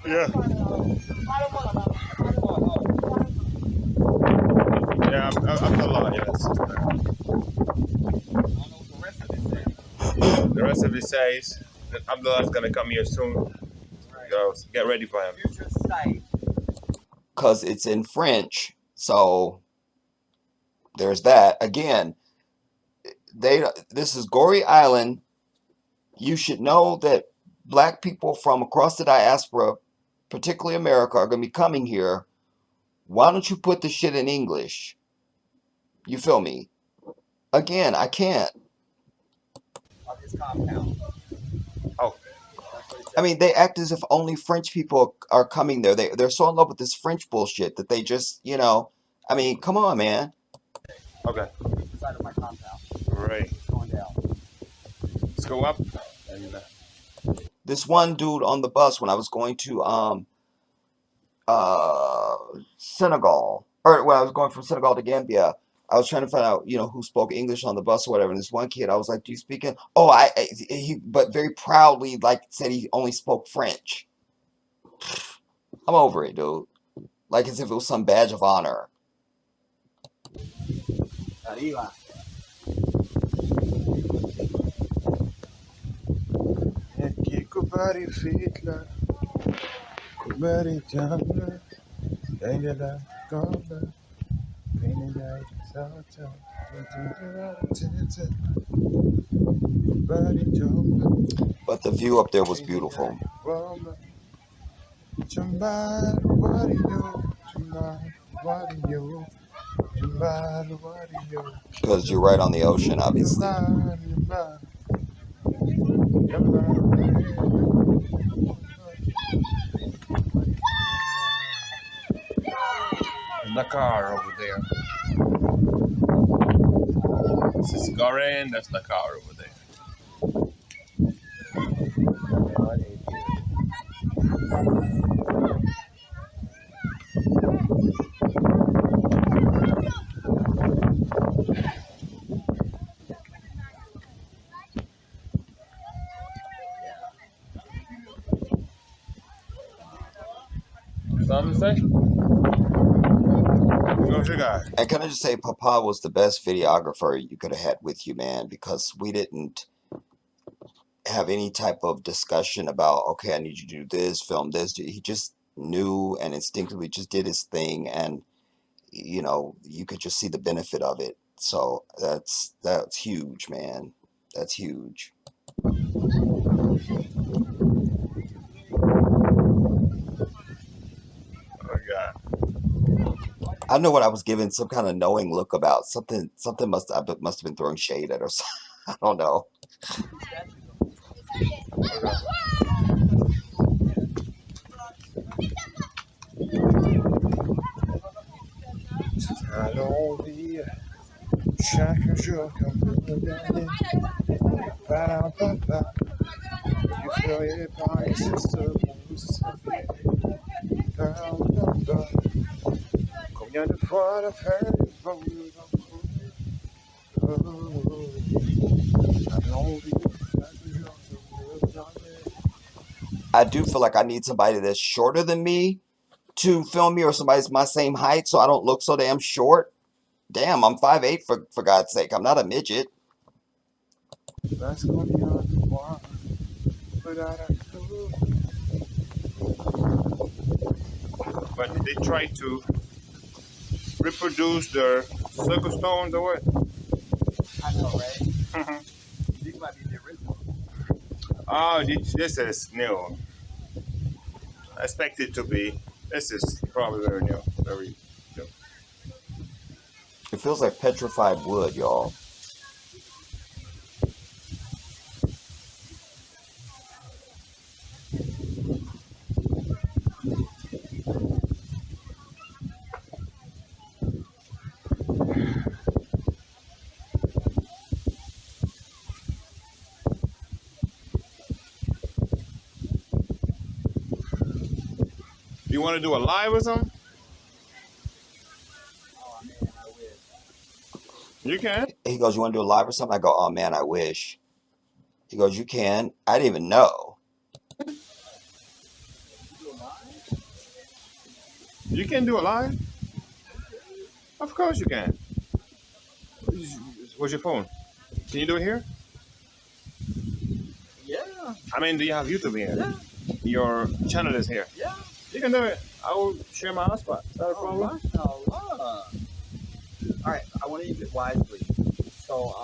Yeah. Yeah, Abdullah, yes. The rest of it says that Abdullah's gonna come here soon. Go get ready for him. Because it's in French. So there's that. Again, this is Goree Island. You should know that black people from across the diaspora, particularly America, are going to be coming here. Why don't you put the shit in English? You feel me? Again, I can't. of his compound. Oh. I mean, they act as if only French people are coming there. They're so in love with this French bullshit that they just, I mean, come on, man. Okay. It's inside of my compound. Right. It's going down. Let's go up. And This one dude on the bus when I was going to Senegal, or when I was going from Senegal to Gambia, I was trying to find out, who spoke English on the bus or whatever. And this one kid, I was like, "Do you speak it?" Oh, but very proudly, like, said he only spoke French. I'm over it, dude. Like as if it was some badge of honor. Arriba. But the view up there was beautiful. Because you're right on the ocean, obviously. Dakar over there. This is Goree and that's Dakar over there. Something to say? What you got? And can I just say, Papa was the best videographer you could have had with you, man, because we didn't have any type of discussion about, okay, I need you to do this, film this. He just knew and instinctively just did his thing, and you could just see the benefit of it. So that's huge, man. That's huge. I know what I was given some kind of knowing look about. Something must have been throwing shade at us. I don't know. Chaque jour comme le dernier, you feriez par existe pour savoir. Combien de fois la fête vont nous entendre? I do feel like I need somebody that's shorter than me to film me, or somebody's my same height, so I don't look so damn short. Damn, I'm 5'8", for God's sake. I'm not a midget. But they try to reproduce their circle stones or what? I know, right? These might be the original. Oh, this is new. I expect it to be. This is probably very new. Very new. It feels like petrified wood, y'all. You want to do a live or something? Oh man, I wish. You can. He goes, "You want to do a live or something?" I go, "Oh man, I wish." He goes, "You can." I didn't even know. You can do a live? Of course you can. Where's your phone? Can you do it here? Yeah. I mean, do you have YouTube here? Yeah. Your channel is here. Yeah. You can do it. I will share my hotspot. Is that a problem? All right, I want to use it wisely. So,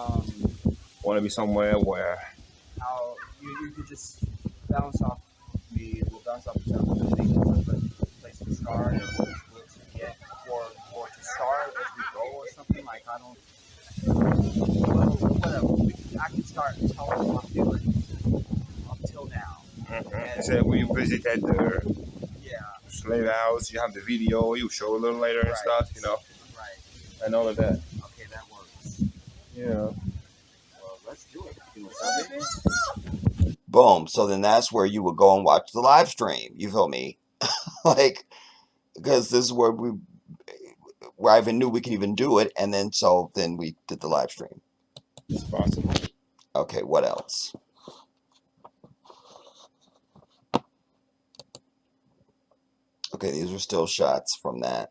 Want to be somewhere where you could just bounce off me. We'll bounce off each other. I think it's a good place to start, and what to get, or to start as we go, or something like. I don't Well, whatever. I can start telling my feelings up till now. You said when you visited the Yeah, slave house, you have the video, you show a little later and right. stuff, Right. and all of that. Okay, that works. Yeah. Well, let's do it. You know, Boom. So then that's where you would go and watch the live stream. You feel me? Like, because this is where I even knew we could even do it, and then we did the live stream. It's possible. Okay, what else? Okay, these are still shots from that.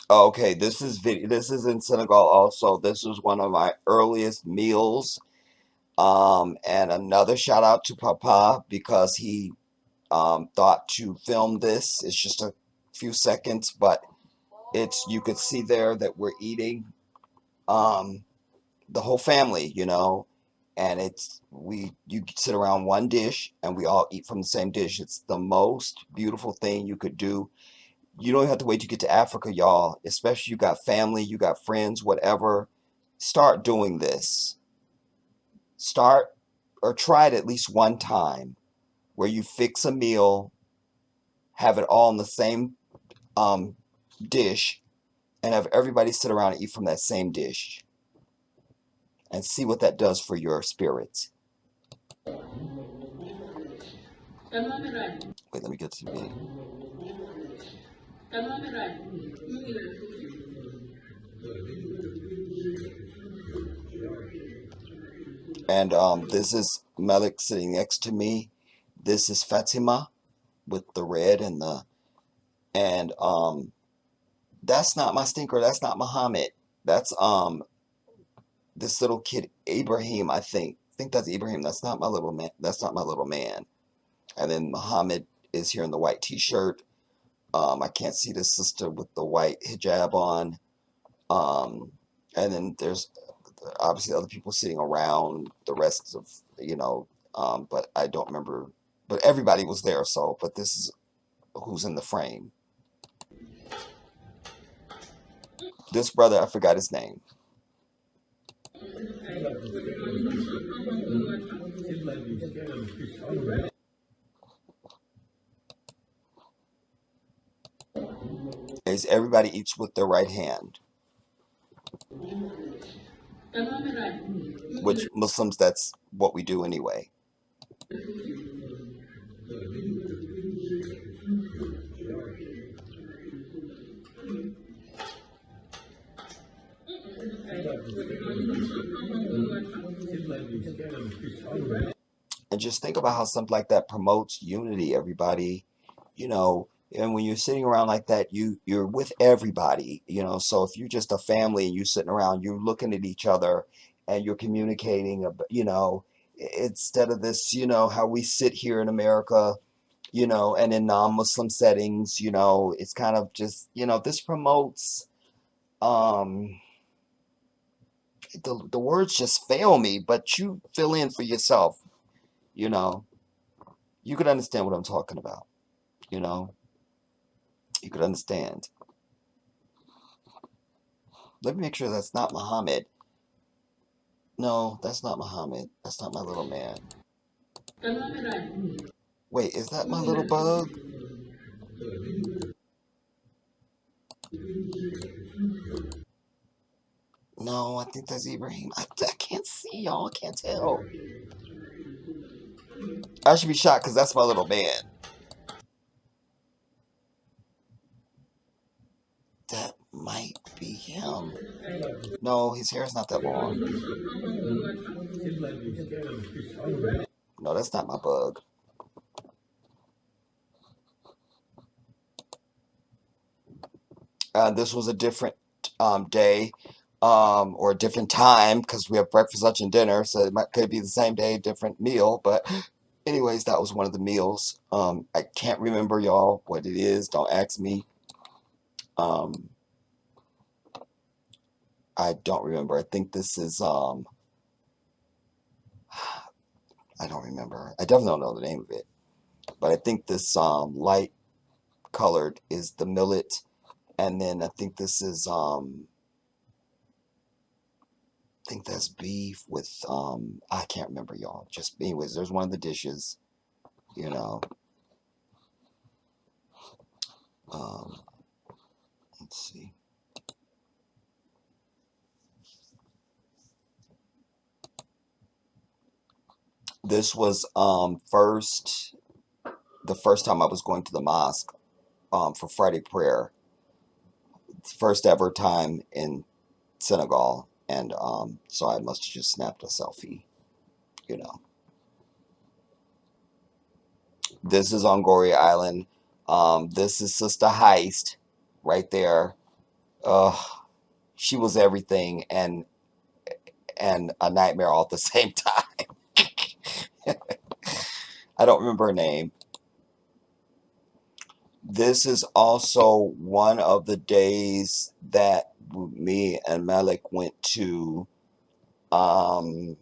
Okay, this is video. This is in Senegal also. This was one of my earliest meals. And another shout out to Papa because he thought to film this. It's just a few seconds, but you could see there that we're eating, the whole family, and you sit around one dish and we all eat from the same dish. It's the most beautiful thing you could do. You don't have to wait to get to Africa, y'all. Especially you got family, you got friends, whatever. Start doing this. Start or try it at least one time where you fix a meal, have it all in the same dish, and have everybody sit around and eat from that same dish. And see what that does for your spirits. Wait, let me get to me. And this is Malik sitting next to me. This is Fatima with the red and that's not my stinker. That's not Muhammad. That's this little kid Ibrahim. I think that's Ibrahim. That's not my little man. That's not my little man. And then Muhammad is here in the white T-shirt. I can't see the sister with the white hijab on. And then there's obviously other people sitting around the rest of, but I don't remember. But everybody was there, but this is who's in the frame. This brother, I forgot his name. Is everybody eats with their right hand. Which Muslims, that's what we do anyway. And just think about how something like that promotes unity, everybody. And when you're sitting around like that, you're with everybody, so if you're just a family and you're sitting around, you're looking at each other and you're communicating, instead of this, how we sit here in America, and in non-Muslim settings, it's kind of just, this promotes, the words just fail me, but you fill in for yourself, you could understand what I'm talking about, you could understand. Let me make sure that's not Muhammad. No, that's not Muhammad. That's not my little man. Wait, is that my little bug? No, I think that's Ibrahim. I can't see, y'all. I can't tell. I should be shocked because that's my little man. That might be him. No, his hair is not that long. No, that's not my bug. This was a different day, or a different time because we have breakfast, lunch, and dinner. So could be the same day, different meal. But anyways, that was one of the meals. I can't remember, y'all, what it is. Don't ask me. I don't remember. I think this is I don't remember. I definitely don't know the name of it. But I think this light colored is the millet, and then I think this is I think that's beef with I can't remember, y'all. Just anyways, there's one of the dishes, you know. Um let's see. This was the first time I was going to the mosque for Friday prayer. First ever time in Senegal, and so I must have just snapped a selfie, you know. This is on Goree Island. This is Sister Heist right there. She was everything and a nightmare all at the same time. I don't remember her name. This is also one of the days that me and Malik went to one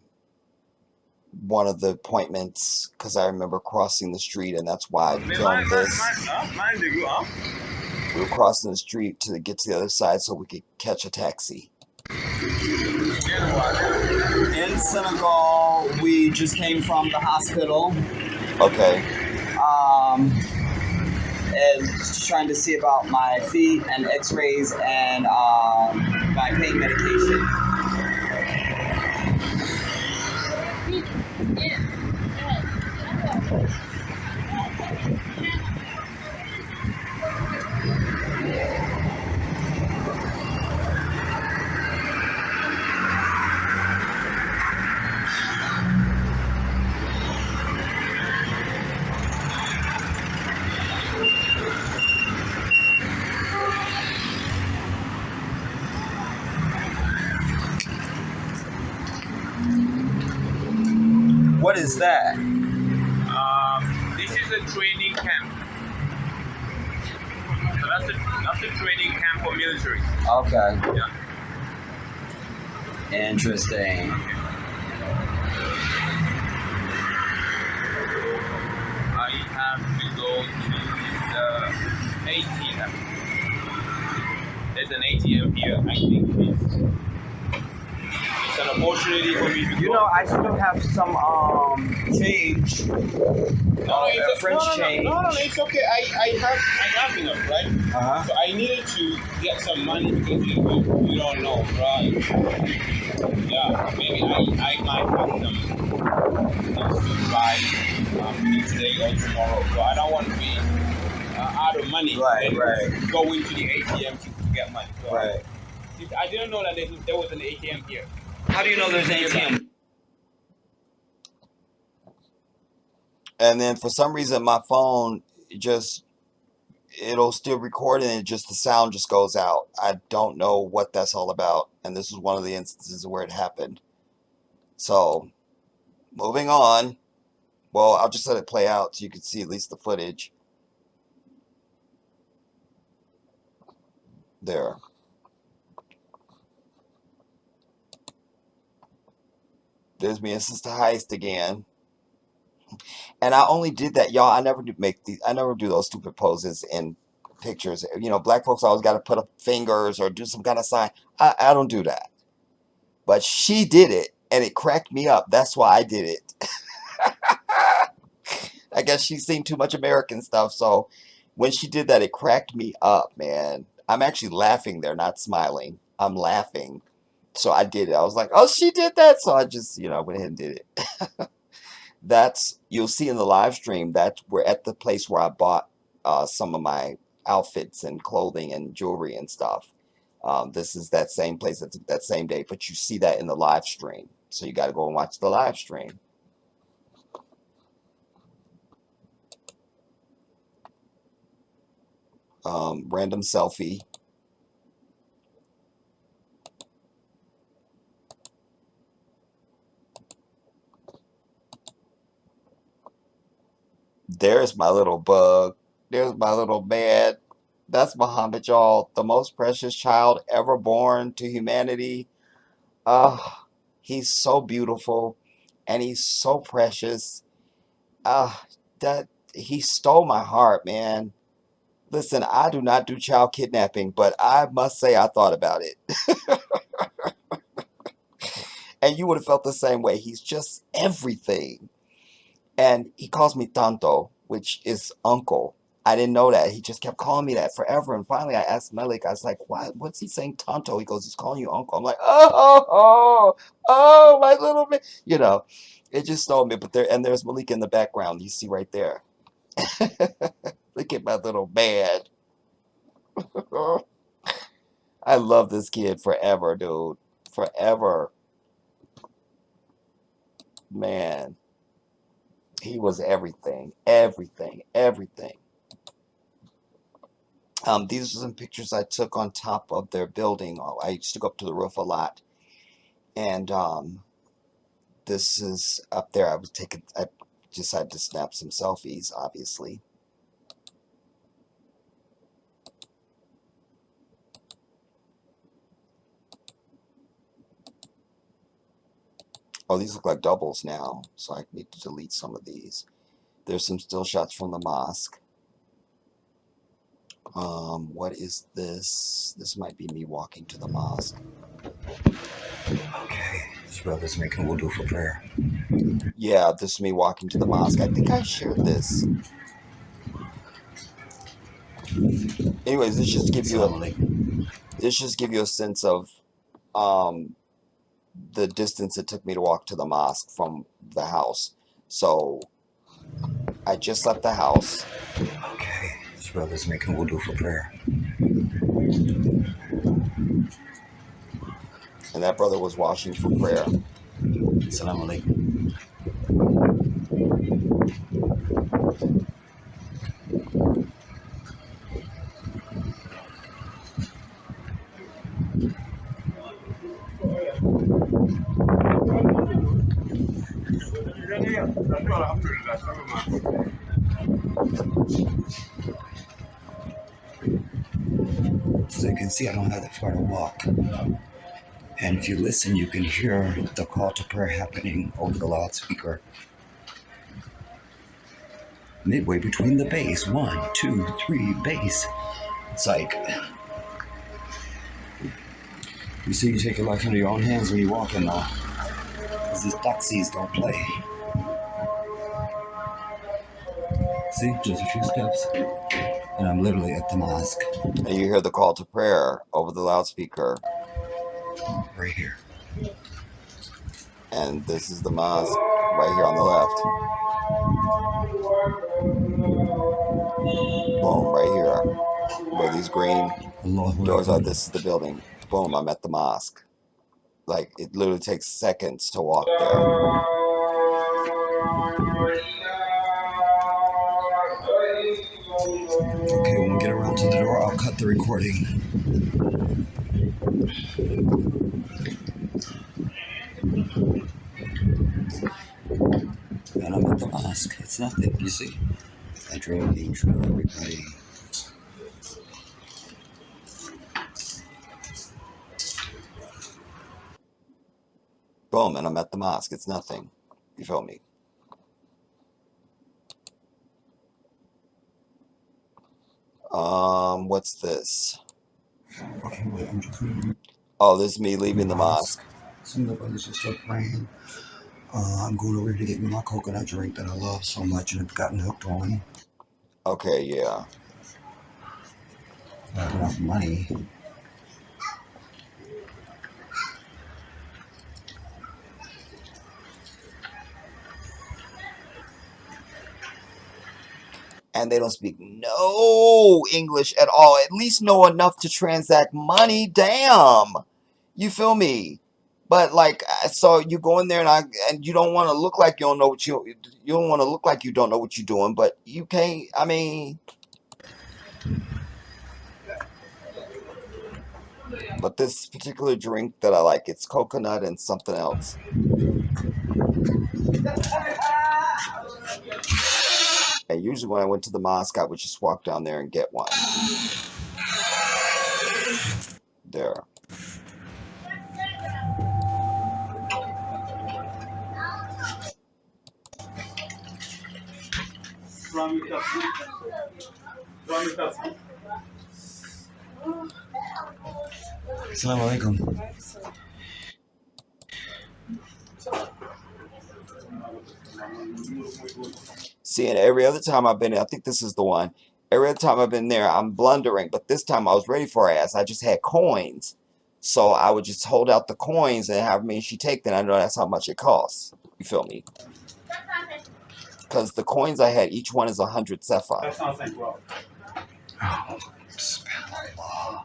of the appointments because I remember crossing the street, and that's why I filmed this. We were crossing the street to get to the other side so we could catch a taxi. In Senegal, we just came from the hospital. Okay. And trying to see about my feet and x-rays and my pain medication. What is that? This is a training camp. So that's a training camp for military. Okay. Yeah. Interesting. I have to go to the ATM. There's an ATM here. I think it's an opportunity for me to You go. know, I still have some change. French change. No, it's okay. I have enough, right? Uh-huh. So I needed to get some money because you don't know, right? Yeah, maybe I might have some things to buy today or tomorrow. So I don't want to be out of money. Right. Go into the ATM to get money. So Right. I didn't know that there was an ATM here. How do you know there's an ATM? And then for some reason my phone it'll still record and the sound just goes out. I don't know what that's all about, and this is one of the instances where it happened. So moving on. Well, I'll just let it play out so you can see at least the footage. There. There's me and Sister Heist again. And I only did that, y'all. I never do those stupid poses in pictures. You know, black folks always got to put up fingers or do some kind of sign. I don't do that. But she did it, and it cracked me up. That's why I did it. I guess she's seen too much American stuff, so when she did that, it cracked me up, man. I'm actually laughing there, not smiling. I'm laughing. So I did it. I was like, oh, she did that. So I just, went ahead and did it. You'll see in the live stream that we're at the place where I bought some of my outfits and clothing and jewelry and stuff. This is that same place, that same day, but you see that in the live stream. So you got to go and watch the live stream. Random selfie. There's my little bug. There's my little man. That's Muhammad, y'all, the most precious child ever born to humanity. Ah, he's so beautiful and he's so precious. Ah, that he stole my heart, man. Listen, I do not do child kidnapping, but I must say I thought about it. And you would have felt the same way. He's just everything. And he calls me Tanto, which is uncle. I didn't know that. He just kept calling me that forever. And finally I asked Melik, I was like, "Why? What's he saying, Tanto?" He goes, "He's calling you uncle." I'm like, oh, my little man. It just stole me. But there's Malik in the background. You see right there. Look at my little man. I love this kid forever, dude. Forever. Man. He was everything. Everything. Everything. These are some pictures I took on top of their building. I used to go up to the roof a lot. And this is up there. I decided to snap some selfies, obviously. Oh, these look like doubles now, so I need to delete some of these. There's some still shots from the mosque. What is this? This might be me walking to the mosque. Okay, this brother's making wudu for prayer. Yeah, this is me walking to the mosque. I think I shared this. Anyways, this just give you a sense of the distance it took me to walk to the mosque from the house. So I just left the house. Okay, this brother's making wudu for prayer. And that brother was washing for prayer. Assalamu alaikum. So you can see I don't have that far to walk. And if you listen, you can hear the call to prayer happening over the loudspeaker. Midway between the bass, 1, 2, 3, bass. It's like, you see, you take your life into your own hands when you walk in now. Because these taxis don't play. See, just a few steps, and I'm literally at the mosque. And you hear the call to prayer over the loudspeaker. Right here. And this is the mosque right here on the left. Boom, right here. Where these green doors are, this is the building. Boom, I'm at the mosque. Like, it literally takes seconds to walk there. Okay, when we get around to the door, I'll cut the recording. And I'm at the mosque. It's nothing, you see? I drove each for everybody. Boom, and I'm at the mosque. It's nothing. You feel me? What's this? Okay, wait, I'm just... Oh, this is me leaving the mosque. Some of the brothers just start praying. I'm going over here to get me my coconut drink that I love so much and I've gotten hooked on. Okay, yeah. I have enough money. And they don't speak no English at all. At least know enough to transact money. Damn. You feel me? But like, so you go in there and you don't want to look like you don't know what you don't want to look like you don't know what you're doing, but you can't. I mean, but this particular drink that I like, it's coconut and something else. And usually when I went to the mosque, I would just walk down there and get one. There. Assalamu alaikum. See, and every other time I've been there, I think this is the one. Every other time I've been there, I'm blundering. But this time I was ready for her ass. I just had coins. So I would just hold out the coins and however many she take, then I know that's how much it costs. You feel me? Because the coins I had, each one is 100 sefa. That sounds like well. Oh, subhanallah.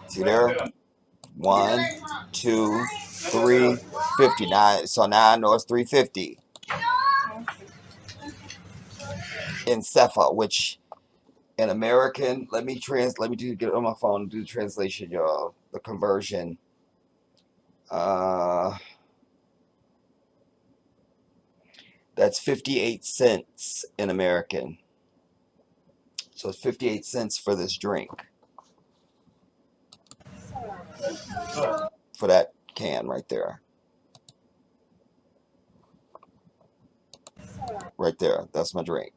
See there? 1, 2, 3, 59. So now I know it's 350 in sefa, which in American, let me get it on my phone and do the translation, y'all. The conversion. That's 58 cents in American. So it's 58 cents for this drink. For that can right there. Right there. That's my drink.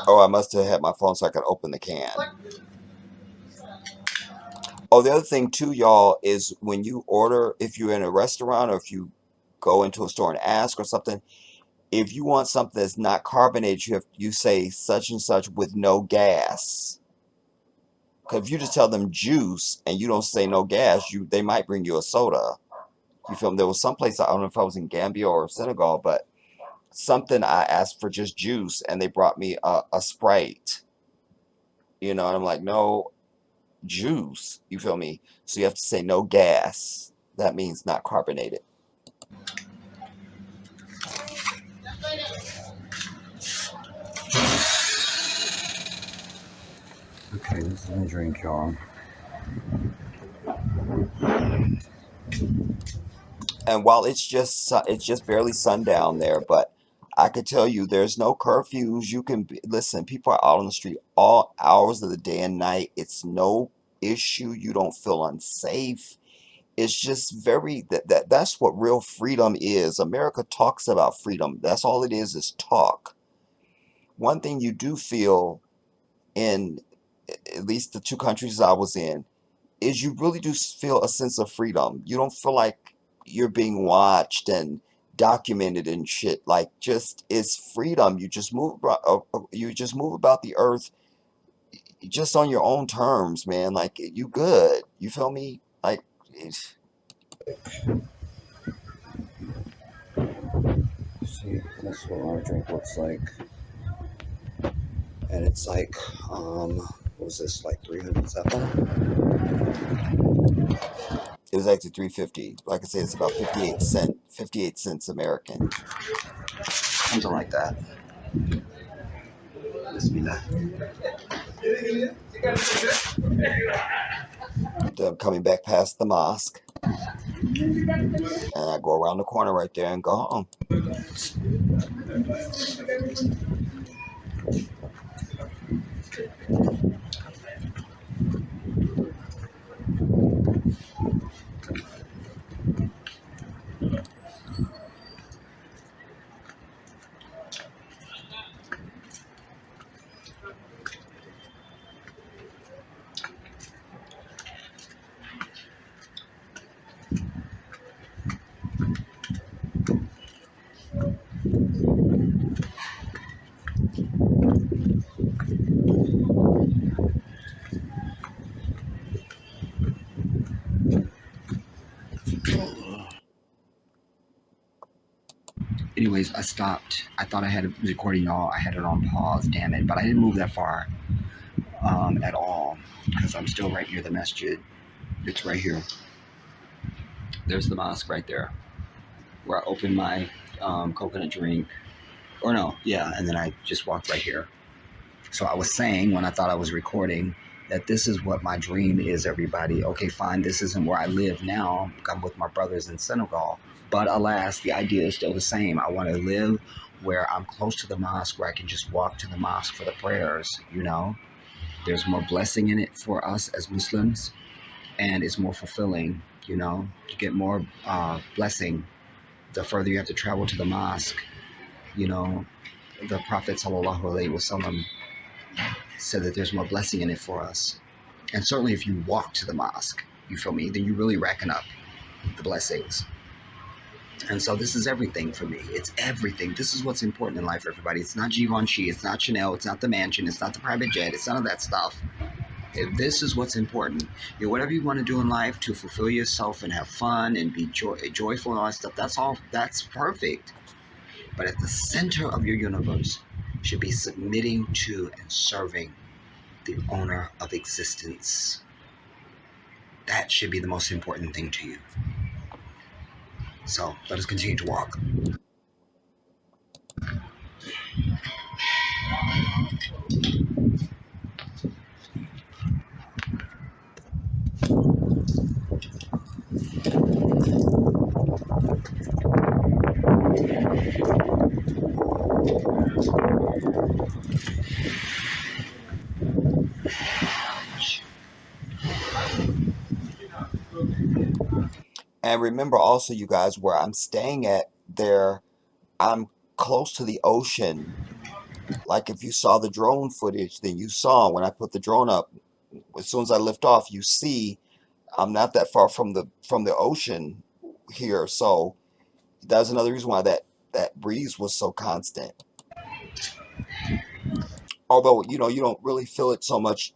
Oh, I must have had my phone so I could open the can. Oh, the other thing too, y'all, is when you order, if you're in a restaurant or if you go into a store and ask or something, if you want something that's not carbonated, you say such and such with no gas. Because if you just tell them juice and you don't say no gas, they might bring you a soda. You feel me? There was some place, I don't know if I was in Gambia or Senegal, but something I asked for just juice and they brought me a Sprite. And I'm like, no juice. You feel me? So you have to say no gas. That means not carbonated. Okay, this is my drink, y'all. And while it's just barely sundown there, but I could tell you there's no curfews. You can listen. People are out on the street all hours of the day and night. It's no issue. You don't feel unsafe. It's just that's what real freedom is. America talks about freedom. That's all it is talk. One thing you do feel in at least the two countries I was in is you really do feel a sense of freedom. You don't feel like you're being watched and documented and shit. Like, just it's freedom. You just move about the earth just on your own terms, man. Like, you good. You feel me? Like, See, that's what our drink looks like. And it's like, what was this, like 300 sefa? it was actually 350. Like I said, it's about 58 cents American. Something like that. Bismillah. I'm coming back past the mosque. And I go around the corner right there and go home. Anyways, I stopped. I thought I had it recording y'all. I had it on pause, damn it. But I didn't move that far at all because I'm still right near the masjid. It's right here. There's the mosque right there where I opened my coconut drink. Or no, yeah, and then I just walked right here. So I was saying when I thought I was recording that this is what my dream is, everybody. Okay, fine, this isn't where I live now. I'm with my brothers in Senegal. But alas, the idea is still the same. I want to live where I'm close to the mosque, where I can just walk to the mosque for the prayers, you know? There's more blessing in it for us as Muslims, and it's more fulfilling, you know? You get more blessing the further you have to travel to the mosque, you know? The Prophet sallallahu alaihi wasallam said that there's more blessing in it for us. And certainly if you walk to the mosque, you feel me, then you're really racking up the blessings. And so this is everything for me. It's everything. This is what's important in life, everybody. It's not Givenchy, it's not Chanel, it's not the mansion, it's not the private jet, it's none of that stuff. This is what's important. You know, whatever you want to do in life to fulfill yourself and have fun and be joyful and all that stuff, that's perfect. But at the center of your universe should be submitting to and serving the owner of existence. That should be the most important thing to you. So let us continue to walk. And remember also, you guys, where I'm staying at there, I'm close to the ocean. Like if you saw the drone footage, then you saw when I put the drone up, as soon as I lift off, you see I'm not that far from the ocean here. So that's another reason why that breeze was so constant. Although, you know, you don't really feel it so much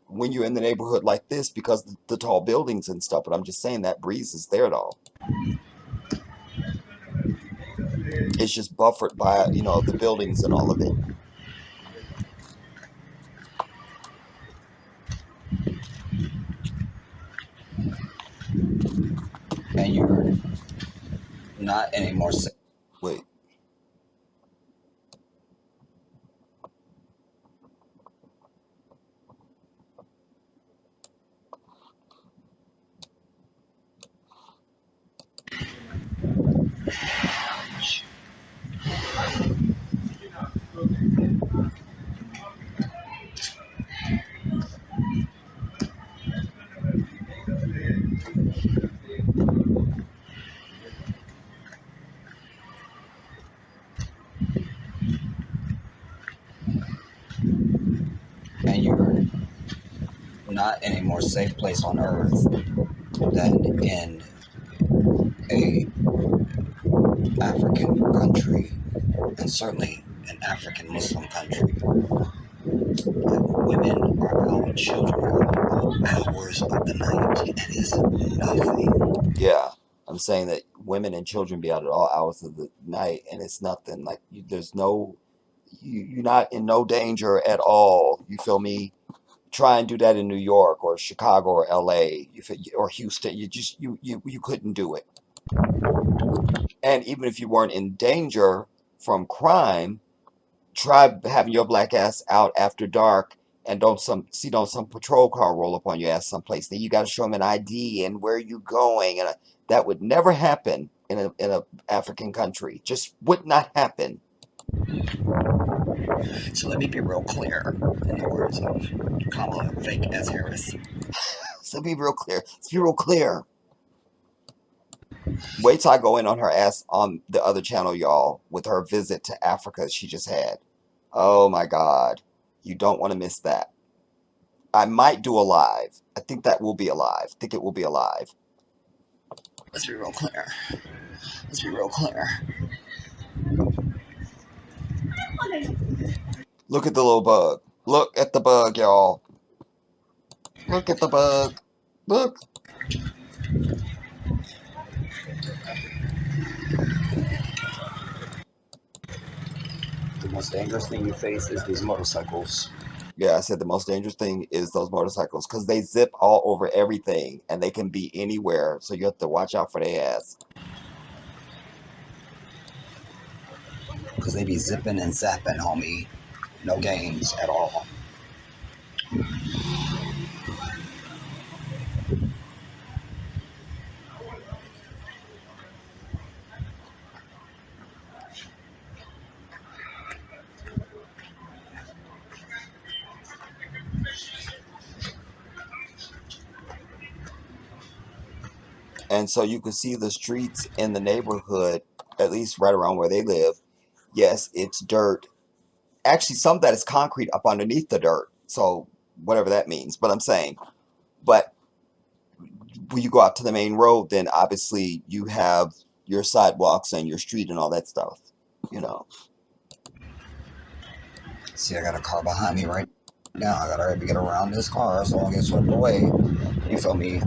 when you're in the neighborhood like this because the tall buildings and stuff. But I'm just saying that breeze is there though. It's just buffered by, you know, the buildings and all of it. And you're not anymore. Wait. And you're not in a more safe place on earth than in a African country, and certainly an African Muslim country. Women are out, children are out hours of the night, and it's nothing. Yeah, I'm saying that women and children be out at all hours of the night, and it's nothing. Like there's no, you're not in no danger at all. You feel me? Try and do that in New York or Chicago or L.A. Or Houston. You couldn't do it. And even if you weren't in danger from crime, try having your black ass out after dark and don't some patrol car roll up on your ass someplace. Then you got to show them an ID and where you going, and that would never happen in a African country. Just would not happen. So let me be real clear, in the words of Kamala Fake as Harris. So be real clear. Let's be real clear. Wait till I go in on her ass on the other channel, y'all, with her visit to Africa she just had. Oh my God. You don't want to miss that. I might do a live. I think that will be a live. I think it will be a live. Let's be real clear. Let's be real clear. Look at the little bug. Look at the bug, y'all. Look at the bug. Look. The most dangerous thing you face is these motorcycles. Yeah, I said the most dangerous thing is those motorcycles because they zip all over everything and they can be anywhere. So you have to watch out for their ass. Because they be zipping and zapping, homie. No gains at all. And so you can see the streets in the neighborhood, at least right around where they live. Yes, it's dirt. Actually, some of that is concrete up underneath the dirt. So whatever that means. But I'm saying, but when you go out to the main road, then obviously you have your sidewalks and your street and all that stuff, you know. See, I got a car behind me right now. I gotta get around this car so I don't get swept away. You feel me?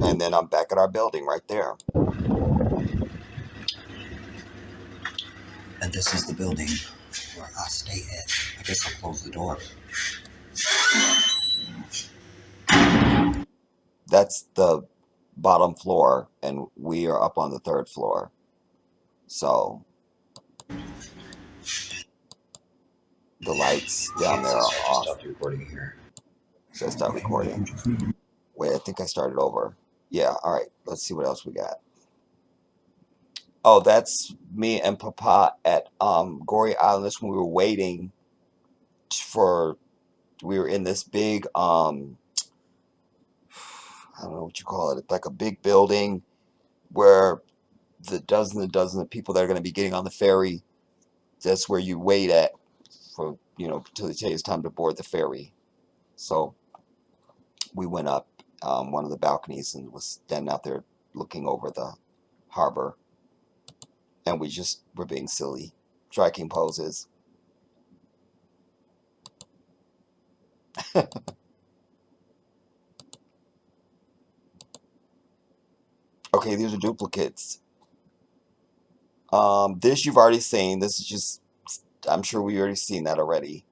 And then I'm back at our building right there. And this is the building where I stay at. I guess I'll close the door. That's the bottom floor, and we are up on the 3rd floor. So the lights down there are off. Stop recording here. Should I start recording? Wait, I think I started over. Yeah, all right. Let's see what else we got. Oh, that's me and Papa at Goree Island. That's when we were waiting for. We were in this big I don't know what you call it. It's like a big building where the dozen of people that are going to be getting on the ferry. That's where you wait at for, you know, until they tell you it's time to board the ferry. So we went up one of the balconies and was standing out there looking over the harbor. And we just were being silly, striking poses. Okay, these are duplicates. This you've already seen. This is just, I'm sure we already seen that already.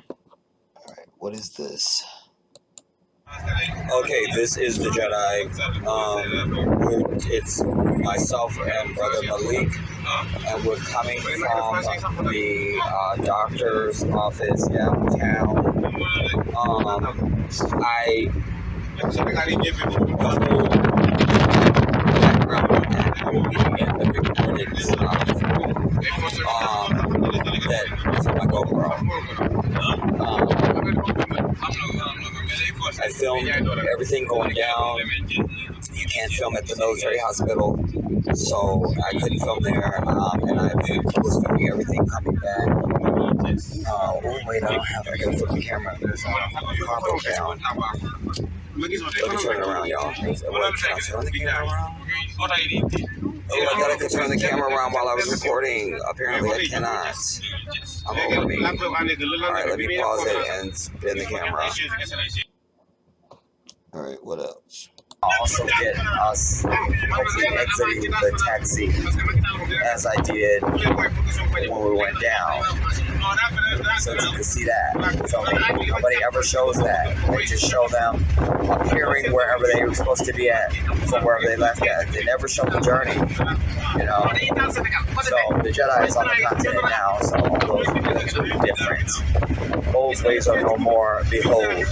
All right, what is this? Okay, this is the Jedi. It's myself and Brother Malik, and we're coming from the doctor's office downtown. I that's my GoPro. I filmed everything going down. You can't film at the military hospital, so I couldn't film there. And I was filming everything coming back. Oh wait, I don't have it. I gotta flip the camera. There's a car broke down. Let me turn it around, y'all. Can I turn the camera around? Oh my god, I could turn the camera around while I was recording. Apparently I cannot. I'm over me. Alright, let me pause it and spin the camera. Alright, what else? Also get us hopefully exiting the taxi as I did when we went down. So you can see that. So nobody ever shows that. They just show them appearing wherever they were supposed to be at from wherever they left at. They never show the journey, you know. So the Jedi is on the continent now, so all those will be different. Old ways are no more. Behold,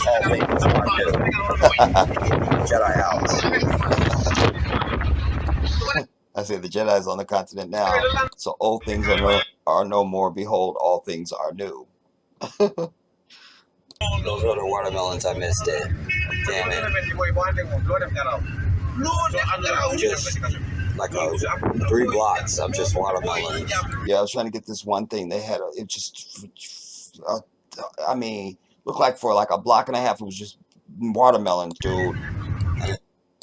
all things are new. Jedi out. I say the Jedi is on the continent now, so old things are no more. Behold, all things are new. Those were the watermelons. I missed it. Damn it. Just like 3 blocks of just watermelons. Yeah, I was trying to get this one thing. They had it just, I mean, looked like for like a block and a half, it was just watermelons, dude.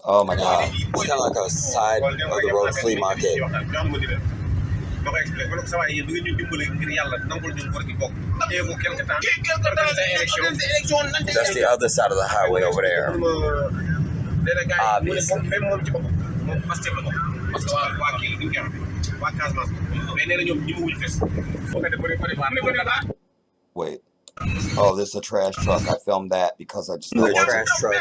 Oh my god. It's kind of like a side of the road flea market. That's the other side of the highway over there. Obviously. Pastef la ko parce que waa kii duñ kenn waa Casamance mais nee na ñoom ñi mu wuñ fes foo nga def bëri Wait. Oh, this is a trash truck. I filmed that because I just The thought, well, trash truck.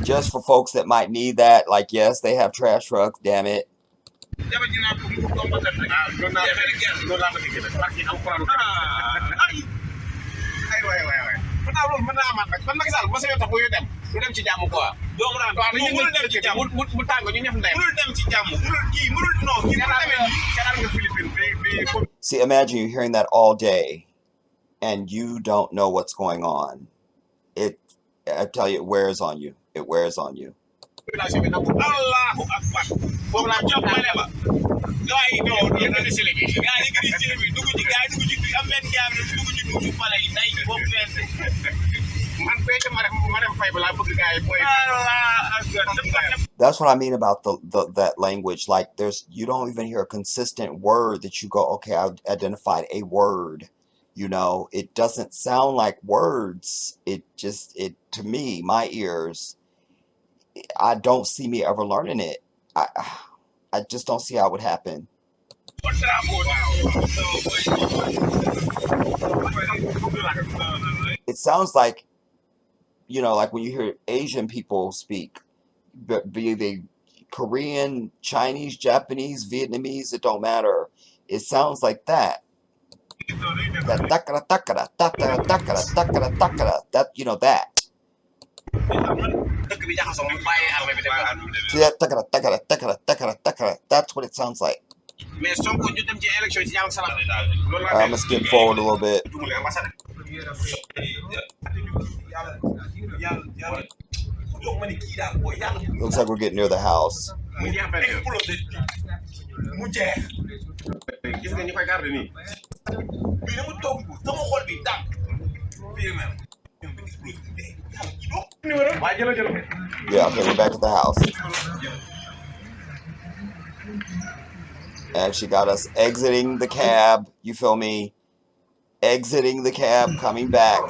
just for folks that might need that, like, yes, they have trash trucks, damn it. See, imagine you're hearing that all day and you don't know what's going on. I tell you, it wears on you. It wears on you. That's what I mean about that language. Like, you don't even hear a consistent word that you go, okay, I identified a word. You know, it doesn't sound like words. It to me, my ears, I don't see me ever learning it. I just don't see how it would happen. It sounds like, like when you hear Asian people speak, be they Korean, Chinese, Japanese, Vietnamese, it don't matter. It sounds like that. That takara takara takara takara takara takara. That that. See that takara takara takara takara takara. That's what it sounds like. I'm gonna skip forward a little bit. Looks like we're getting near the house. Yeah, okay, we're back at the house. And she got us exiting the cab. You feel me? Exiting the cab, coming back.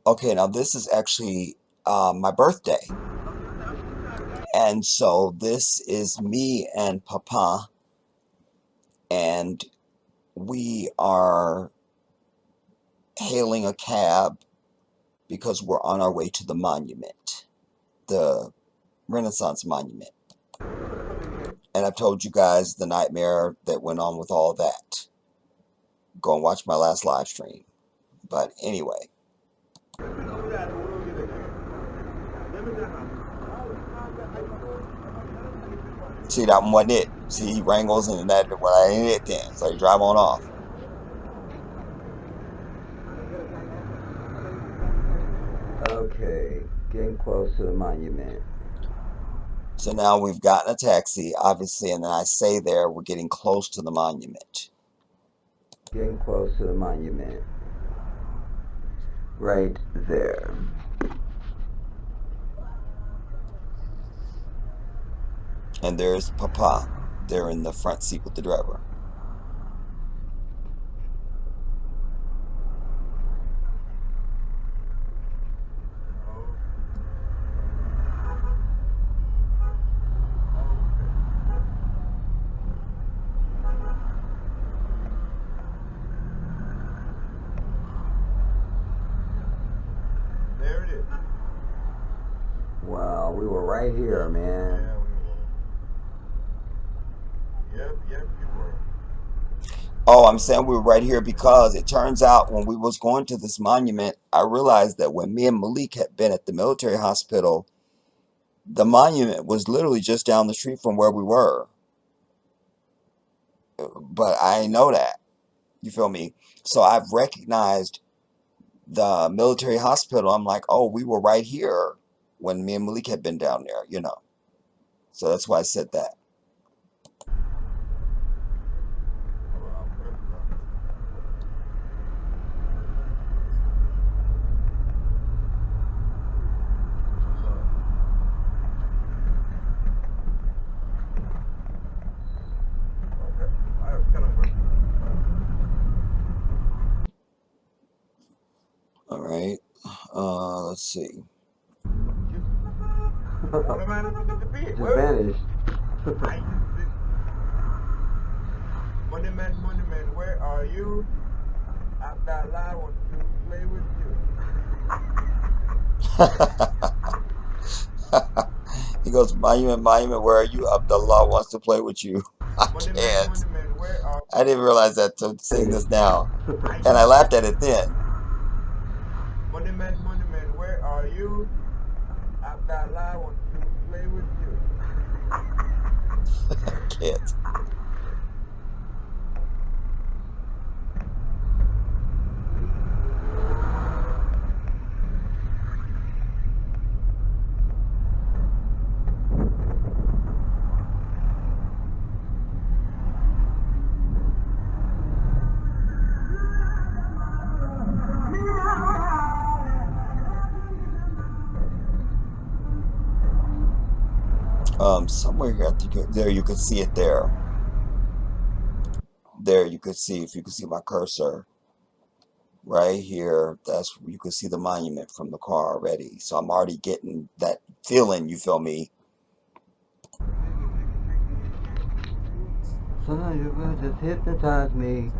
Okay, now this is actually my birthday. And so this is me and Papa. And we are hailing a cab because we're on our way to the monument, the Renaissance Monument. And I've told you guys the nightmare that went on with all that. Go and watch my last live stream. But anyway. See, that one wasn't it. See, he wrangles and that, well, I ain't it then. So you drive on off. Okay, getting close to the monument. So now we've gotten a taxi, obviously, and then I say there, we're getting close to the monument. Getting close to the monument. Right there. And there's Papa. They're in the front seat with the driver. There it is. Wow, we were right here, man. Yep, you were. Oh, I'm saying we were right here because it turns out when we was going to this monument, I realized that when me and Malik had been at the military hospital, the monument was literally just down the street from where we were. But I didn't know that. You feel me? So I've recognized the military hospital. I'm like, oh, we were right here. when me and Malik had been down there, you know. So that's why I said that. All right. Let's see. Just vanished. Money man, where are you? Abdallah wants to play with you. He goes, Monument, where are you? Abdullah wants to play with you. I can't. Where are I didn't realize that to sing this now. And I laughed at it then. Money man, where are you? Abdallah wants to play with you. I can't. Somewhere here, I think there you could see it there. There you could see, if you could see my cursor right here, that's you could see the monument from the car already. So I'm already getting that feeling, you feel me? Sometimes you can just hypnotize me.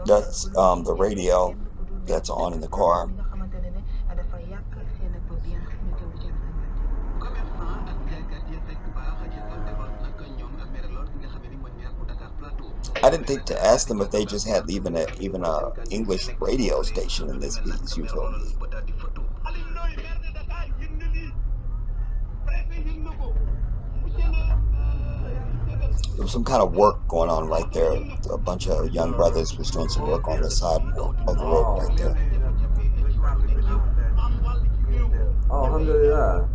That's the radio that's on in the car. I didn't think to ask them if they just had even a English radio station in this piece, you feel me? There was some kind of work going on right there. A bunch of young brothers was doing some work on the sidewalk of the road right there. Oh, alhamdulillah.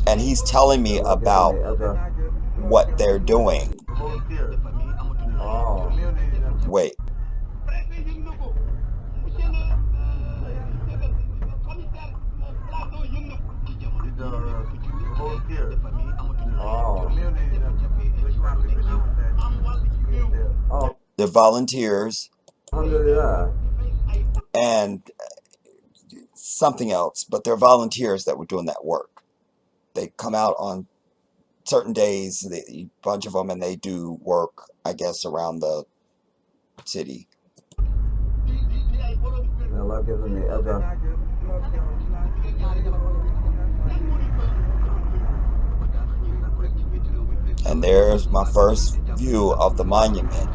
And he's telling me about what they're doing. Oh. Wait. Oh. They're volunteers. Alhamdulillah. And something else, but they're volunteers that were doing that work. They come out on certain days, a bunch of them, and they do work, I guess, around the city. Allah gives them the other. And there's my first view of the monument,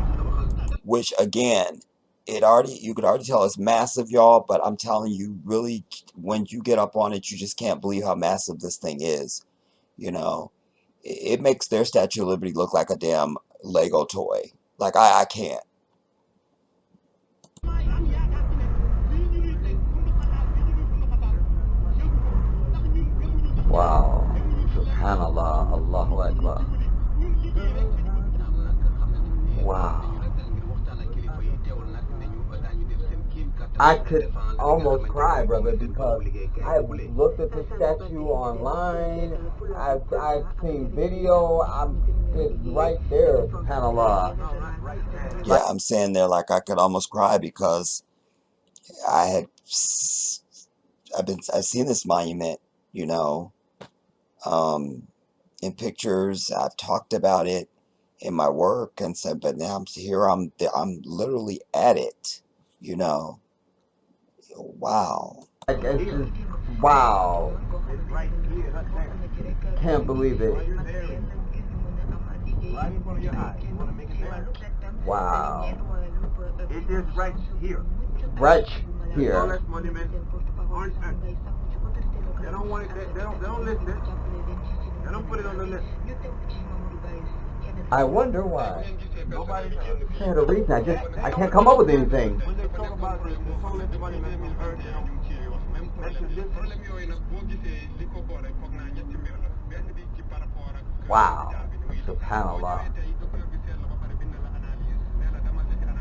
which again, you could already tell it's massive, y'all, but I'm telling you, really, when you get up on it, you just can't believe how massive this thing is. You know, it makes their Statue of Liberty look like a damn Lego toy. Like, I can't. Wow. Subhanallah. Allahu Akbar. Wow. I could almost cry, brother, because I've looked at the statue online, I've seen video, it's right there, subhanallah. Yeah, I'm saying there like I could almost cry because I've seen this monument, you know, in pictures. I've talked about it in my work and said, but now I'm literally at it, you know. Wow. Like, it's just, wow. Can't believe it. right in front of your eyes. You want to make it there? Wow. It is right here. Right The here. tallest monument on earth. They don't want it. They don't list it. They don't put it on the list. I wonder why. Nobody. I had a reason. I can't come up with anything. When they talk about the tallest monument on earth, they don't mention this. Wow. SubhanAllah.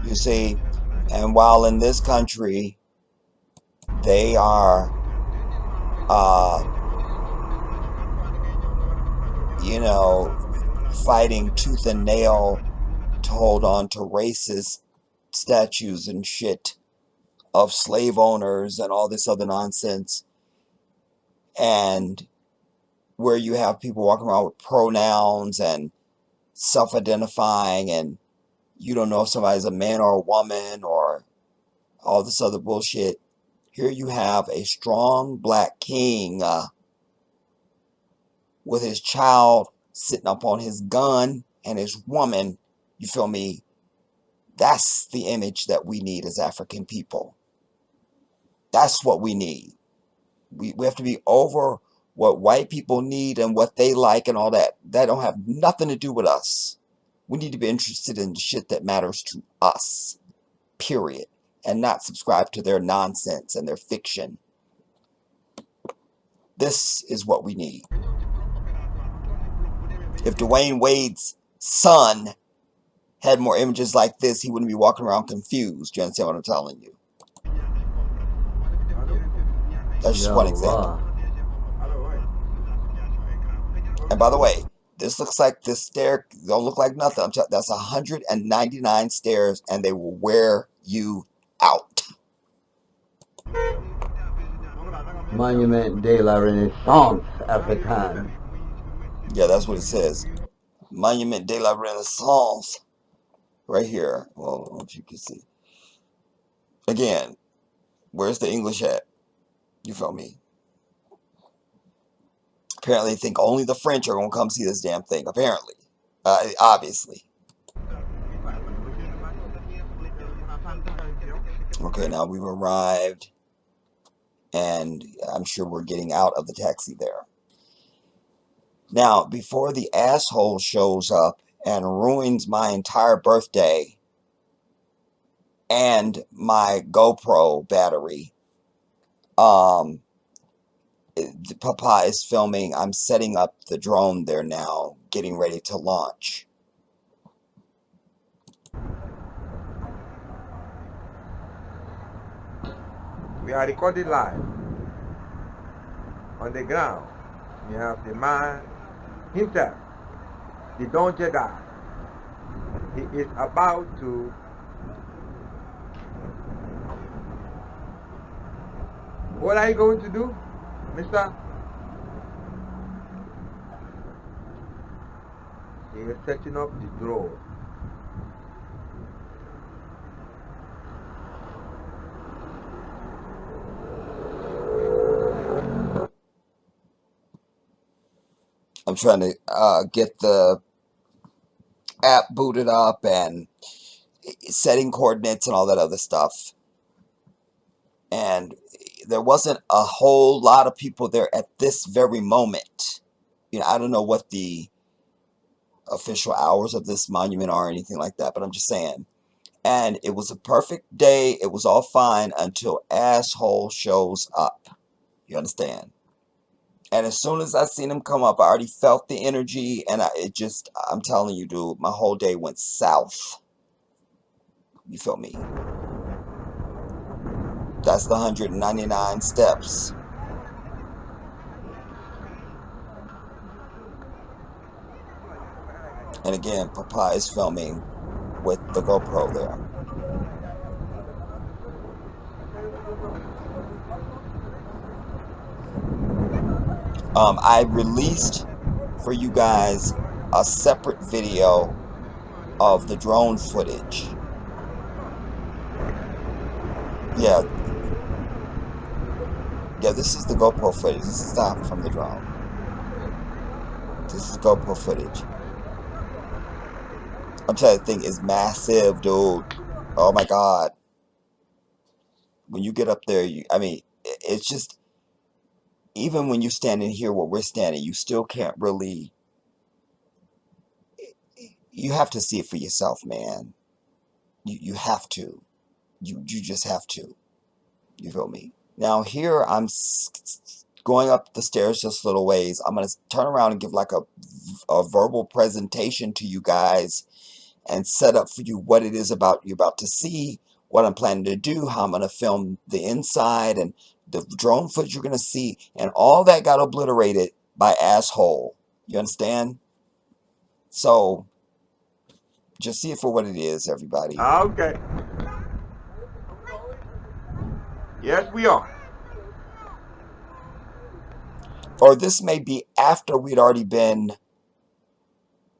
You see, and while in this country, they are, you know, fighting tooth and nail to hold on to racist statues and shit of slave owners and all this other nonsense, and where you have people walking around with pronouns and self-identifying, and you don't know if somebody's a man or a woman or all this other bullshit. Here you have a strong black king with his child sitting up on his gun and his woman. You feel me? That's the image that we need as African people. That's what we need. We have to be over what white people need and what they like and all that. That don't have nothing to do with us. We need to be interested in shit that matters to us. Period. And not subscribe to their nonsense and their fiction. This is what we need. If Dwayne Wade's son had more images like this, he wouldn't be walking around confused. You understand what I'm telling you? That's just one example. And by the way, this looks like this stair don't look like nothing. That's 199 stairs, and they will wear you out. Monument de la Renaissance Africaine. Yeah, that's what it says. Monument de la Renaissance. Right here. Well, if you can see. Again, where's the English at? You feel me? Apparently, they think only the French are going to come see this damn thing. Apparently. Obviously. Okay, now we've arrived. And I'm sure we're getting out of the taxi there. Now, before the asshole shows up and ruins my entire birthday and my GoPro battery, Papa is filming. I'm setting up the drone there now, getting ready to launch. We are recorded live. On the ground, we have the man himself, the Don Jedi. He is about to what are you going to do, mister? He is setting up the drone. I'm trying to get the app booted up and setting coordinates and all that other stuff. And there wasn't a whole lot of people there at this very moment. You know, I don't know what the official hours of this monument are or anything like that, but I'm just saying. And it was a perfect day. It was all fine until asshole shows up. You understand? And as soon as I seen him come up, I already felt the energy, and I'm telling you, dude, my whole day went south. You feel me? That's the 199 steps. And again, Papa is filming with the GoPro there. I released for you guys a separate video of the drone footage. Yeah, this is the GoPro footage. This is not from the drone. This is GoPro footage. I'm telling you, the thing is massive, dude. Oh my God. When you get up there, I mean, it's just, even when you're standing here where we're standing, you still can't really, you have to see it for yourself, man. You have to. You just have to. You feel me? Now here I'm going up the stairs just a little ways. I'm going to turn around and give like a verbal presentation to you guys and set up for you what it is about you're about to see, what I'm planning to do, how I'm going to film the inside, and the drone footage you're going to see, and all that got obliterated by asshole. You understand? So just see it for what it is, everybody. Okay. Yes, we are. Or this may be after we'd already been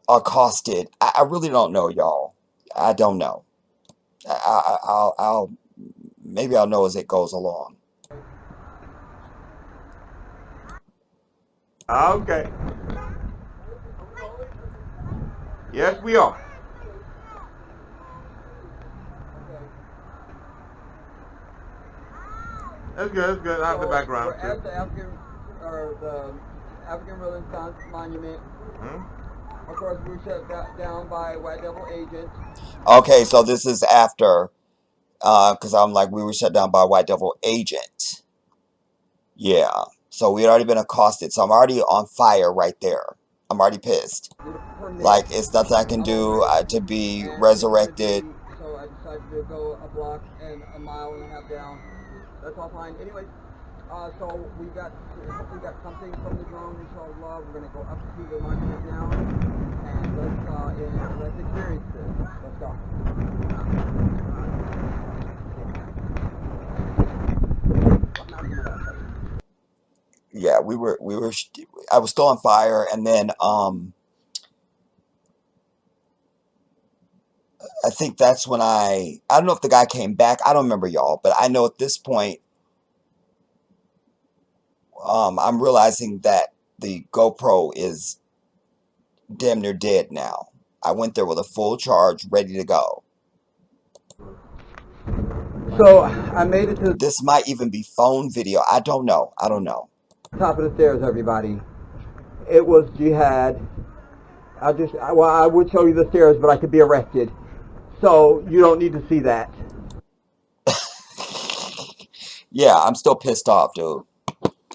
accosted. I really don't know, y'all. I don't know. I'll maybe I'll know as it goes along. Okay. Yes, we are. That's good. That's good. I have the background We're at too. the African Renaissance Monument. Hmm? Of course, we were shut down by White Devil agents. Okay, so this is after, because I'm like, we were shut down by a White Devil agent. Yeah, so we had already been accosted, so I'm already on fire right there. I'm already pissed. Like, it's nothing I can do to be resurrected. So I decided to go a block and a mile and a half down. That's all fine. Anyway, so we got something from the drone. Inshallah, we're gonna go up to the monument now, and let's experience this. Let's go. Yeah, I was still on fire, and then I think that's when I don't know if the guy came back. I don't remember, y'all, but I know at this point, I'm realizing that the GoPro is damn near dead now. I went there with a full charge, ready to go. So I made it to This might even be phone video. I don't know. I don't know. the top of the stairs, everybody. It was jihad. I would show you the stairs, but I could be arrested. So you don't need to see that. Yeah, I'm still pissed off, dude.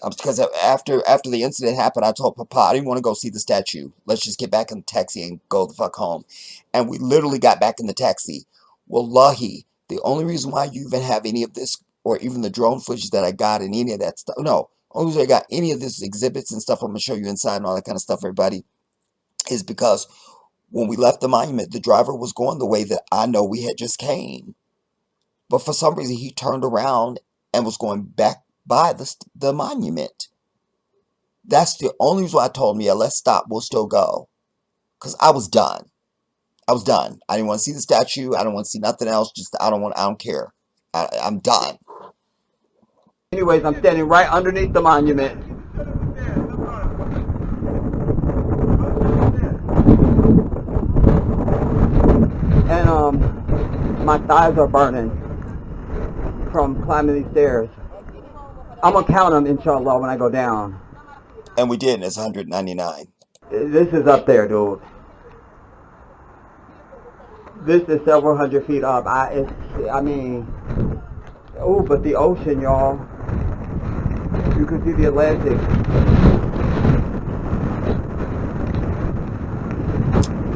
Because after the incident happened, I told Papa I didn't want to go see the statue. Let's just get back in the taxi and go the fuck home. And we literally got back in the taxi. Wallahi, the only reason why you even have any of this, or even the drone footage that I got and any of that stuff, no, only reason I got any of this exhibits and stuff I'm gonna show you inside and all that kind of stuff, everybody, is because when we left the monument, the driver was going the way that I know we had just came. But for some reason, he turned around and was going back by the monument. That's the only reason why I told him, yeah, let's stop. We'll still go. Because I was done. I was done. I didn't want to see the statue. I don't want to see nothing else. Just, I don't care. I'm done. Anyways, I'm standing right underneath the monument. And my thighs are burning from climbing these stairs. I'm gonna count them, inshallah, when I go down. And we did, and it's 199. This is up there, dude. This is several hundred feet up. I mean, oh, but the ocean, y'all. You can see the Atlantic.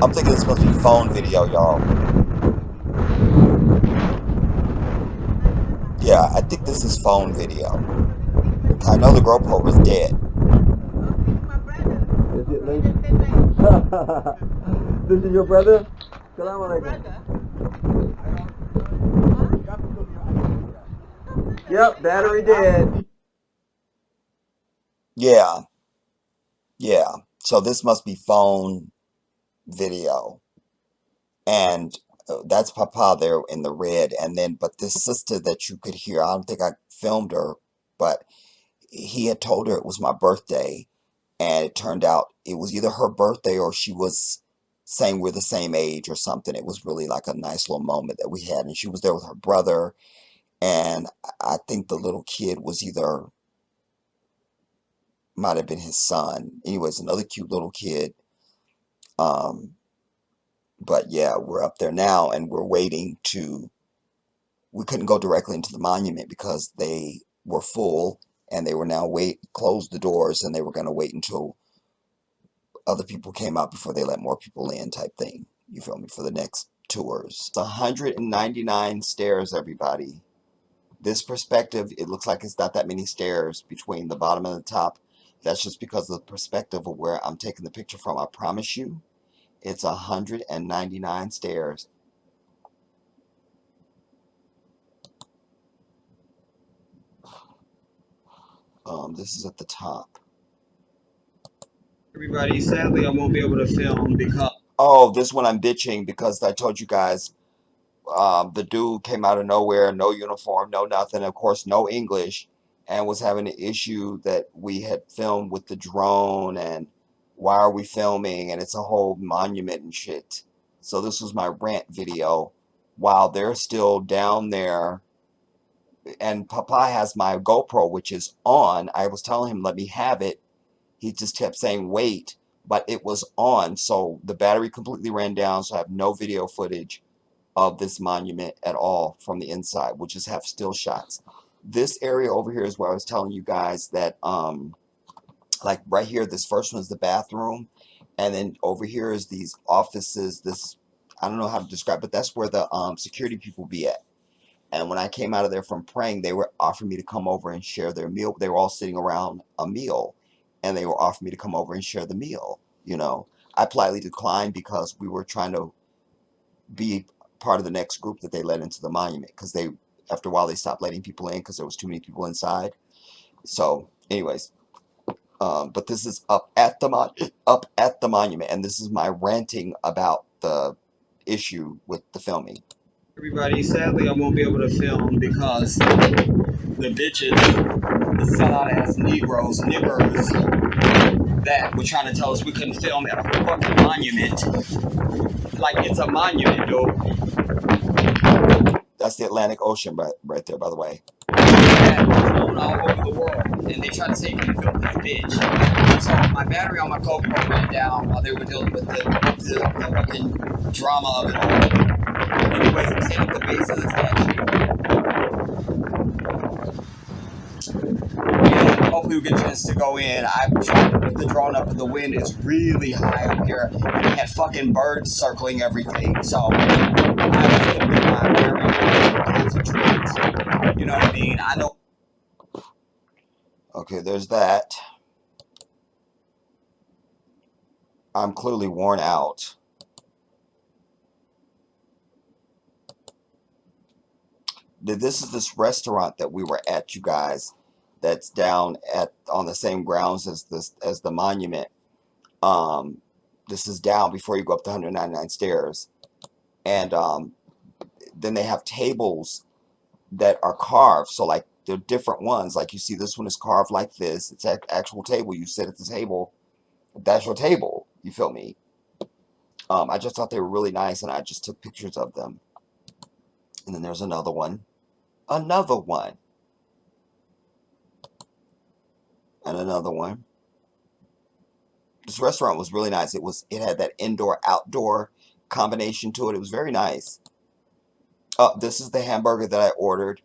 I'm thinking it's supposed to be phone video, y'all. Yeah, I think this is phone video. I know the GoPro was dead. Is it Link? This is your brother? Salam alaikum. Yep, battery dead. Yeah. Yeah. So this must be phone video. And that's Papa there in the red. And then, but this sister that you could hear, I don't think I filmed her, but he had told her it was my birthday. And it turned out it was either her birthday or she was saying we're the same age or something. It was really like a nice little moment that we had. And she was there with her brother. And I think the little kid was either, might have been his son. Anyways, another cute little kid. But yeah, we're up there now and we're waiting to, we couldn't go directly into the monument because they were full and they were now closed the doors and they were going to wait until other people came out before they let more people in type thing. You feel me? For the next tours. It's 199 stairs, everybody. This perspective, it looks like it's not that many stairs between the bottom and the top. That's just because of the perspective of where I'm taking the picture from. I promise you, it's 199 stairs. This is at the top. Everybody, sadly, I won't be able to film because... Oh, this one I'm bitching because I told you guys, the dude came out of nowhere, no uniform, no nothing, of course, no English, and was having an issue that we had filmed with the drone, and why are we filming, and it's a whole monument and shit. So this was my rant video while they're still down there, and Papa has my GoPro, which is on. I was telling him, let me have it. He just kept saying, wait, but it was on, so the battery completely ran down, so I have no video footage of this monument at all from the inside. We'll just have still shots. This area over here is where I was telling you guys that, like right here, this first one is the bathroom, and then over here is these offices. This, I don't know how to describe, but that's where the security people be at. And when I came out of there from praying, they were offering me to come over and share their meal. They were all sitting around a meal, and they were offering me to come over and share the meal. You know, I politely declined because we were trying to be part of the next group that they let into the monument, because they, after a while, they stopped letting people in because there was too many people inside. So, anyways, but this is up at the monument, and this is my ranting about the issue with the filming. Everybody, sadly, I won't be able to film because the bitches, the sellout ass niggers, that were trying to tell us we couldn't film at a fucking monument. Like, it's a monument, dude. That's the Atlantic Ocean right there, by the way. That was known all over the world, and they tried to say you can film this bitch. So my battery on my GoPro ran down while they were dealing with the fucking drama of it all. Anyways, I'm standing at the base of the statue. And hopefully we get a chance to go in. I'm trying to put the drone up in the wind. It's really high up here. And they had fucking birds circling everything. So I was hoping my battery would concentrate. You know what I mean? I know. Okay, there's that. I'm clearly worn out. This is this restaurant that we were at, you guys, that's down on the same grounds as the monument. This is down before you go up the 199 stairs, and then they have tables that are carved. So like they're different ones. Like you see, this one is carved like this. It's an actual table. You sit at the table. That's your table. You feel me? I just thought they were really nice, and I just took pictures of them. And then there's another one. Another one. And another one. This restaurant was really nice. It had that indoor-outdoor combination to it. It was very nice. This is the hamburger that I ordered.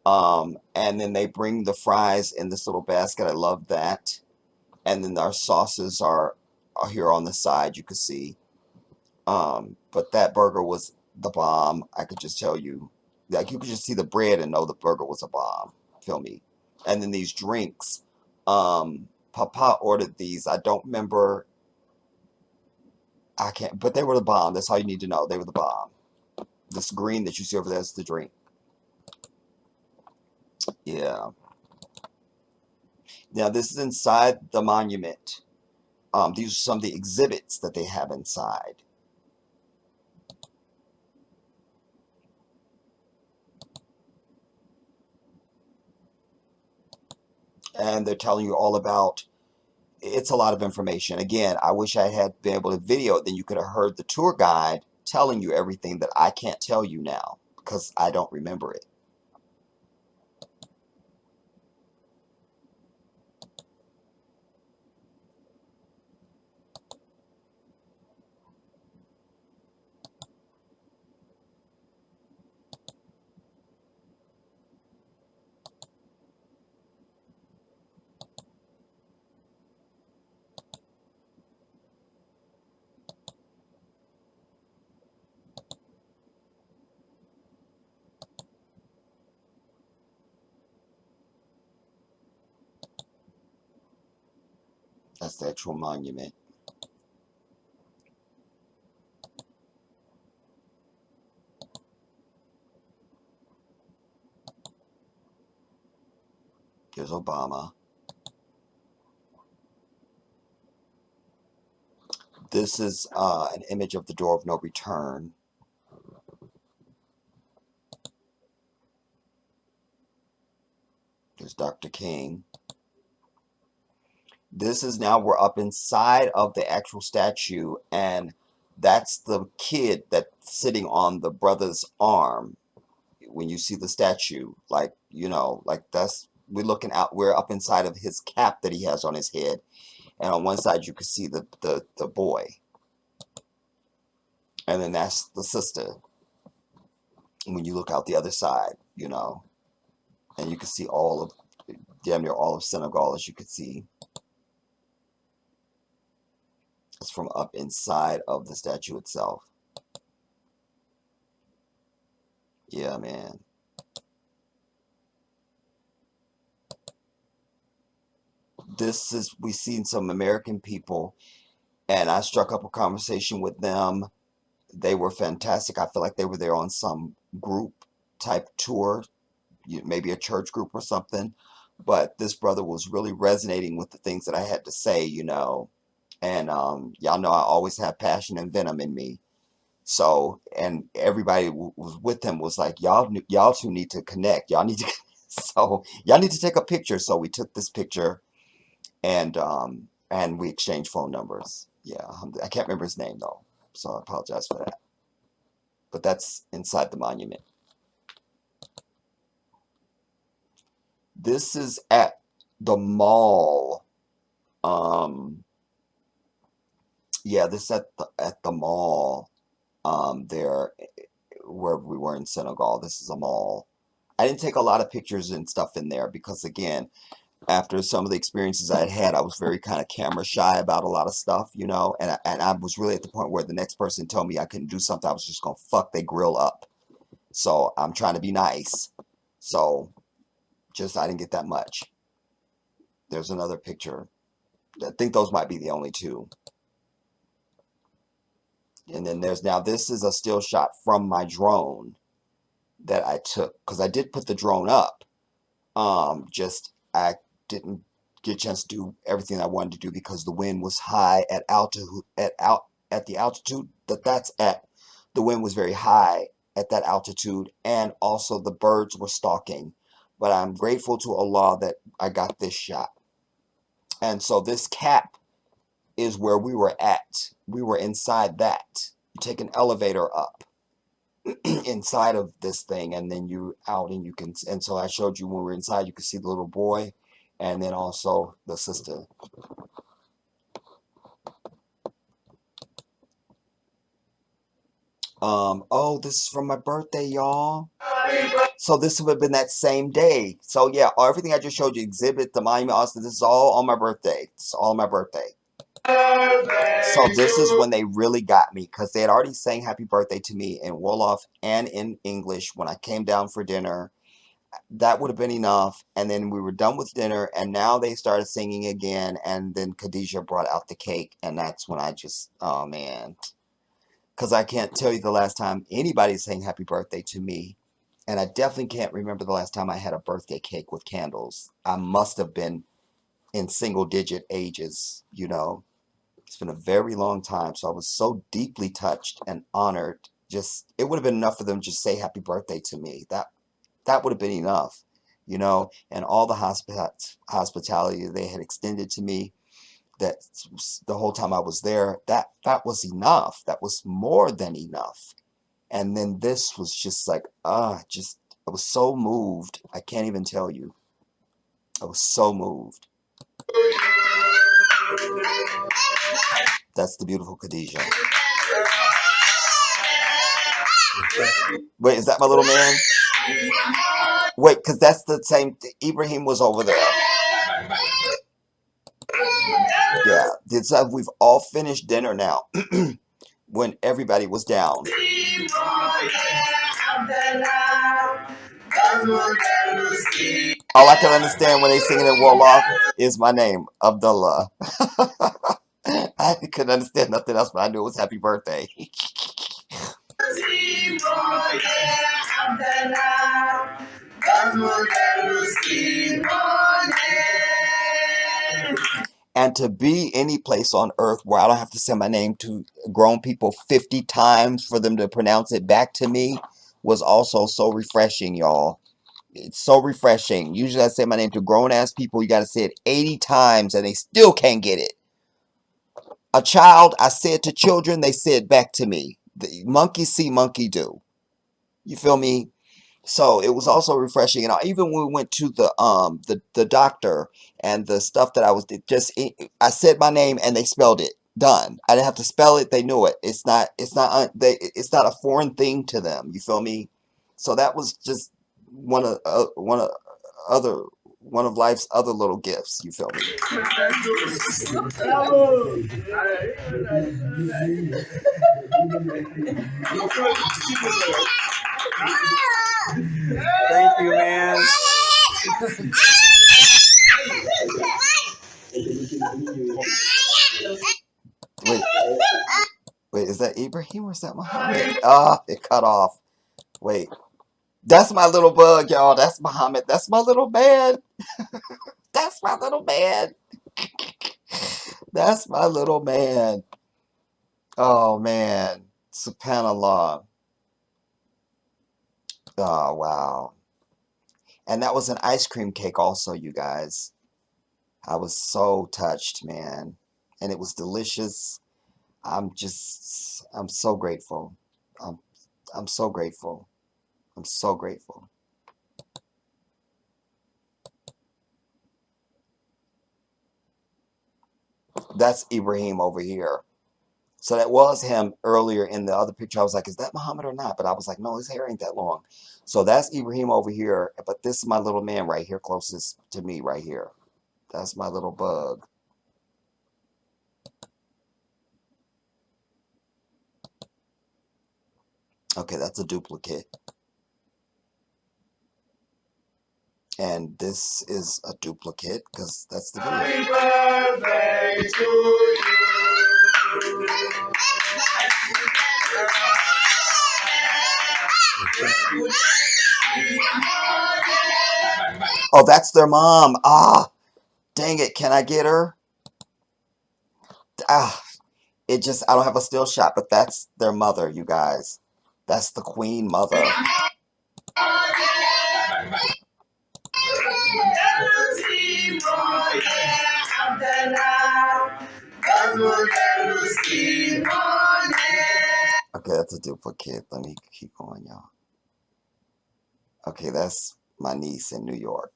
And then they bring the fries in this little basket. I love that. And then our sauces are here on the side, you can see. But that burger was the bomb. I could just tell you. Like, you could just see the bread and know the burger was a bomb. Feel me? And then these drinks. Papa ordered these. I don't remember. I can't. But they were the bomb. That's all you need to know. They were the bomb. This green that you see over there is the drink. Yeah. Now, this is inside the monument. These are some of the exhibits that they have inside. And they're telling you all about it's a lot of information. Again, I wish I had been able to video it. Then you could have heard the tour guide telling you everything that I can't tell you now because I don't remember it. That's the actual monument. There's Obama. This is an image of the door of no return. There's Dr. King. This is now we're up inside of the actual statue, and that's the kid that's sitting on the brother's arm. When you see the statue, like, you know, like that's, we're looking out, we're up inside of his cap that he has on his head. And on one side you can see the boy. And then that's the sister. When you look out the other side, you know, and you can see all of, damn near all of Senegal, as you can see. It's from up inside of the statue itself. Yeah, man. This is, we've seen some American people, and I struck up a conversation with them. They were fantastic. I feel like they were there on some group type tour, maybe a church group or something. But this brother was really resonating with the things that I had to say, you know. And y'all know I always have passion and venom in me. So, and everybody was with him was like, y'all two need to connect. Y'all need to, so y'all need to take a picture. So we took this picture, and we exchanged phone numbers. Yeah, I can't remember his name though, so I apologize for that. But that's inside the monument. This is at the mall. Yeah, this is at the mall. There, where we were in Senegal. This is a mall. I didn't take a lot of pictures and stuff in there because, again, after some of the experiences I had, I was very kind of camera shy about a lot of stuff, you know, and I was really at the point where the next person told me I couldn't do something, I was just gonna fuck their grill up. So I'm trying to be nice. So just, I didn't get that much. There's another picture. I think those might be the only two. And then there's, now this is a still shot from my drone that I took, because I did put the drone up. Just I didn't get a chance to do everything I wanted to do because the wind was high at altitude, at the altitude that's at. The wind was very high at that altitude, and also the birds were stalking. But I'm grateful to Allah that I got this shot. And so this cap is where we were at. We were inside that. You take an elevator up inside of this thing, and then you out, and you can, and so I showed you when we were inside, you could see the little boy, and then also the sister. Oh, this is from my birthday, y'all. So this would have been that same day. So yeah, everything I just showed you, exhibit, the monument, Austin, this is all on my birthday. It's all on my birthday. So this is when they really got me, because they had already sang happy birthday to me in Wolof and in English when I came down for dinner. That would have been enough. And then we were done with dinner, and now they started singing again, and then Khadijah brought out the cake, and that's when I just, oh man. Because I can't tell you the last time anybody sang happy birthday to me. And I definitely can't remember the last time I had a birthday cake with candles. I must have been in single digit ages, you know. It's been a very long time. So I was so deeply touched and honored. Just, it would have been enough for them to just say happy birthday to me. That would have been enough, you know. And all the hospitality they had extended to me. that the whole time I was there, that was enough. That was more than enough. And then this was just like, I was so moved. I can't even tell you. I was so moved. That's the beautiful Khadijah. Wait, is that my little man? Wait, because that's the same. Ibrahim was over there. Yeah, we've all finished dinner now. When everybody was down. All I can understand when they singing it Wolof is my name, Abdullah. I couldn't understand nothing else, but I knew it was happy birthday. And to be any place on earth where I don't have to say my name to grown people 50 times for them to pronounce it back to me was also so refreshing, y'all. It's so refreshing. Usually I say my name to grown-ass people. You got to say it 80 times and they still can't get it. A child, I say it to children, they say it back to me. The monkey see, monkey do. You feel me? So it was also refreshing, and even when we went to the doctor and the stuff that I was I said my name and they spelled it. Done. I didn't have to spell it; they knew it. It's not a foreign thing to them. You feel me? So that was just one of life's other little gifts. You feel me? Thank you, man. Wait, is that Ibrahim or is that Muhammad? Ah, it cut off. Wait. That's my little bug, y'all. That's Muhammad. That's my little man. That's my little man. That's my little man. Oh, man. SubhanAllah. Oh, wow. And that was an ice cream cake also, you guys. I was so touched, man. And it was delicious. I'm so grateful. I'm so grateful. I'm so grateful. That's Ibrahim over here. So that was him earlier in the other picture. I was like, is that Muhammad or not? But I was like, no, his hair ain't that long. So that's Ibrahim over here. But this is my little man right here, closest to me right here. That's my little bug. Okay, that's a duplicate. And this is a duplicate because that's the video. Happy birthday to you. Oh, that's their mom. Ah, dang it. Can I get her? Ah, I don't have a still shot, but that's their mother, you guys. That's the queen mother. Okay, that's a duplicate. Let me keep going, y'all. Okay, that's my niece in New York.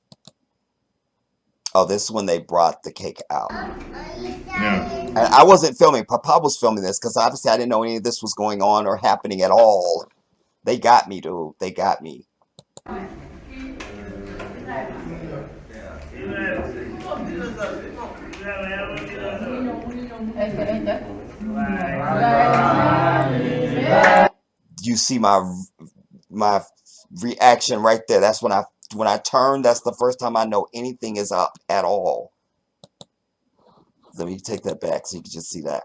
Oh, this is when they brought the cake out. Yeah. And I wasn't filming. Papa was filming this because obviously I didn't know any of this was going on or happening at all. They got me, dude. They got me. You see my reaction right there. That's when I turn. That's the first time I know anything is up at all. Let me take that back so you can just see that.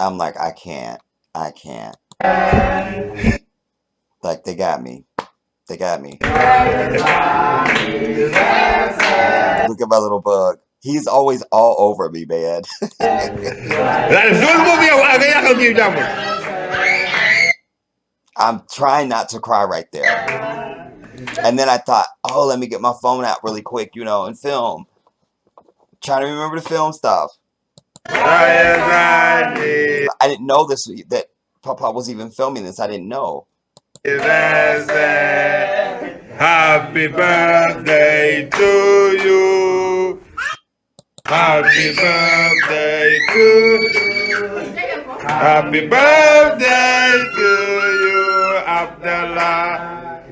I'm like, I can't. Like, they got me. Look at my little bug. He's always all over me, man. I'm trying not to cry right there. And then I thought, oh, let me get my phone out really quick, you know, and film. Trying to remember the film stuff. I didn't know that Papa was even filming this. I didn't know. Happy birthday to you. Happy birthday to you. Happy birthday to you, Abdallah.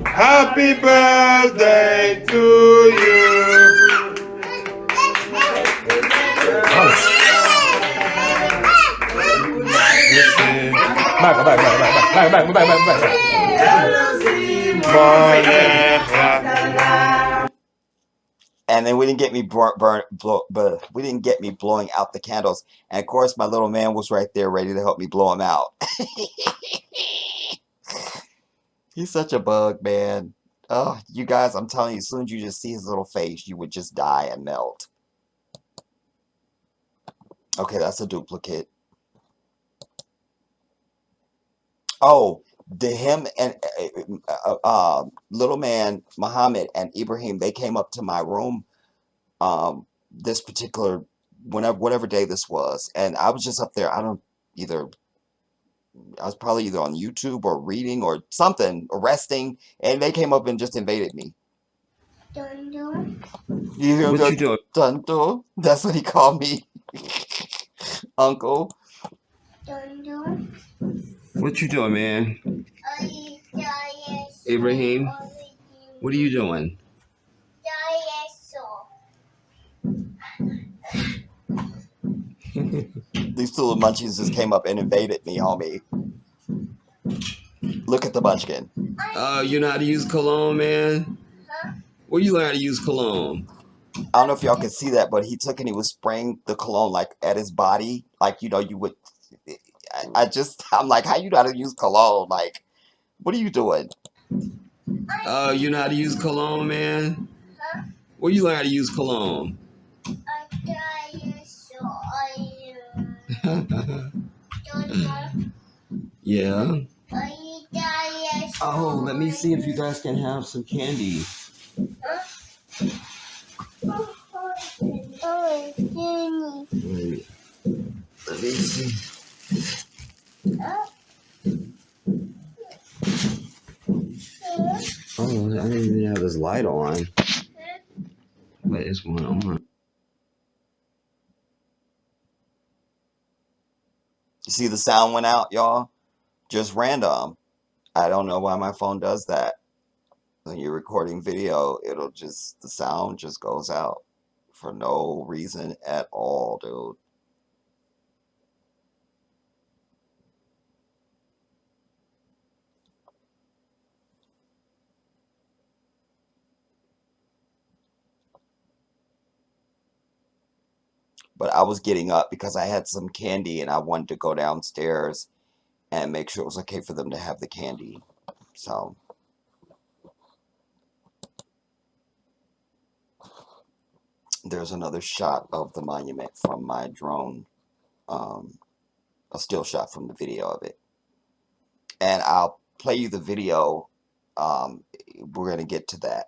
Happy birthday to you. And then we didn't get me we didn't get me blowing out the candles. And of course, my little man was right there, ready to help me blow them out. He's such a bug, man. Oh, you guys, I'm telling you, as soon as you just see his little face, you would just die and melt. Okay, that's a duplicate. Oh, him and little man Muhammad and Ibrahim, they came up to my room this particular whatever day this was, and I was just up there. I was probably either on YouTube or reading or something, or resting, and they came up and just invaded me. You hear What you doing? Dunto? That's what he called me. Uncle. What you doing, man? Ibrahim, what are you doing? These two little munchies just came up and invaded me, homie. Look at the munchkin. You know how to use cologne, man? Where you learn how to use cologne? I don't know if y'all can see that, but he took and he was spraying the cologne like at his body, like, you know, you would. I'm like, how you know how to use cologne? Like, what are you doing? You know how to use cologne, man? Where you learn how to use cologne? Yeah. Oh, let me see if you guys can have some candy. Wait. Let me see. Oh, I didn't even have this light on. But it's going on. You see the sound went out, y'all? Just random. I don't know why my phone does that. When you're recording video, the sound just goes out for no reason at all, dude. But I was getting up because I had some candy and I wanted to go downstairs and make sure it was okay for them to have the candy. So, there's another shot of the monument from my drone. A still shot from the video of it. And I'll play you the video. We're going to get to that.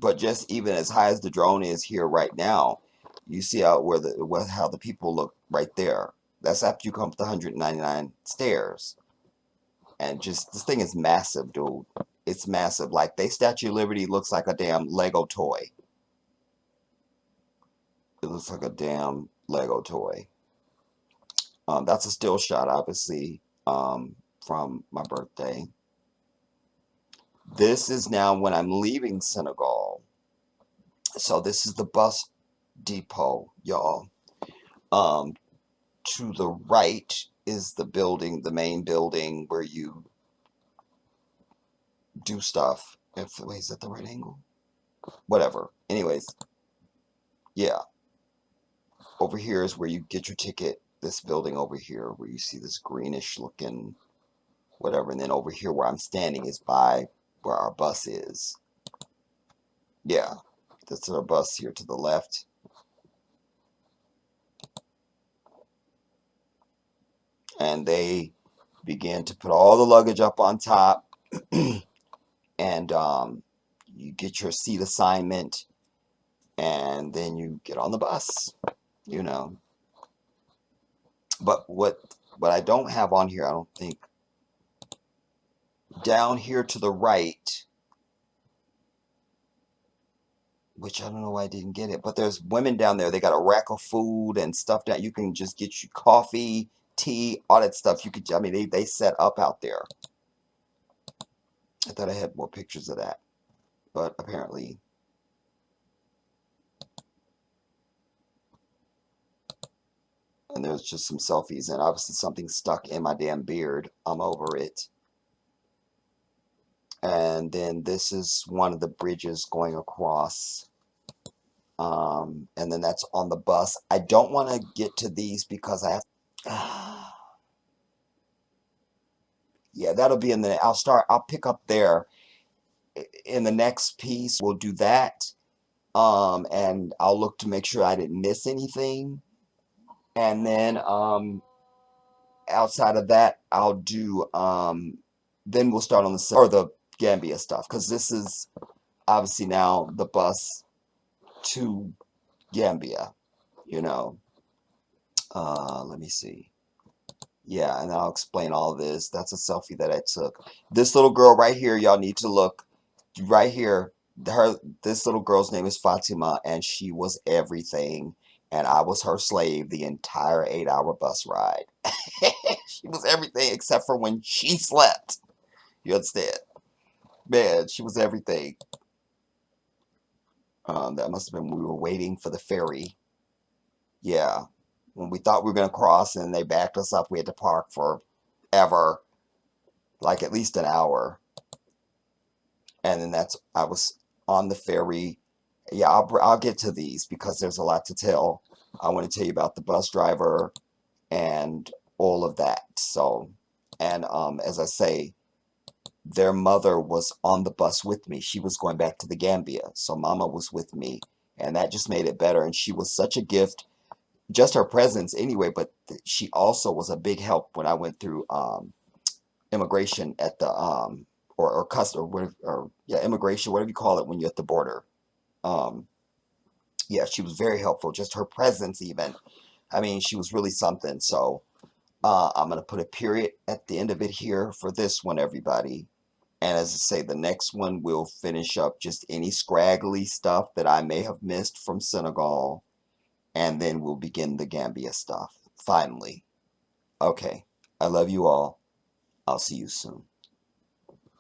But just even as high as the drone is here right now, you see how the people look right there. That's after you come up the 199 stairs. And just, this thing is massive, dude. It's massive. Like, they Statue of Liberty looks like a damn Lego toy. It looks like a damn Lego toy. That's a still shot, obviously, from my birthday. This is now when I'm leaving Senegal. So this is the bus depot, y'all. To the right is the building, the main building where you do stuff. Wait, is that the right angle? Whatever. Anyways, yeah. Over here is where you get your ticket. This building over here where you see this greenish looking whatever. And then over here where I'm standing is by where our bus is. Yeah. That's our bus here to the left. And they begin to put all the luggage up on top, and you get your seat assignment, and then you get on the bus, you know. But what I don't have on here, I don't think, down here to the right, which I don't know why I didn't get it, but there's women down there. They got a rack of food and stuff that you can just get you coffee, tea, all that stuff. You could, I mean, they set up out there. I thought I had more pictures of that, but apparently. And there's just some selfies, and obviously something stuck in my damn beard. I'm over it. And then this is one of the bridges going across. And then that's on the bus. I don't want to get to these because I have. Yeah, that'll be in the. I'll pick up there in the next piece. We'll do that. And I'll look to make sure I didn't miss anything. And then outside of that, I'll do. Then we'll start on the Gambia stuff, because this is obviously now the bus to Gambia. You know. Let me see. Yeah, and I'll explain all this. That's a selfie that I took. This little girl right here, y'all need to look right here. This little girl's name is Fatima, and she was everything, and I was her slave the entire 8-hour bus ride. She was everything except for when she slept. You understand? Man, she was everything. That must have been when we were waiting for the ferry. Yeah. When we thought we were going to cross and they backed us up, we had to park forever, like at least an hour. And then I was on the ferry. Yeah, I'll get to these because there's a lot to tell. I want to tell you about the bus driver and all of that. So, and as I say, their mother was on the bus with me. She was going back to the Gambia, so Mama was with me, and that just made it better. And she was such a gift. Just her presence anyway, but she also was a big help when I went through immigration at the or custom or yeah, immigration, whatever you call it when you're at the border. Yeah, she was very helpful. Just her presence, even. I mean, she was really something. So I'm gonna put a period at the end of it here for this one, everybody. And as I say, the next one we'll finish up just any scraggly stuff that I may have missed from Senegal. And then we'll begin the Gambia stuff, finally. Okay. I love you all. I'll see you soon.